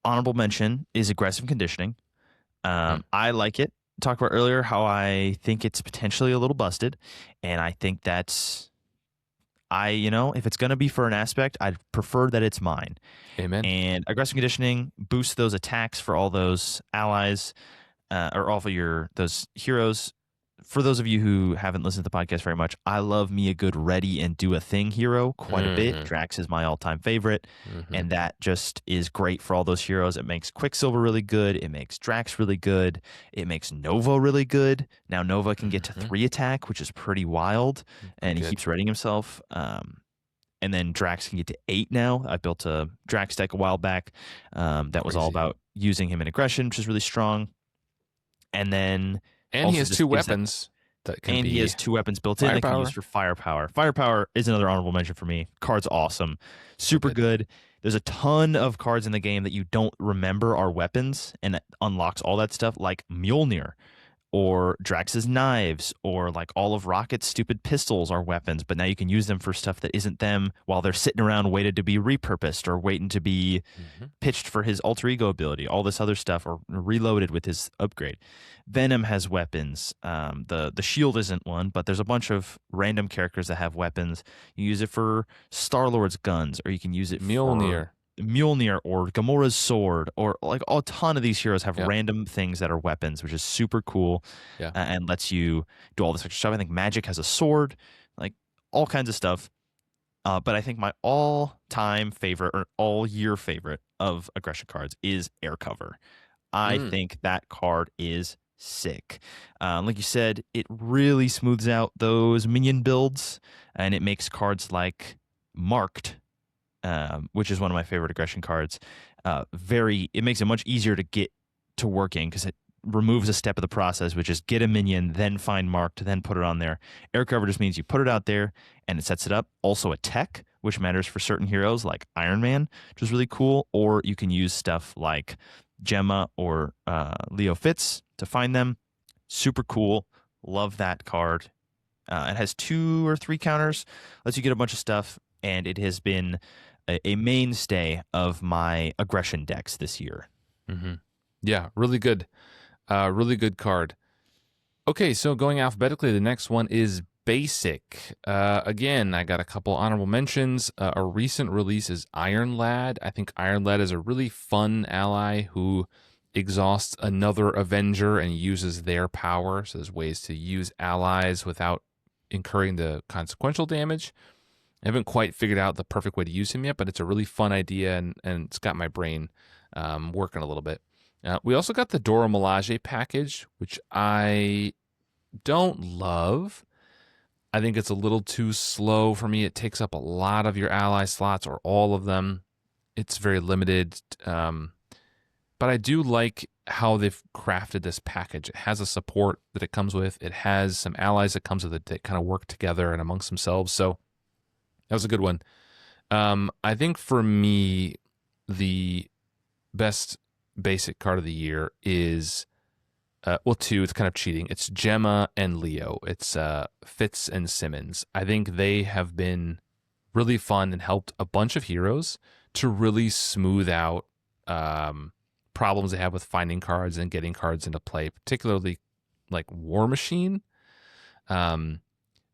Honorable mention is Aggressive Conditioning. I like it. Talked about earlier how I think it's potentially a little busted, and I think that's if it's going to be for an aspect, I'd prefer that it's mine. Amen. And Aggressive Conditioning boosts those attacks for all those allies or all of those heroes. For those of you who haven't listened to the podcast very much, I love me a good ready and do a thing hero quite a bit. Drax is my all-time favorite, and that just is great for all those heroes. It makes Quicksilver really good. It makes Drax really good. It makes Nova really good. Now Nova can get to 3 attack, which is pretty wild, and he keeps readying himself. And then Drax can get to 8 now. I built a Drax deck a while back that was all about using him in aggression, which is really strong. And then... And he has 2 weapons that can be. And he has 2 weapons built in that can be used for Firepower. Firepower is another honorable mention for me. Card's awesome. Super good. There's a ton of cards in the game that you don't remember are weapons, and it unlocks all that stuff, like Mjolnir or Drax's knives, or like all of Rocket's stupid pistols are weapons, but now you can use them for stuff that isn't them while they're sitting around waiting to be repurposed or waiting to be pitched for his alter ego ability, all this other stuff, or reloaded with his upgrade. Venom has weapons. The S.H.I.E.L.D isn't one, but there's a bunch of random characters that have weapons. You use it for Star-Lord's guns, or you can use it for Mjolnir or Gamora's sword, or like a ton of these heroes have random things that are weapons, which is super cool and lets you do all this extra stuff. I think Magic has a sword, like all kinds of stuff. But I think my all-time favorite or all-year favorite of aggression cards is Air Cover. I think that card is sick. Like you said, it really smooths out those minion builds, and it makes cards like Marked, which is one of my favorite aggression cards, it makes it much easier to get to working because it removes a step of the process, which is get a minion, then find Marked, then put it on there. Air Cover just means you put it out there and it sets it up. Also a tech, which matters for certain heroes like Iron Man, which is really cool. Or you can use stuff like Gemma or Leo Fitz to find them. Super cool. Love that card. It has 2 or 3 counters, lets you get a bunch of stuff, and it has been a mainstay of my aggression decks this year. Mm-hmm. Yeah, really good. Really good card. Okay, so going alphabetically, the next one is Basic. Again, I got a couple honorable mentions. A recent release is Iron Lad. I think Iron Lad is a really fun ally who exhausts another Avenger and uses their power. So there's ways to use allies without incurring the consequential damage. I haven't quite figured out the perfect way to use him yet, but it's a really fun idea, and it's got my brain working a little bit. We also got the Dora Milaje package, which I don't love. I think it's a little too slow for me. It takes up a lot of your ally slots or all of them. It's very limited. But I do like how they've crafted this package. It has a support that it comes with. It has some allies that comes with it that kind of work together and amongst themselves. So that was a good one. I think for me, the best basic card of the year is, two, it's kind of cheating. It's Gemma and Leo. It's Fitz and Simmons. I think they have been really fun and helped a bunch of heroes to really smooth out problems they have with finding cards and getting cards into play, particularly like War Machine. But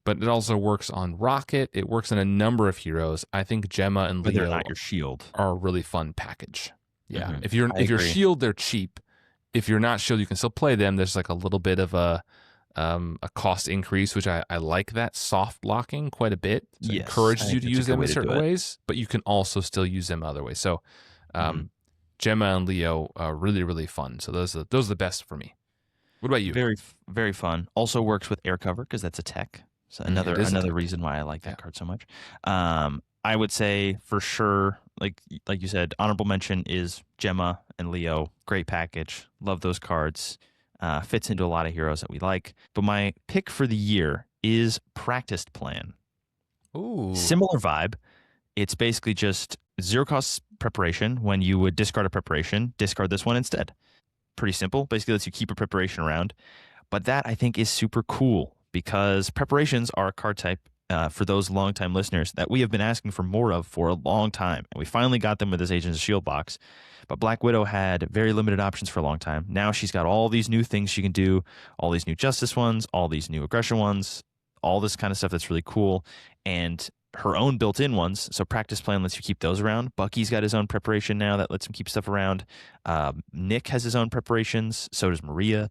it also works on Rocket. It works in a number of heroes. I think Gemma and Leo they're not your shield are a really fun package. Yeah. Mm-hmm. If you're shield, they're cheap. If you're not shield, you can still play them. There's like a little bit of a cost increase, which I like that soft locking quite a bit. So it encourages you to use them in certain ways, but you can also still use them other ways. So Gemma and Leo are really, really fun. So those are the best for me. What about you? Very, very fun. Also works with Air Cover because that's a tech. So another reason why I like that card so much. I would say for sure, like you said, honorable mention is Gemma and Leo. Great package. Love those cards. Fits into a lot of heroes that we like. But my pick for the year is Practiced Plan. Ooh. Similar vibe. It's basically just 0 cost preparation. When you would discard a preparation, discard this one instead. Pretty simple. Basically lets you keep a preparation around. But that I think is super cool because preparations are a card type for those longtime listeners that we have been asking for more of for a long time. And we finally got them with this Agents of S.H.I.E.L.D. box. But Black Widow had very limited options for a long time. Now she's got all these new things she can do, all these new Justice ones, all these new Aggression ones, all this kind of stuff that's really cool. And her own built-in ones. So Practice Plan lets you keep those around. Bucky's got his own preparation now that lets him keep stuff around. Nick has his own preparations. So does Maria.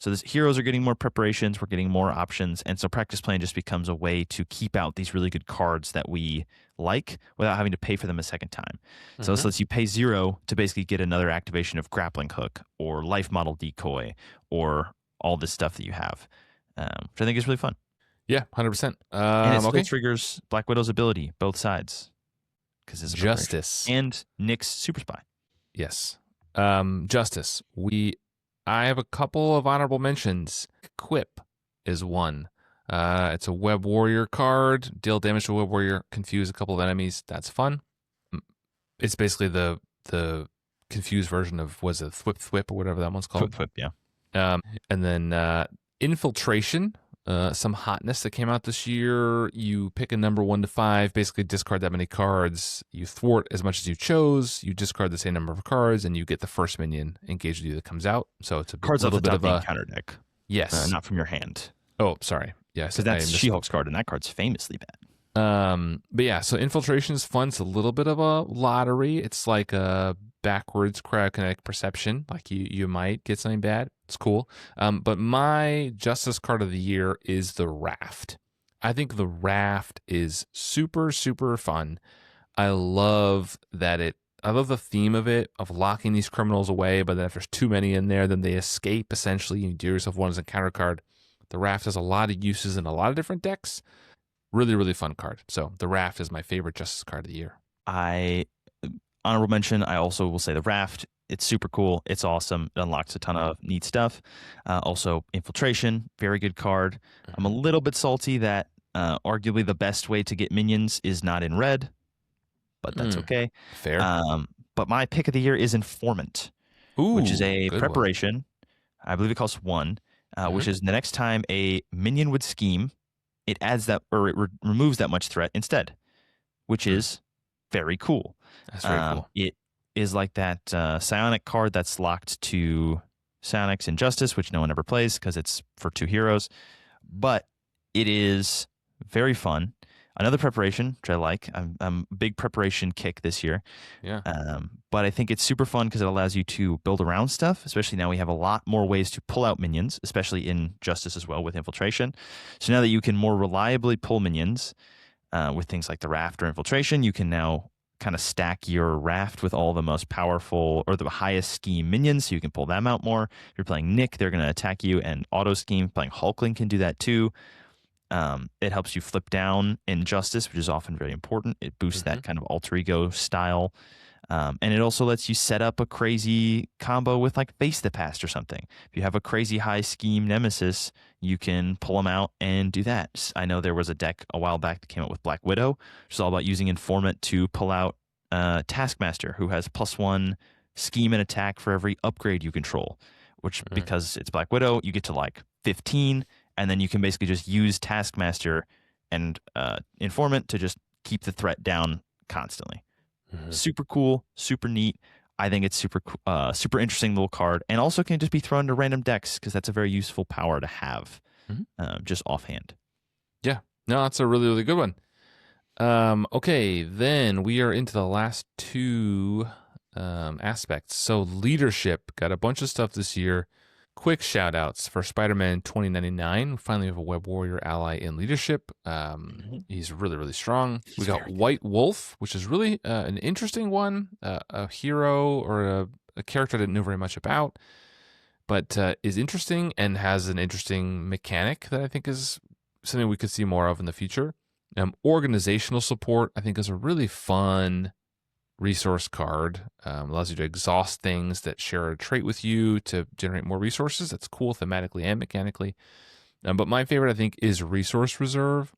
So the heroes are getting more preparations. We're getting more options. And so Practice Plan just becomes a way to keep out these really good cards that we like without having to pay for them a second time. So this lets you pay 0 to basically get another activation of Grappling Hook or Life Model Decoy or all this stuff that you have, which I think is really fun. Yeah, 100%. And it still triggers Black Widow's ability, both sides. Because it's Justice. And Nick's Super Spy. Yes. Justice. I have a couple of honorable mentions. Quip is one. It's a Web Warrior card. Deal damage to a Web Warrior. Confuse a couple of enemies. That's fun. It's basically the confused version of, was it Thwip Thwip or whatever that one's called? Thwip, yeah. And then Infiltration. Some hotness that came out this year. You pick a number 1 to 5, basically discard that many cards. You thwart as much as you chose. You discard the same number of cards, and you get the first minion engaged with you that comes out. So it's a little bit of a counter deck. Yes, not from your hand. Oh, sorry. Yes, because that's She-Hulk's card, and that card's famously bad. But yeah, so Infiltration is fun. It's a little bit of a lottery. It's like a backwards cryokinetic perception. Like you might get something bad. It's cool. But my Justice card of the year is the Raft. I think the raft is super, super fun. I love I love the theme of it, of locking these criminals away, but then if there's too many in there, then they escape essentially. You do yourself one as a counter card. The raft has a lot of uses in a lot of different decks. Really, really fun card. So the raft is my favorite Justice card of the year. Honorable mention, I also will say the raft. It's super cool. It's awesome. It unlocks a ton of neat stuff. Also, infiltration, very good card. I'm a little bit salty that arguably the best way to get minions is not in red, but that's okay. Fair. But my pick of the year is Informant, which is a preparation. I believe it costs 1, which is the next time a minion would scheme, it adds that, or it removes that much threat instead, which is very cool. That's very cool. It is like that psionic card that's locked to psionics in Justice, which no one ever plays because it's for 2 heroes. But it is very fun. Another preparation, which I like. I'm a big preparation kick this year. Yeah. But I think it's super fun because it allows you to build around stuff, especially now we have a lot more ways to pull out minions, especially in Justice as well with infiltration. So now that you can more reliably pull minions with things like the raft or infiltration, you can now kind of stack your raft with all the most powerful or the highest scheme minions, so you can pull them out more. If you're playing Nick, they're going to attack you and auto scheme. Playing Hulkling can do that too. It helps you flip down in Justice, which is often very important. It boosts that kind of alter ego style. And it also lets you set up a crazy combo with like Face the Past or something. If you have a crazy high scheme Nemesis, you can pull them out and do that. I know there was a deck a while back that came out with Black Widow, which is all about using Informant to pull out Taskmaster, who has +1 scheme and attack for every upgrade you control, which because it's Black Widow, you get to like 15, and then you can basically just use Taskmaster and Informant to just keep the threat down constantly. Super cool, super neat. I think it's super interesting little card, and also can just be thrown into random decks because that's a very useful power to have just offhand. Yeah, no, that's a really, really good one. Okay, then we are into the last 2 aspects. So leadership, got a bunch of stuff this year. Quick shout outs for Spider-Man 2099. We finally have a Web Warrior ally in leadership. He's really, really strong. We got White Wolf, which is really an interesting one. A hero or a character I didn't know very much about, but is interesting and has an interesting mechanic that I think is something we could see more of in the future. Organizational support, I think, is a really fun resource card. Allows you to exhaust things that share a trait with you to generate more resources. That's cool thematically and mechanically. But my favorite, I think, is Resource Reserve.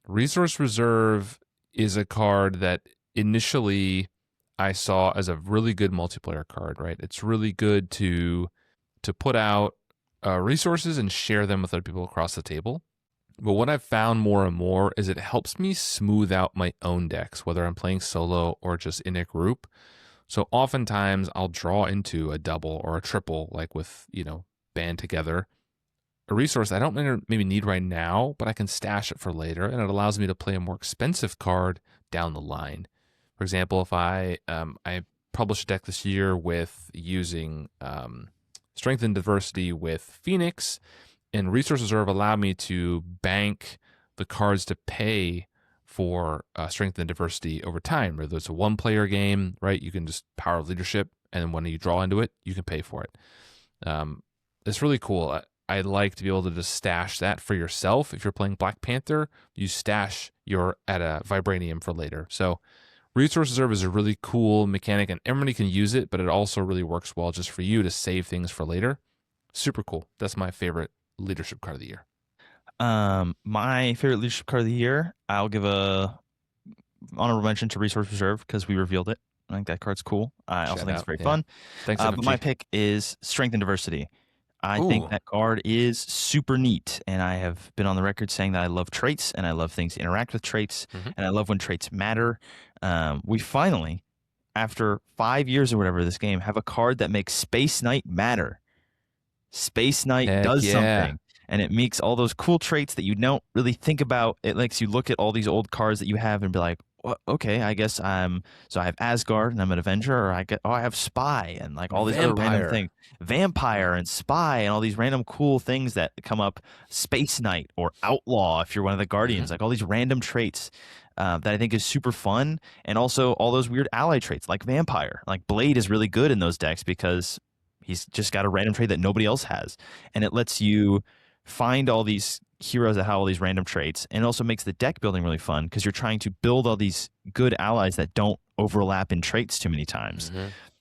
Resource Reserve is a card that initially I saw as a really good multiplayer card, right? It's really good to put out resources and share them with other people across the table. But what I've found more and more is it helps me smooth out my own decks, whether I'm playing solo or just in a group. So oftentimes I'll draw into a double or a triple, like with, band together. A resource I don't maybe need right now, but I can stash it for later, and it allows me to play a more expensive card down the line. For example, if I published a deck this year with using Strength and Diversity with Phoenix, and Resource Reserve allowed me to bank the cards to pay for Strength and Diversity over time. Whether it's a 1-player game, right? You can just Power of Leadership, and when you draw into it, you can pay for it. It's really cool. I'd like to be able to just stash that for yourself. If you're playing Black Panther, you stash your at a Vibranium for later. So Resource Reserve is a really cool mechanic, and everybody can use it, but it also really works well just for you to save things for later. Super cool. That's my favorite leadership card of the year. My favorite leadership card of the year, I'll give a honorable mention to Resource Reserve because we revealed it. I think that card's cool. I also think it's very fun. Thanks, but my pick is Strength and Diversity. I think that card is super neat, and I have been on the record saying that I love traits, and I love things to interact with traits, and I love when traits matter. We finally, after 5 years or whatever of this game, have a card that makes Space Knight matter. Space Knight does something, and it makes all those cool traits that you don't really think about. It makes you look at all these old cards that you have and be like, well, okay, I guess so I have Asgard and I'm an Avenger, or I have Spy and like all these other random Vampire. things, Vampire and Spy and all these random cool things that come up, Space Knight or Outlaw if you're one of the Guardians, like all these random traits that I think is super fun, and also all those weird ally traits like Vampire, like Blade is really good in those decks because he's just got a random trait that nobody else has, and it lets you find all these heroes that have all these random traits, and it also makes the deck building really fun because you're trying to build all these good allies that don't overlap in traits too many times.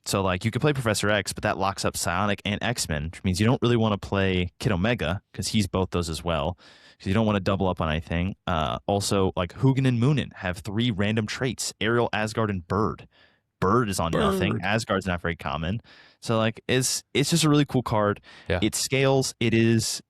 So like you could play Professor X, but that locks up Psionic and X-Men, which means you don't really want to play Kid Omega because he's both those as well. So you don't want to double up on anything. Also, like Hugin and Moonin have 3 random traits: Ariel, Asgard, and Bird. Bird is on nothing. Asgard's not very common. So like it's just a really cool card. Yeah. It scales. It is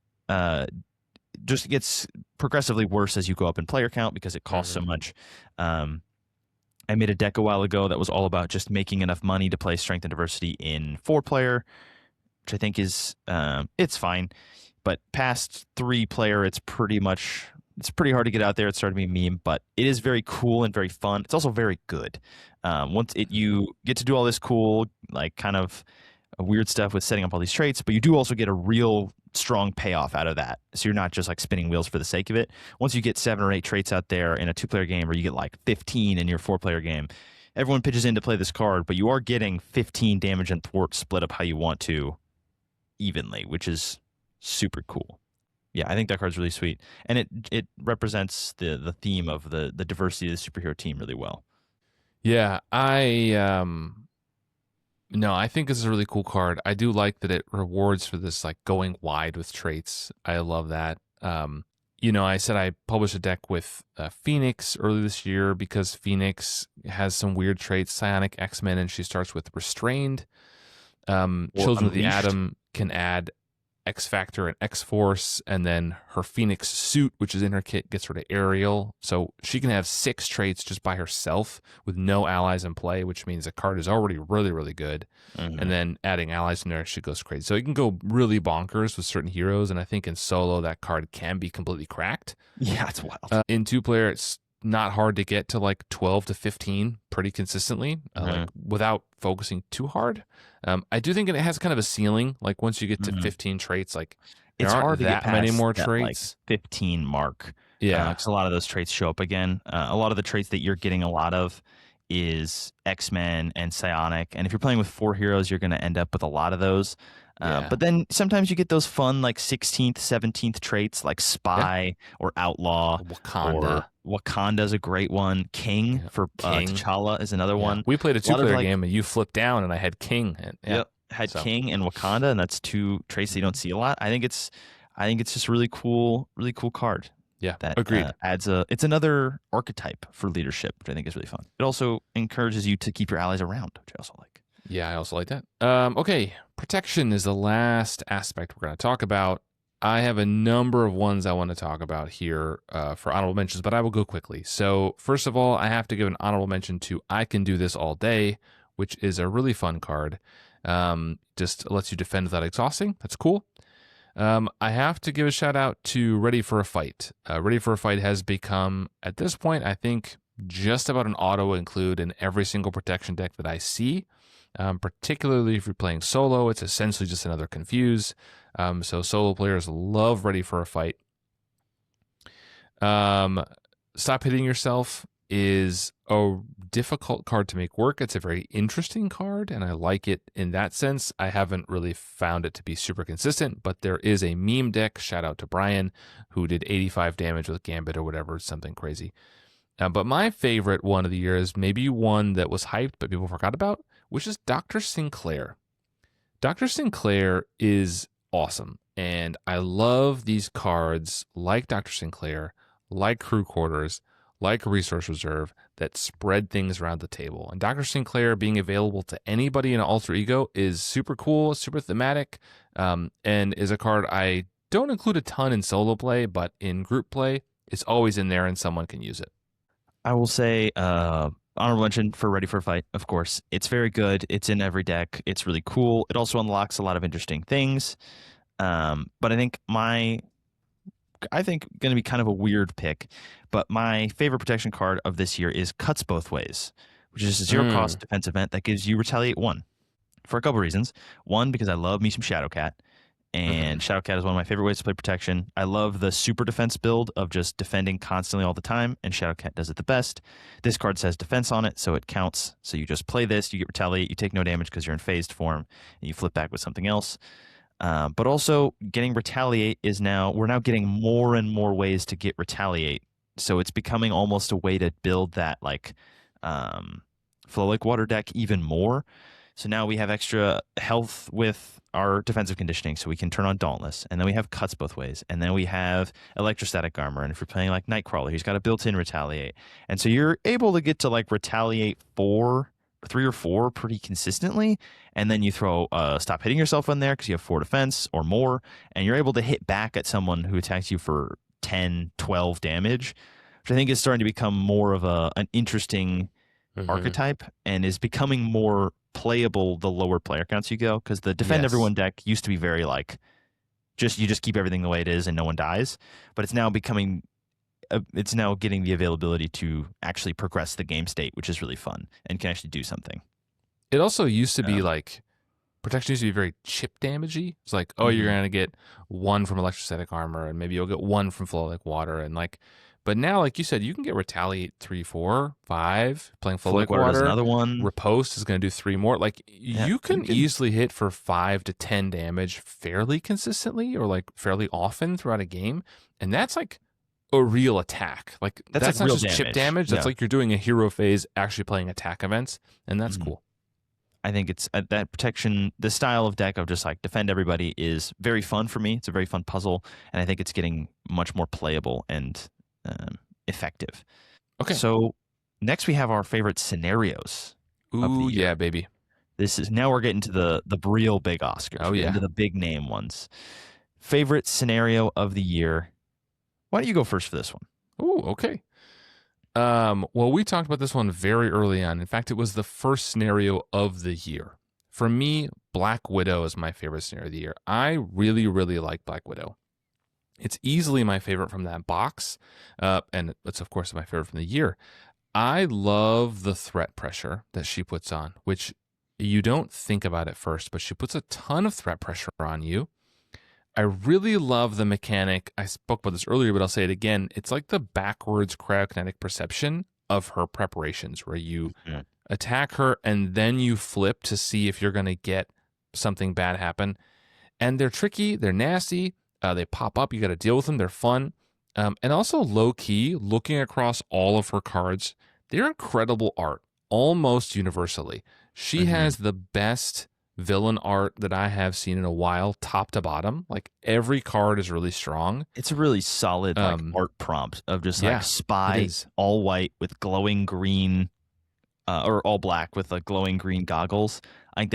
just gets progressively worse as you go up in player count because it costs so much. I made a deck a while ago that was all about just making enough money to play Strength and Diversity in 4-player, which I think is it's fine. But past 3-player, it's pretty hard to get out there. It's starting to be a meme, but it is very cool and very fun. It's also very good. You get to do all this cool, like kind of weird stuff with setting up all these traits, but you do also get a real strong payoff out of that. So you're not just like spinning wheels for the sake of it. Once you get 7 or 8 traits out there in a 2-player game, or you get like 15 in your 4-player game, everyone pitches in to play this card, but you are getting 15 damage and thwart split up how you want to evenly, which is super cool. Yeah, I think that card's really sweet, and it represents the theme of the diversity of the superhero team really well. Yeah, I think this is a really cool card. I do like that it rewards for this like going wide with traits. I love that. I said I published a deck with Phoenix early this year because Phoenix has some weird traits, Psionic, X-Men, and she starts with Restrained. Children of the Atom can add X Factor and X Force, and then her Phoenix suit, which is in her kit, gets her to Aerial. So she can have 6 traits just by herself with no allies in play, which means the card is already really, really good. And then adding allies in there, she goes crazy. So you can go really bonkers with certain heroes, and I think in solo that card can be completely cracked. Yeah, it's wild. In 2-player, it's not hard to get to like 12 to 15 pretty consistently, like without focusing too hard. I do think it has kind of a ceiling. Like once you get to 15 traits, like it's there hard aren't to that get many past more that, traits. like 15 mark. Yeah, because a lot of those traits show up again. A lot of the traits that you're getting a lot of is X-Men and Psionic, and if you're playing with 4 heroes, you're going to end up with a lot of those. But then sometimes you get those fun like 16th, 17th traits like Spy or Outlaw. Wakanda. Or Wakanda's a great one. King for T'Challa is another one. We played a 2-player game and you flipped down and I had King. And, King and Wakanda, and that's 2 traits that you don't see a lot. I think it's just a really cool card. Yeah, that agreed. It's another archetype for leadership, which I think is really fun. It also encourages you to keep your allies around, which I also like. Yeah, I also like that. Okay, protection is the last aspect we're going to talk about. I have a number of ones I want to talk about here for honorable mentions, but I will go quickly. So first of all, I have to give an honorable mention to I Can Do This All Day, which is a really fun card. Just lets you defend without exhausting. That's cool. I have to give a shout out to Ready for a Fight. Ready for a Fight has become, at this point, I think, just about an auto include in every single protection deck that I see. Particularly if you're playing solo, it's essentially just another Confuse. So solo players love Ready for a Fight. Stop Hitting Yourself is a difficult card to make work. It's a very interesting card, and I like it in that sense. I haven't really found it to be super consistent, but there is a meme deck, shout out to Brian, who did 85 damage with Gambit or whatever, something crazy. But my favorite one of the year is maybe one that was hyped but people forgot about, which is Dr. Sinclair. Dr. Sinclair is awesome, and I love these cards like Dr. Sinclair, like Crew Quarters, like Resource Reserve, that spread things around the table. And Dr. Sinclair being available to anybody in an alter ego is super cool, super thematic, and is a card I don't include a ton in solo play, but in group play, it's always in there and someone can use it. I will say honorable mention for Ready for a Fight, of course. It's very good. It's in every deck. It's really cool. It also unlocks a lot of interesting things. But I think going to be kind of a weird pick, But my favorite protection card of this year is Cuts Both Ways, which is a zero-cost defense event that gives you Retaliate 1 for a couple reasons. One, because I love me some Shadowcat, and Shadowcat is one of my favorite ways to play protection. I love the super defense build of just defending constantly all the time, and Shadowcat does it the best. This card says defense on it, so it counts. So you just play this, you get Retaliate, you take no damage because you're in phased form, and you flip back with something else. But also, getting Retaliate is we're now getting more and more ways to get Retaliate. So it's becoming almost a way to build that Flow Like Water deck even more. So now we have extra health with our defensive conditioning, so we can turn on Dauntless. And then we have Cuts Both Ways. And then we have Electrostatic Armor. And if you're playing like Nightcrawler, he's got a built-in Retaliate. And so you're able to get to like Retaliate 3 or 4 pretty consistently. And then you throw Stop Hitting Yourself in there because you have 4 defense or more. And you're able to hit back at someone who attacks you for 10, 12 damage, which I think is starting to become more of an interesting archetype and is becoming more playable the lower player counts you go, because the Defend Everyone deck used to be very like you just keep everything the way it is and no one dies, but it's now becoming it's now getting the availability to actually progress the game state, which is really fun and can actually do something. It also used to be like protection used to be very chip damagey. It's like, oh, you're gonna get 1 from Electrostatic Armor, and maybe you'll get 1 from Flow Like Water, and like. But now, like you said, you can get Retaliate 3, 4, 5. Playing Flow Like Water does another one. Riposte is going to do 3 more. Like you can easily hit for 5 to 10 damage fairly consistently, or like fairly often throughout a game, and that's like a real attack. Like that's like not real just chip damage. That's like you're doing a hero phase, actually playing attack events, and that's cool. I think it's that protection, the style of deck of just like defend everybody is very fun for me. It's a very fun puzzle, and I think it's getting much more playable and effective. Okay. So next we have our favorite scenarios. Ooh, yeah, baby. Now we're getting to the real big Oscars. Oh, yeah. Into the big name ones. Favorite scenario of the year. Why don't you go first for this one? Ooh, okay. Well, we talked about this one very early on. In fact, it was the first scenario of the year. For me, Black Widow is my favorite scenario of the year. I really, really like Black Widow. It's easily my favorite from that box, and it's, of course, my favorite from the year. I love the threat pressure that she puts on, which you don't think about at first, but she puts a ton of threat pressure on you. I really love the mechanic. I spoke about this earlier, but I'll say it again. It's like the backwards cryokinetic perception of her preparations, where you attack her and then you flip to see if you're going to get something bad happen. And they're tricky. They're nasty. They pop up. You got to deal with them. They're fun. And also low key, looking across all of her cards, they're incredible art, almost universally. She has the best villain art that I have seen in a while, top to bottom. Like every card is really strong. It's a really solid art prompt of just like spy, all white with glowing green, or all black with like glowing green goggles. I think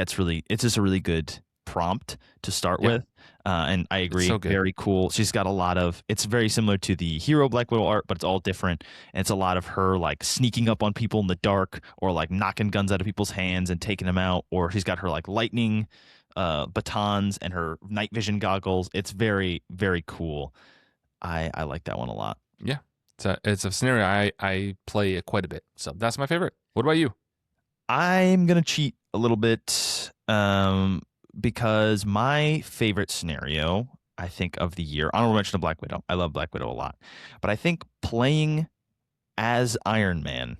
it's just a really good prompt to start with. And I agree, very cool. She's got a lot of, it's very similar to the hero Black Widow art, but it's all different. And it's a lot of her like sneaking up on people in the dark, or like knocking guns out of people's hands and taking them out. Or she's got her like lightning batons and her night vision goggles. It's very, very cool. I like that one a lot. Yeah. It's a scenario I play quite a bit. So that's my favorite. What about you? I'm going to cheat a little bit. Because my favorite scenario, I think, of the year, honorable mention of Black Widow. I love Black Widow a lot. But I think playing as Iron Man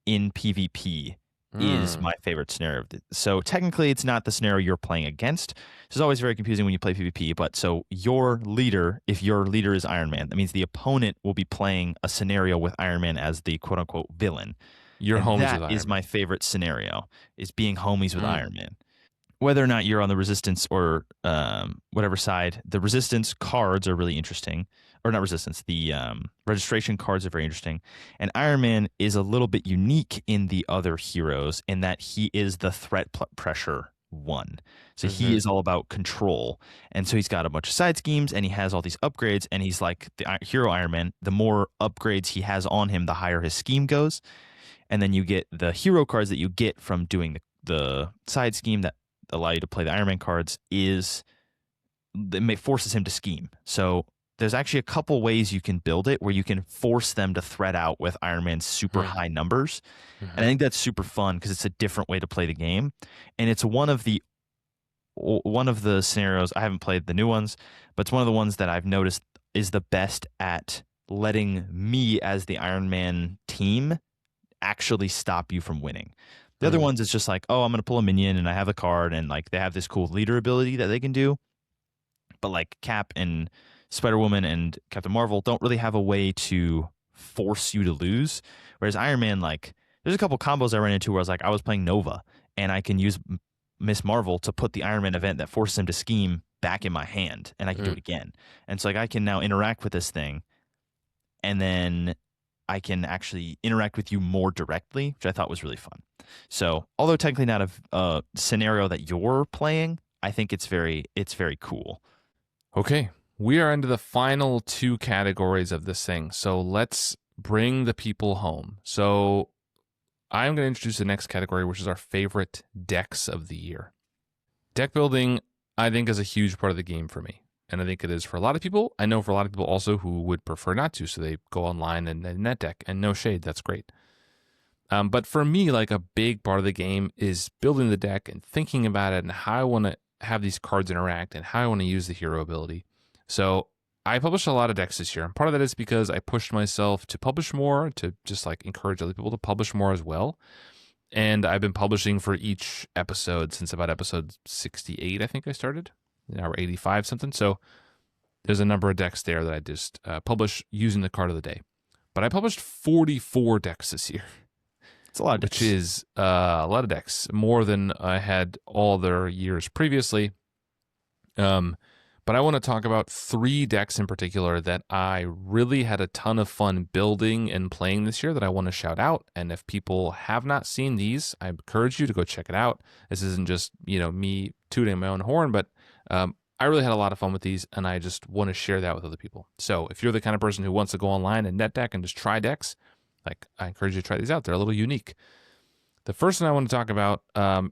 in PvP is my favorite scenario. So technically, it's not the scenario you're playing against. This is always very confusing when you play PvP. But so your leader, if your leader is Iron Man, that means the opponent will be playing a scenario with Iron Man as the quote-unquote villain. You're homies with Iron Man. That is my favorite scenario, is being homies with Iron Man. Whether or not you're on the Resistance or whatever side, the Resistance cards are really interesting. Or not Resistance, the registration cards are very interesting. And Iron Man is a little bit unique in the other heroes in that he is the threat pressure one. So he is all about control. And so he's got a bunch of side schemes, and he has all these upgrades, and he's like the hero Iron Man. The more upgrades he has on him, the higher his scheme goes. And then you get the hero cards that you get from doing the side scheme that allow you to play the Iron Man cards forces him to scheme. So there's actually a couple ways you can build it where you can force them to thread out with Iron Man's super high numbers. And I think that's super fun because it's a different way to play the game. And it's one of the scenarios, I haven't played the new ones, but it's one of the ones that I've noticed is the best at letting me as the Iron Man team actually stop you from winning. The other ones, it's just like, oh, I'm going to pull a minion and I have a card and like they have this cool leader ability that they can do. But like Cap and Spider-Woman and Captain Marvel don't really have a way to force you to lose. Whereas Iron Man, like, there's a couple combos I ran into where I was playing Nova and I can use Miss Marvel to put the Iron Man event that forces him to scheme back in my hand and I can do it again. And so like I can now interact with this thing and then I can actually interact with you more directly, which I thought was really fun. So although technically not a scenario that you're playing, I think it's very cool. Okay, we are into the final 2 categories of this thing. So let's bring the people home. So I'm going to introduce the next category, which is our favorite decks of the year. Deck building, I think, is a huge part of the game for me. And I think it is for a lot of people. I know for a lot of people also who would prefer not to. So they go online and net deck. And no shade, that's great. But for me, like a big part of the game is building the deck and thinking about it and how I want to have these cards interact and how I want to use the hero ability. So I published a lot of decks this year. And part of that is because I pushed myself to publish more, to just like encourage other people to publish more as well. And I've been publishing for each episode since about episode 68, I think I started. Now we're 85 something. So there's a number of decks there that I just publish using the card of the day. But I published 44 decks this year. It's a lot of decks. Which is a lot of decks, more than I had all the years previously. But I want to talk about 3 decks in particular that I really had a ton of fun building and playing this year that I want to shout out. And if people have not seen these, I encourage you to go check it out. This isn't just, me tooting my own horn, but I really had a lot of fun with these, and I just want to share that with other people. So if you're the kind of person who wants to go online and net deck and just try decks, like I encourage you to try these out. They're a little unique. The first one I want to talk about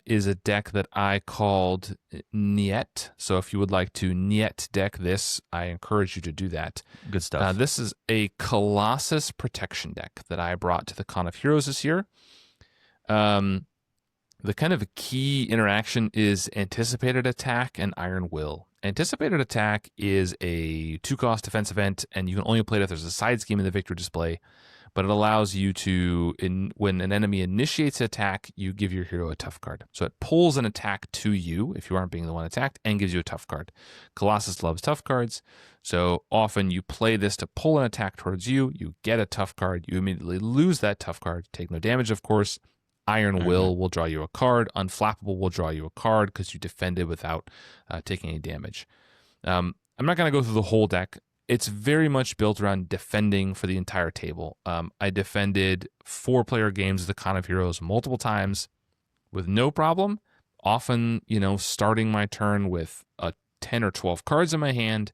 is a deck that I called Nyet. So if you would like to Nyet deck this, I encourage you to do that. Good stuff. This is a Colossus protection deck that I brought to the Con of Heroes this year. The kind of key interaction is Anticipated Attack and Iron Will. Anticipated Attack is a 2-cost defense event, and you can only play it if there's a side scheme in the victory display. But it allows you to, when an enemy initiates an attack, you give your hero a tough card. So it pulls an attack to you if you aren't being the one attacked and gives you a tough card. Colossus loves tough cards. So often you play this to pull an attack towards you. You get a tough card. You immediately lose that tough card. Take no damage, of course. Iron Will draw you a card. Unflappable will draw you a card because you defended without taking any damage. I'm not going to go through the whole deck. It's very much built around defending for the entire table. I defended 4-player games of the Con of Heroes multiple times with no problem. Often, starting my turn with 10 or 12 cards in my hand.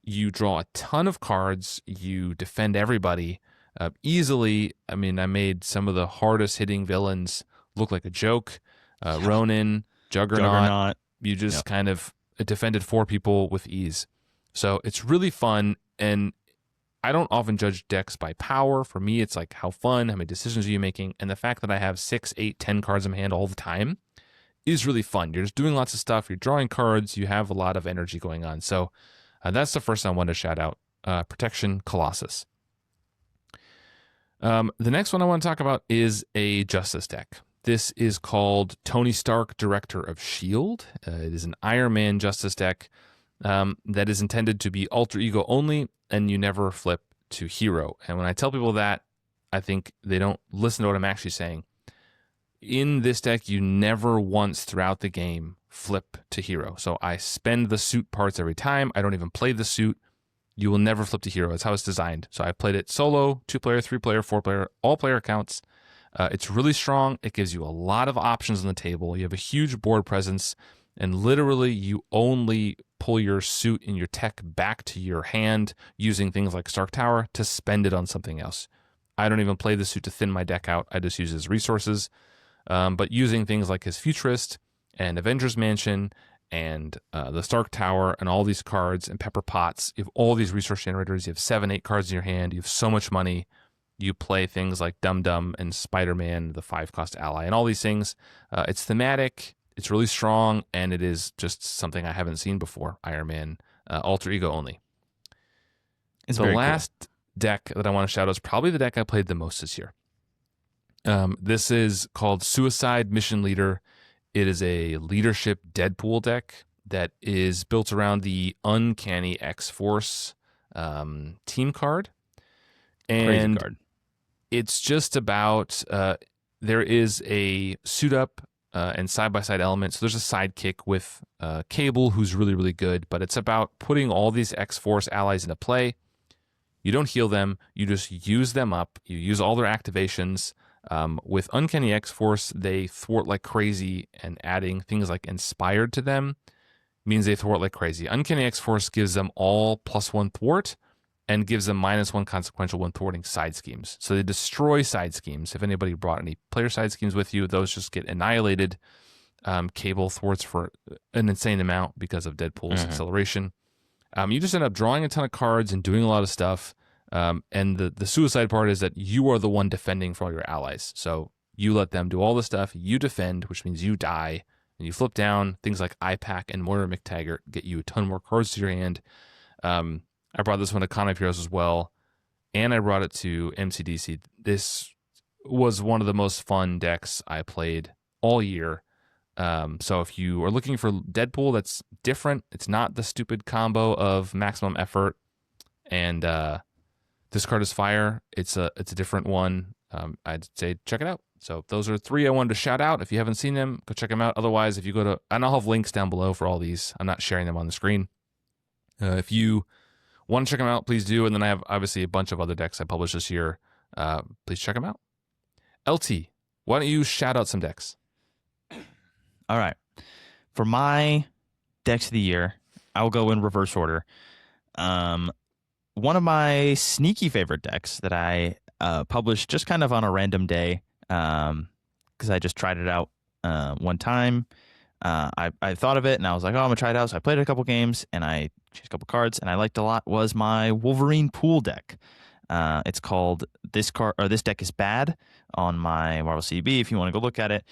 You draw a ton of cards. You defend everybody easily. I mean, I made some of the hardest hitting villains look like a joke. Ronin, Juggernaut. You just kind of defended 4 people with ease. So it's really fun, and I don't often judge decks by power. For me, it's like how fun, how many decisions are you making, and the fact that I have 6, 8, 10 cards in my hand all the time is really fun. You're just doing lots of stuff. You're drawing cards. You have a lot of energy going on. So that's the first one I want to shout out, Protection Colossus. The next one I want to talk about is a Justice deck. This is called Tony Stark, Director of S.H.I.E.L.D. It is an Iron Man Justice deck. That is intended to be alter ego only, and you never flip to hero. And when I tell people that, I think they don't listen to what I'm actually saying. In this deck, you never once throughout the game flip to hero. So I spend the suit parts every time. I don't even play the suit. You will never flip to hero. That's how it's designed. So I played it solo, 2-player, 3-player, 4-player, all player accounts. It's really strong. It gives you a lot of options on the table. You have a huge board presence, and literally you only pull your suit and your tech back to your hand using things like Stark Tower to spend it on something else. I don't even play the suit to thin my deck out. I just use his resources. But using things like his Futurist and Avengers Mansion and the Stark Tower and all these cards and Pepper Pots. You have all these resource generators. You have 7-8 cards in your hand. You have so much money. You play things like Dum Dum and Spider-Man, the 5-cost ally, and all these things. It's thematic. It's really strong, and it is just something I haven't seen before. Iron Man, alter ego only. It's the very last deck that I want to shout out is probably the deck I played the most this year. This is called Suicide Mission Leader. It is a leadership Deadpool deck that is built around the Uncanny X-Force team card. And crazy card. It's just about there is a suit up and side-by-side element. So there's a sidekick with Cable, who's really, really good, but it's about putting all these X-Force allies into play. You don't heal them. You just use them up. You use all their activations. With Uncanny X-Force, they thwart like crazy, and adding things like Inspired to them means they thwart like crazy. Uncanny X-Force gives them all +1 thwart and gives them -1 consequential when thwarting side schemes. So they destroy side schemes. If anybody brought any player side schemes with you, those just get annihilated. Cable thwarts for an insane amount because of Deadpool's acceleration. You just end up drawing a ton of cards and doing a lot of stuff. And the suicide part is that you are the one defending for all your allies. So you let them do all the stuff. You defend, which means you die. And you flip down. Things like IPAC and Moira McTaggart get you a ton more cards to your hand. I brought this one to Con of Heroes as well. And I brought it to MCDC. This was one of the most fun decks I played all year. So if you are looking for Deadpool that's different, it's not the stupid combo of maximum effort and this card is fire. It's a different one. I'd say check it out. So those are 3 I wanted to shout out. If you haven't seen them, go check them out. Otherwise, if you go to, and I'll have links down below for all these. I'm not sharing them on the screen. If you want to check them out, please do. And then I have obviously a bunch of other decks I published this year. Please check them out. LT, why don't you shout out some decks? All right. For my decks of the year, I will go in reverse order. One of my sneaky favorite decks that I published just kind of on a random day, because I just tried it out one time. I thought of it and I was like, oh, I'm gonna try it out. So I played a couple games and I changed a couple cards and I liked a lot was my Wolverine pool deck. It's called This Deck Is Bad on my Marvel CB. If you want to go look at it,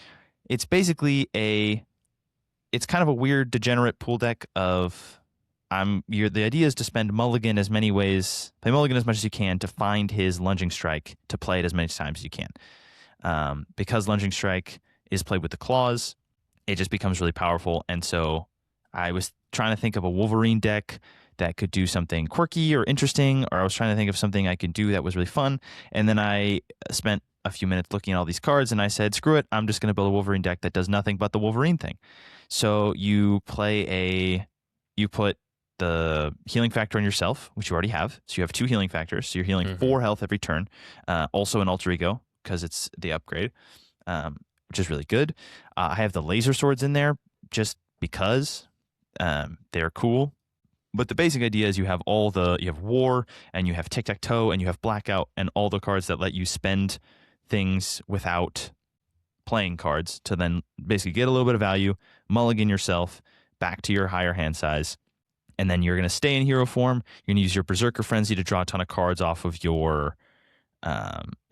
it's basically it's kind of a weird degenerate pool deck of the idea is to spend mulligan play mulligan as much as you can to find his lunging strike to play it as many times as you can. Because lunging strike is played with the claws, it just becomes really powerful. And so I was trying to think of a Wolverine deck that could do something quirky or interesting, or I was trying to think of something I could do that was really fun. And then I spent a few minutes looking at all these cards and I said, screw it, I'm just going to build a Wolverine deck that does nothing but the Wolverine thing. So you put the healing factor on yourself, which you already have. So you have 2 healing factors. So you're healing 4 health every turn. Also an alter ego because it's the upgrade, which is really good. I have the laser swords in there just because they're cool. But the basic idea is you have war and you have tic-tac-toe and you have blackout and all the cards that let you spend things without playing cards to then basically get a little bit of value, mulligan yourself back to your higher hand size. And then you're going to stay in hero form. You're going to use your Berserker Frenzy to draw a ton of cards off of your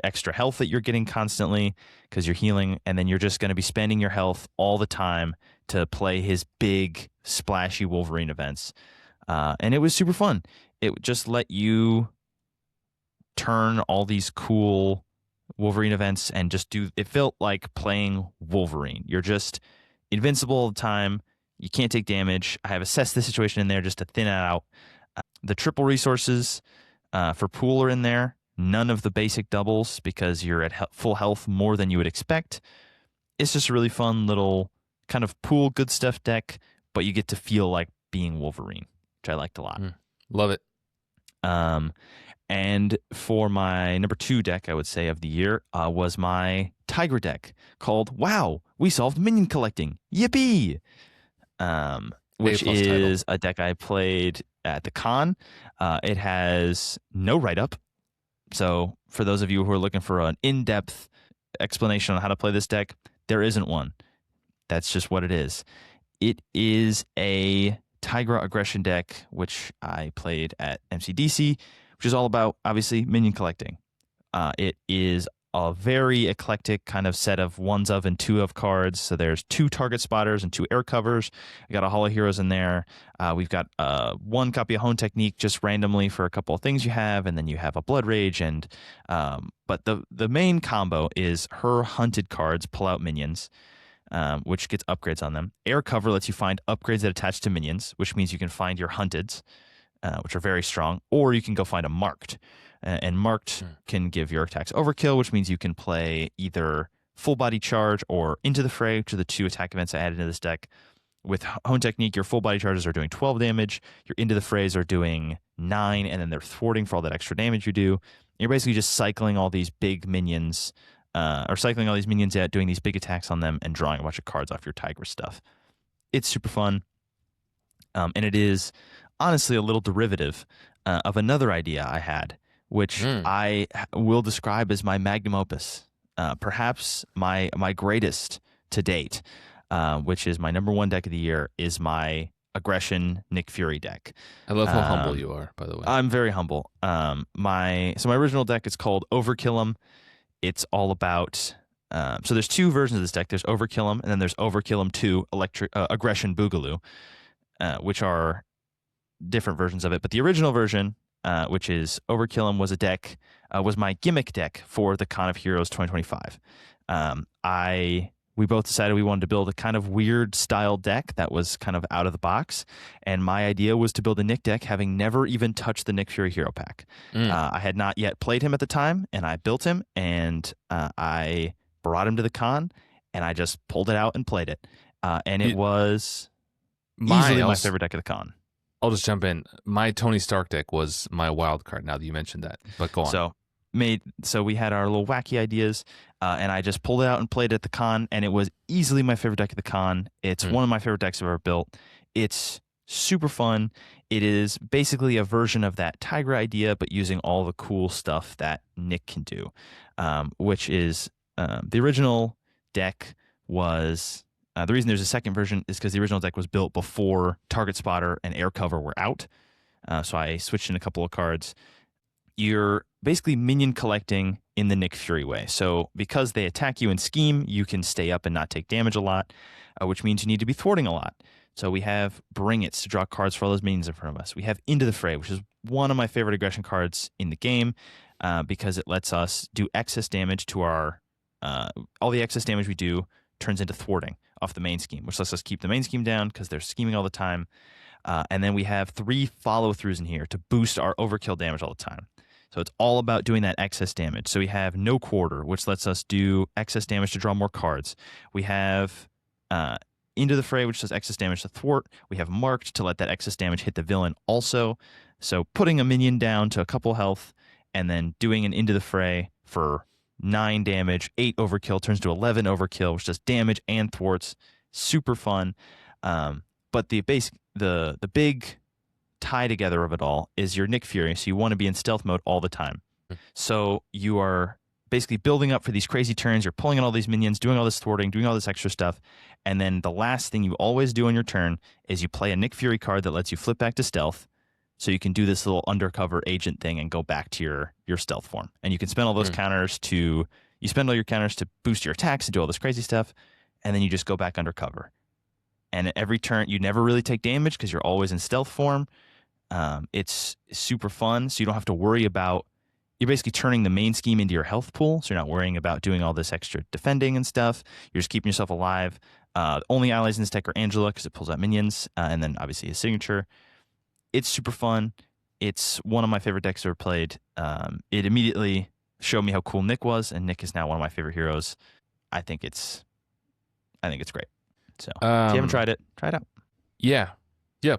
extra health that you're getting constantly because you're healing. And then you're just going to be spending your health all the time to play his big, splashy Wolverine events. And it was super fun. It just let you turn all these cool Wolverine events and just it felt like playing Wolverine. You're just invincible all the time. You can't take damage. I have assessed the situation in there just to thin it out. The triple resources for pool are in there. None of the basic doubles because you're at full health more than you would expect. It's just a really fun little kind of pool good stuff deck, but you get to feel like being Wolverine, which I liked a lot. Love it. And for my number 2 deck, I would say, of the year was my Tiger deck called Wow, We Solved Minion Collecting. Yippee! Which is a deck I played at the con. It has no write-up. So for those of you who are looking for an in-depth explanation on how to play this deck, there isn't one. That's just what it is. It is a Tigra aggression deck, which I played at MCDC, which is all about, obviously, minion collecting. It is a very eclectic kind of set of ones of and two of cards. So there's 2 target spotters and 2 air covers. We got a Holo Heroes in there. We've got 1 copy of Hone Technique just randomly for a couple of things you have, and then you have a Blood Rage. And but the main combo is her hunted cards pull out minions, which gets upgrades on them. Air cover lets you find upgrades that attach to minions, which means you can find your hunteds, which are very strong, or you can go find a marked. And marked can give your attacks overkill, which means you can play either full body charge or into the fray, which are the 2 attack events I added into this deck. With Hone Technique, your full body charges are doing 12 damage, your into the frays are doing 9, and then they're thwarting for all that extra damage you do. You're basically just cycling all these big minions, or cycling all these minions out, doing these big attacks on them, and drawing a bunch of cards off your Tigra stuff. It's super fun, and it is honestly a little derivative of another idea I had, which I will describe as my magnum opus, perhaps my greatest to date, which is my number 1 deck of the year, is my aggression Nick Fury deck. I love how humble you are, by the way. I'm very humble. My original deck is called OVERKILL. It's all about so there's 2 versions of this deck. There's OVERKILL, and then there's OVERKILL 2 aggression BOOGALOO, which are different versions of it. But the original version, which is OVERKILL, was my gimmick deck for the Con of Heroes 2025. We both decided we wanted to build a kind of weird style deck that was kind of out of the box, and my idea was to build a Nick deck, having never even touched the Nick Fury Hero Pack. I had not yet played him at the time, and I built him, and I brought him to the con, and I just pulled it out and played it, and it was easily my favorite deck of the con. I'll just jump in. My Tony Stark deck was my wild card, now that you mentioned that. But go on. So we had our little wacky ideas, and I just pulled it out and played it at the con, and it was easily my favorite deck at the con. It's one of my favorite decks I've ever built. It's super fun. It is basically a version of that Tigra idea, but using all the cool stuff that Nick can do, which is the original deck was... the reason there's a second version is because the original deck was built before Target Spotter and Air Cover were out. So I switched in a couple of cards. You're basically minion collecting in the Nick Fury way. So because they attack you and scheme, you can stay up and not take damage a lot, which means you need to be thwarting a lot. So we have Bring It's to draw cards for all those minions in front of us. We have Into the Fray, which is one of my favorite aggression cards in the game, because it lets us do excess damage to our... all the excess damage we do turns into thwarting off the main scheme, which lets us keep the main scheme down because they're scheming all the time. And then we have 3 follow-throughs in here to boost our overkill damage all the time. So it's all about doing that excess damage. So we have No Quarter, which lets us do excess damage to draw more cards. We have Into the Fray, which does excess damage to thwart. We have Marked to let that excess damage hit the villain also. So putting a minion down to a couple health and then doing an Into the Fray for 9 damage, 8 overkill turns to 11 overkill, which does damage and thwarts. Super fun. But the big tie together of it all is your Nick Fury. So you want to be in stealth mode all the time. So you are basically building up for these crazy turns. You're pulling in all these minions, doing all this thwarting, doing all this extra stuff. And then the last thing you always do on your turn is you play a Nick Fury card that lets you flip back to stealth. So you can do this little undercover agent thing and go back to your stealth form. And you can spend all those counters to boost your attacks and do all this crazy stuff. And then you just go back undercover. And every turn, you never really take damage because you're always in stealth form. It's super fun. So you don't have to worry about, you're basically turning the main scheme into your health pool. So you're not worrying about doing all this extra defending and stuff. You're just keeping yourself alive. Only allies in this deck are Angela because it pulls out minions. And then obviously his signature. It's super fun. It's one of my favorite decks I've ever played. It immediately showed me how cool Nick was, and Nick is now one of my favorite heroes. I think it's great. So if you haven't tried it, try it out. Yeah,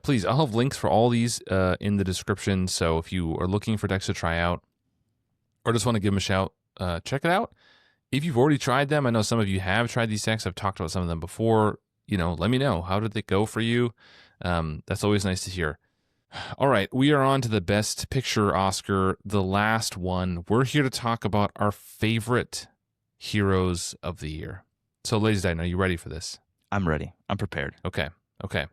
please. I'll have links for all these in the description. So if you are looking for decks to try out, or just want to give them a shout, check it out. If you've already tried them, I know some of you have tried these decks. I've talked about some of them before. Let me know. How did they go for you? That's always nice to hear. All right, we are on to the Best Picture Oscar, the last one. We're here to talk about our favorite heroes of the year. So, LazyTitan, are you ready for this? I'm ready. I'm prepared. Okay. Okay.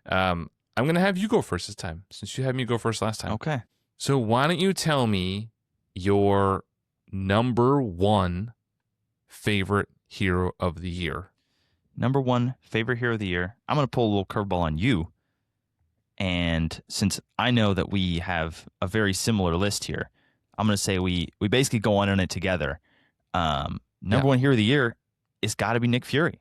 I'm going to have you go first this time, since you had me go first last time. Okay. So why don't you tell me your number one favorite hero of the year? Number one favorite hero of the year. I'm going to pull a little curveball on you. And since I know that we have a very similar list here, I'm going to say we basically go on it together. Number one hero of the year is got to be Nick Fury.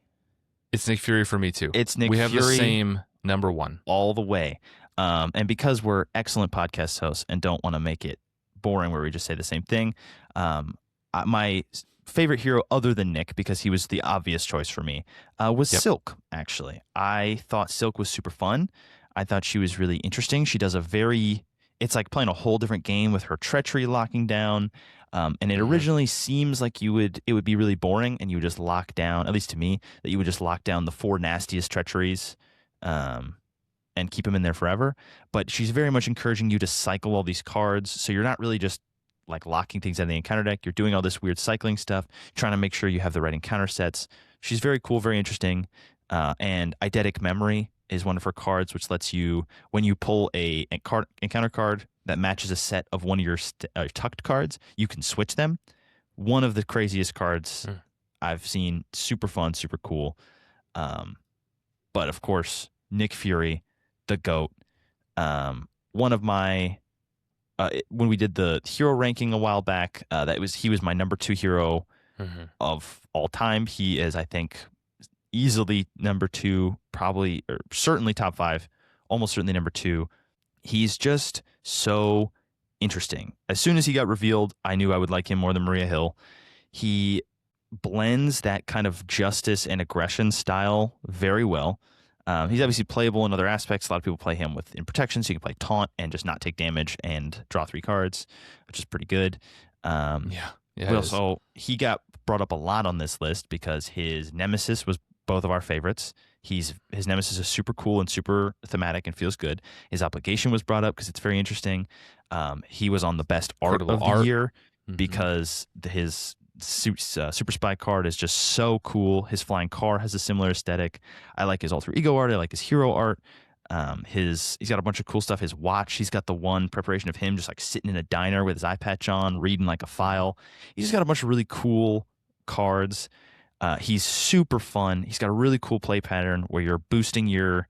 It's Nick Fury for me too. It's Nick We Fury. have the same number one. All the way. And because we're excellent podcast hosts and don't want to make it boring where we just say the same thing, my favorite hero other than Nick, because he was the obvious choice for me, was Silk, actually. I thought Silk was super fun. I thought she was really interesting. She does it's like playing a whole different game with her treachery locking down. And it originally seems like it would be really boring and you would just lock down, at least to me, that you would just lock down the 4 nastiest treacheries and keep them in there forever. But she's very much encouraging you to cycle all these cards. So you're not really just like locking things out of the encounter deck. You're doing all this weird cycling stuff, trying to make sure you have the right encounter sets. She's very cool, very interesting. And Eidetic Memory is one of her cards, which lets you, when you pull a encounter card that matches a set of one of your tucked cards, you can switch them. One of the craziest cards I've seen. Super fun, super cool. But of course, Nick Fury, the GOAT. One of my when we did the hero ranking a while back, he was my number 2 hero of all time. He is, I think, easily number 2, probably, or certainly top 5, almost certainly number 2. He's just so interesting. As soon as he got revealed, I knew I would like him more than Maria Hill. He blends that kind of justice and aggression style very well. He's obviously playable in other aspects. A lot of people play him in protection, so you can play taunt and just not take damage and draw 3 cards, which is pretty good. Also, he got brought up a lot on this list because his Nemesis was both of our favorites. His Nemesis is super cool and super thematic and feels good. His Obligation was brought up because it's very interesting. He was on the best art of the year because his Super Spy card is just so cool. His Flying Car has a similar aesthetic. I like his alter ego art. I like his hero art. He's got a bunch of cool stuff. His watch, he's got the one preparation of him just like sitting in a diner with his eye patch on, reading like a file. He's just got a bunch of really cool cards. He's super fun. He's got a really cool play pattern where you're boosting your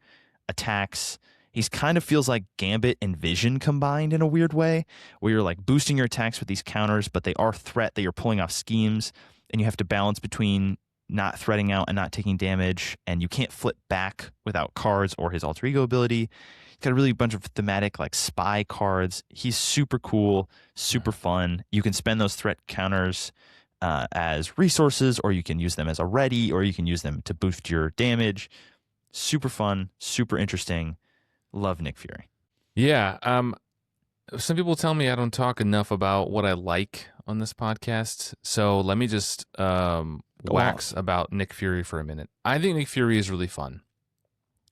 attacks. He's kind of feels like Gambit and Vision combined in a weird way, where you're like boosting your attacks with these counters, but they are threat that you're pulling off schemes, and you have to balance between not threatening out and not taking damage, and you can't flip back without cards or his alter ego ability. He's got a really bunch of thematic like spy cards. He's super cool, super fun. You can spend those threat counters as resources, or you can use them as a ready, or you can use them to boost your damage. Super fun, super interesting. Love Nick Fury. Yeah. Some people tell me I don't talk enough about what I like on this podcast. So let me just wax about Nick Fury for a minute. I think Nick Fury is really fun.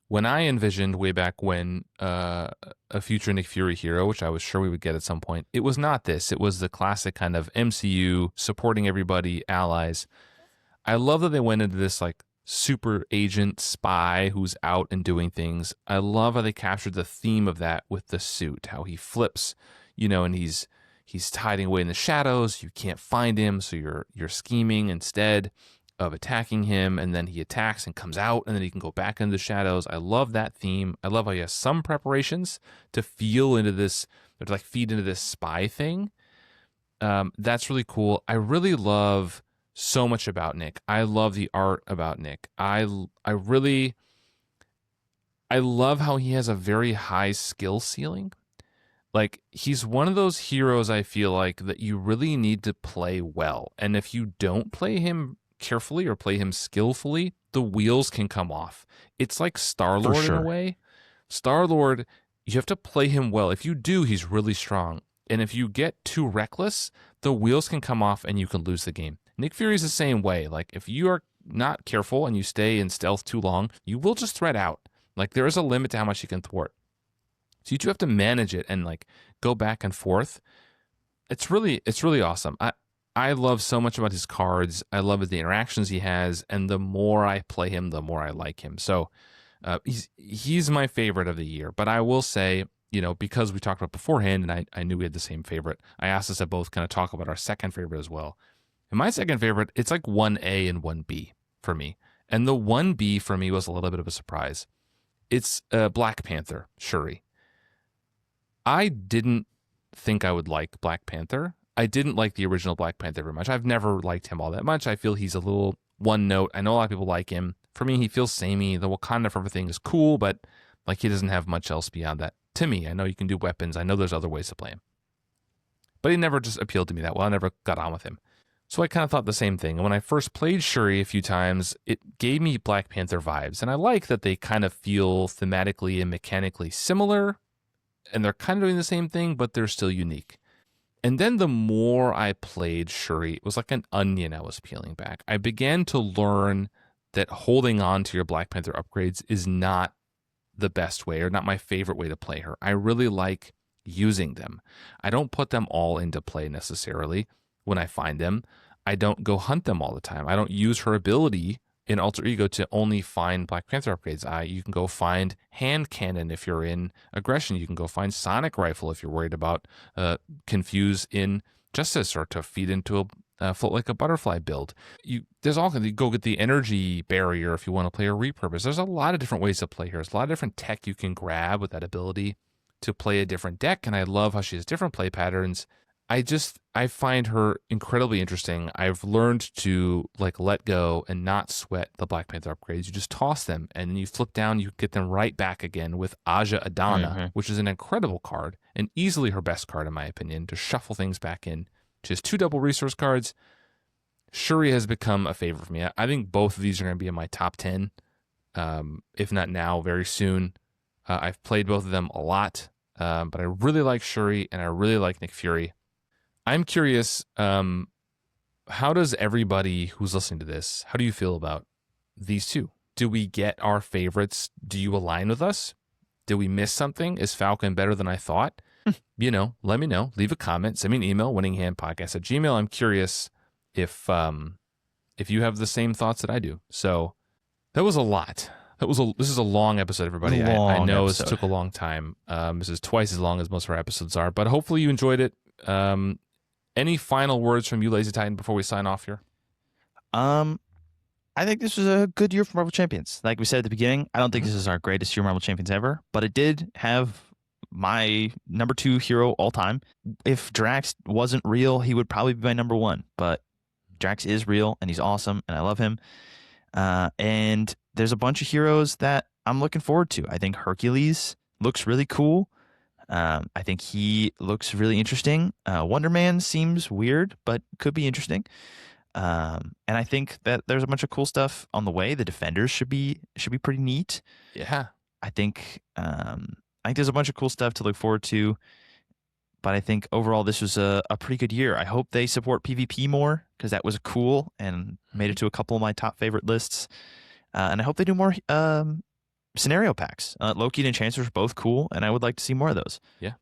When I envisioned way back when a future Nick Fury hero, which I was sure we would get at some point, it was not this. It was the classic kind of MCU supporting everybody, allies. I love that they went into this like super agent spy who's out and doing things. I love how they captured the theme of that with the suit, how he flips, and he's hiding away in the shadows. You can't find him, so you're scheming instead of attacking him, and then he attacks and comes out, and then he can go back into the shadows. I love that theme. I love how he has some preparations to feel into this, or to like feed into this spy thing. That's really cool. I really love so much about Nick. I love the art about Nick. I love how he has a very high skill ceiling. Like, he's one of those heroes I feel like that you really need to play well. And if you don't play him carefully or play him skillfully, the wheels can come off. It's like Star-Lord in a way. Star-Lord, you have to play him well. If you do, he's really strong. And if you get too reckless, the wheels can come off and you can lose the game. Nick Fury is the same way. Like, if you are not careful and you stay in stealth too long, you will just threat out. Like, there is a limit to how much you can thwart. So you do have to manage it and like go back and forth. It's really awesome. I love so much about his cards. I love the interactions he has, and the more I play him, the more I like him. So He's my favorite of the year, but I will say, because we talked about beforehand, and I knew we had the same favorite, I asked us to both kind of talk about our second favorite as well. And my second favorite, it's like 1A and 1B for me. And the 1B for me was a little bit of a surprise. It's Black Panther, Shuri. I didn't think I would like Black Panther. I didn't like the original Black Panther very much. I've never liked him all that much. I feel he's a little one note. I know a lot of people like him. For me, he feels samey. The Wakanda forever thing is cool, but like he doesn't have much else beyond that. To me, I know you can do weapons. I know there's other ways to play him. But he never just appealed to me that well. I never got on with him. So I kind of thought the same thing. And when I first played Shuri a few times, it gave me Black Panther vibes. And I like that they kind of feel thematically and mechanically similar. And they're kind of doing the same thing, but they're still unique. And then the more I played Shuri, it was like an onion I was peeling back. I began to learn that holding on to your Black Panther upgrades is not the best way, or not my favorite way to play her. I really like using them. I don't put them all into play necessarily when I find them. I don't go hunt them all the time. I don't use her ability in Alter Ego to only find Black Panther upgrades. You can go find hand cannon if you're in aggression. You can go find sonic rifle if you're worried about confuse in justice, or to feed into a float like a butterfly build. There's all you go get the energy barrier if you want to play a repurpose. There's a lot of different ways to play here. There's a lot of different tech you can grab with that ability to play a different deck, and I love how she has different play patterns. I find her incredibly interesting. I've learned to let go and not sweat the Black Panther upgrades. You just toss them, and then you flip down, you get them right back again with Aja Adana, which is an incredible card, and easily her best card in my opinion, to shuffle things back in. She has 2 double resource cards. Shuri has become a favorite for me. I think both of these are going to be in my top 10, if not now, very soon. I've played both of them a lot, but I really like Shuri, and I really like Nick Fury. I'm curious, how does everybody who's listening to this, how do you feel about these two? Do we get our favorites? Do you align with us? Did we miss something? Is Falcon better than I thought? Let me know. Leave a comment. Send me an email, winninghandpodcast@gmail.com. I'm curious if you have the same thoughts that I do. So that was a lot. This is a long episode, everybody. I know this took a long time. This is twice as long as most of our episodes are, but hopefully you enjoyed it. Any final words from you, LazyTitan, before we sign off here? I think this was a good year for Marvel Champions. Like we said at the beginning, I don't think this is our greatest year Marvel Champions ever, but it did have my number 2 hero all time. If Drax wasn't real, he would probably be my number 1, but Drax is real, and he's awesome, and I love him. And there's a bunch of heroes that I'm looking forward to. I think Hercules looks really cool. I think he looks really interesting. Wonder Man seems weird, but could be interesting. And I think that there's a bunch of cool stuff on the way. The Defenders should be pretty neat. Yeah. I think there's a bunch of cool stuff to look forward to. But I think overall this was a pretty good year. I hope they support PvP more, because that was cool and made it to a couple of my top favorite lists. And I hope they do more scenario packs. Loki and Enchantress are both cool, and I would like to see more of those. Yeah.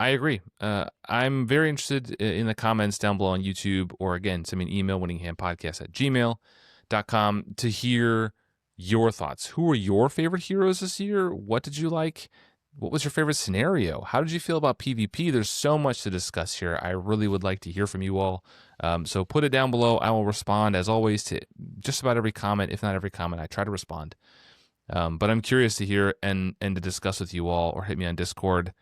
I agree. I'm very interested in the comments down below on YouTube, or again, send me an email, winninghandpodcast@gmail.com, to hear your thoughts. Who are your favorite heroes this year? What did you like? What was your favorite scenario? How did you feel about PvP? There's so much to discuss here. I really would like to hear from you all. So put it down below. I will respond, as always, to just about every comment. If not every comment, I try to respond. But I'm curious to hear and to discuss with you all, or hit me on Discord.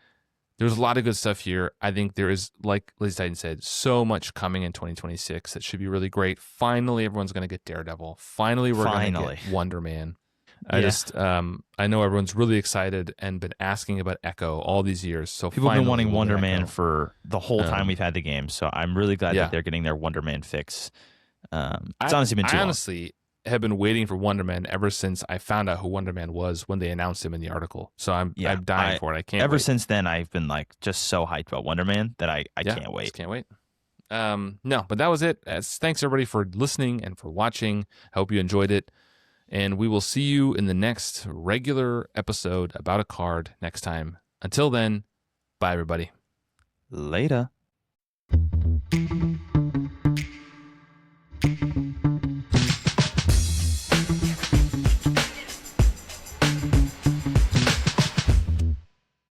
There's a lot of good stuff here. I think there is, like LazyTitan said, so much coming in 2026 that should be really great. Finally, everyone's going to get Daredevil. Finally, we're going to get Wonder Man. I know everyone's really excited and been asking about Echo all these years. So people have been wanting Wonder Man for the whole time we've had the game. So I'm really glad that they're getting their Wonder Man fix. It's honestly been too long. I honestly have been waiting for Wonder Man ever since I found out who Wonder Man was when they announced him in the article. So I'm dying for it. I can't. Ever since then, I've been just so hyped about Wonder Man that I can't wait. Just can't wait. No, but that was it. Thanks everybody for listening and for watching. I hope you enjoyed it. And we will see you in the next regular episode about a card next time. Until then, bye everybody. Later.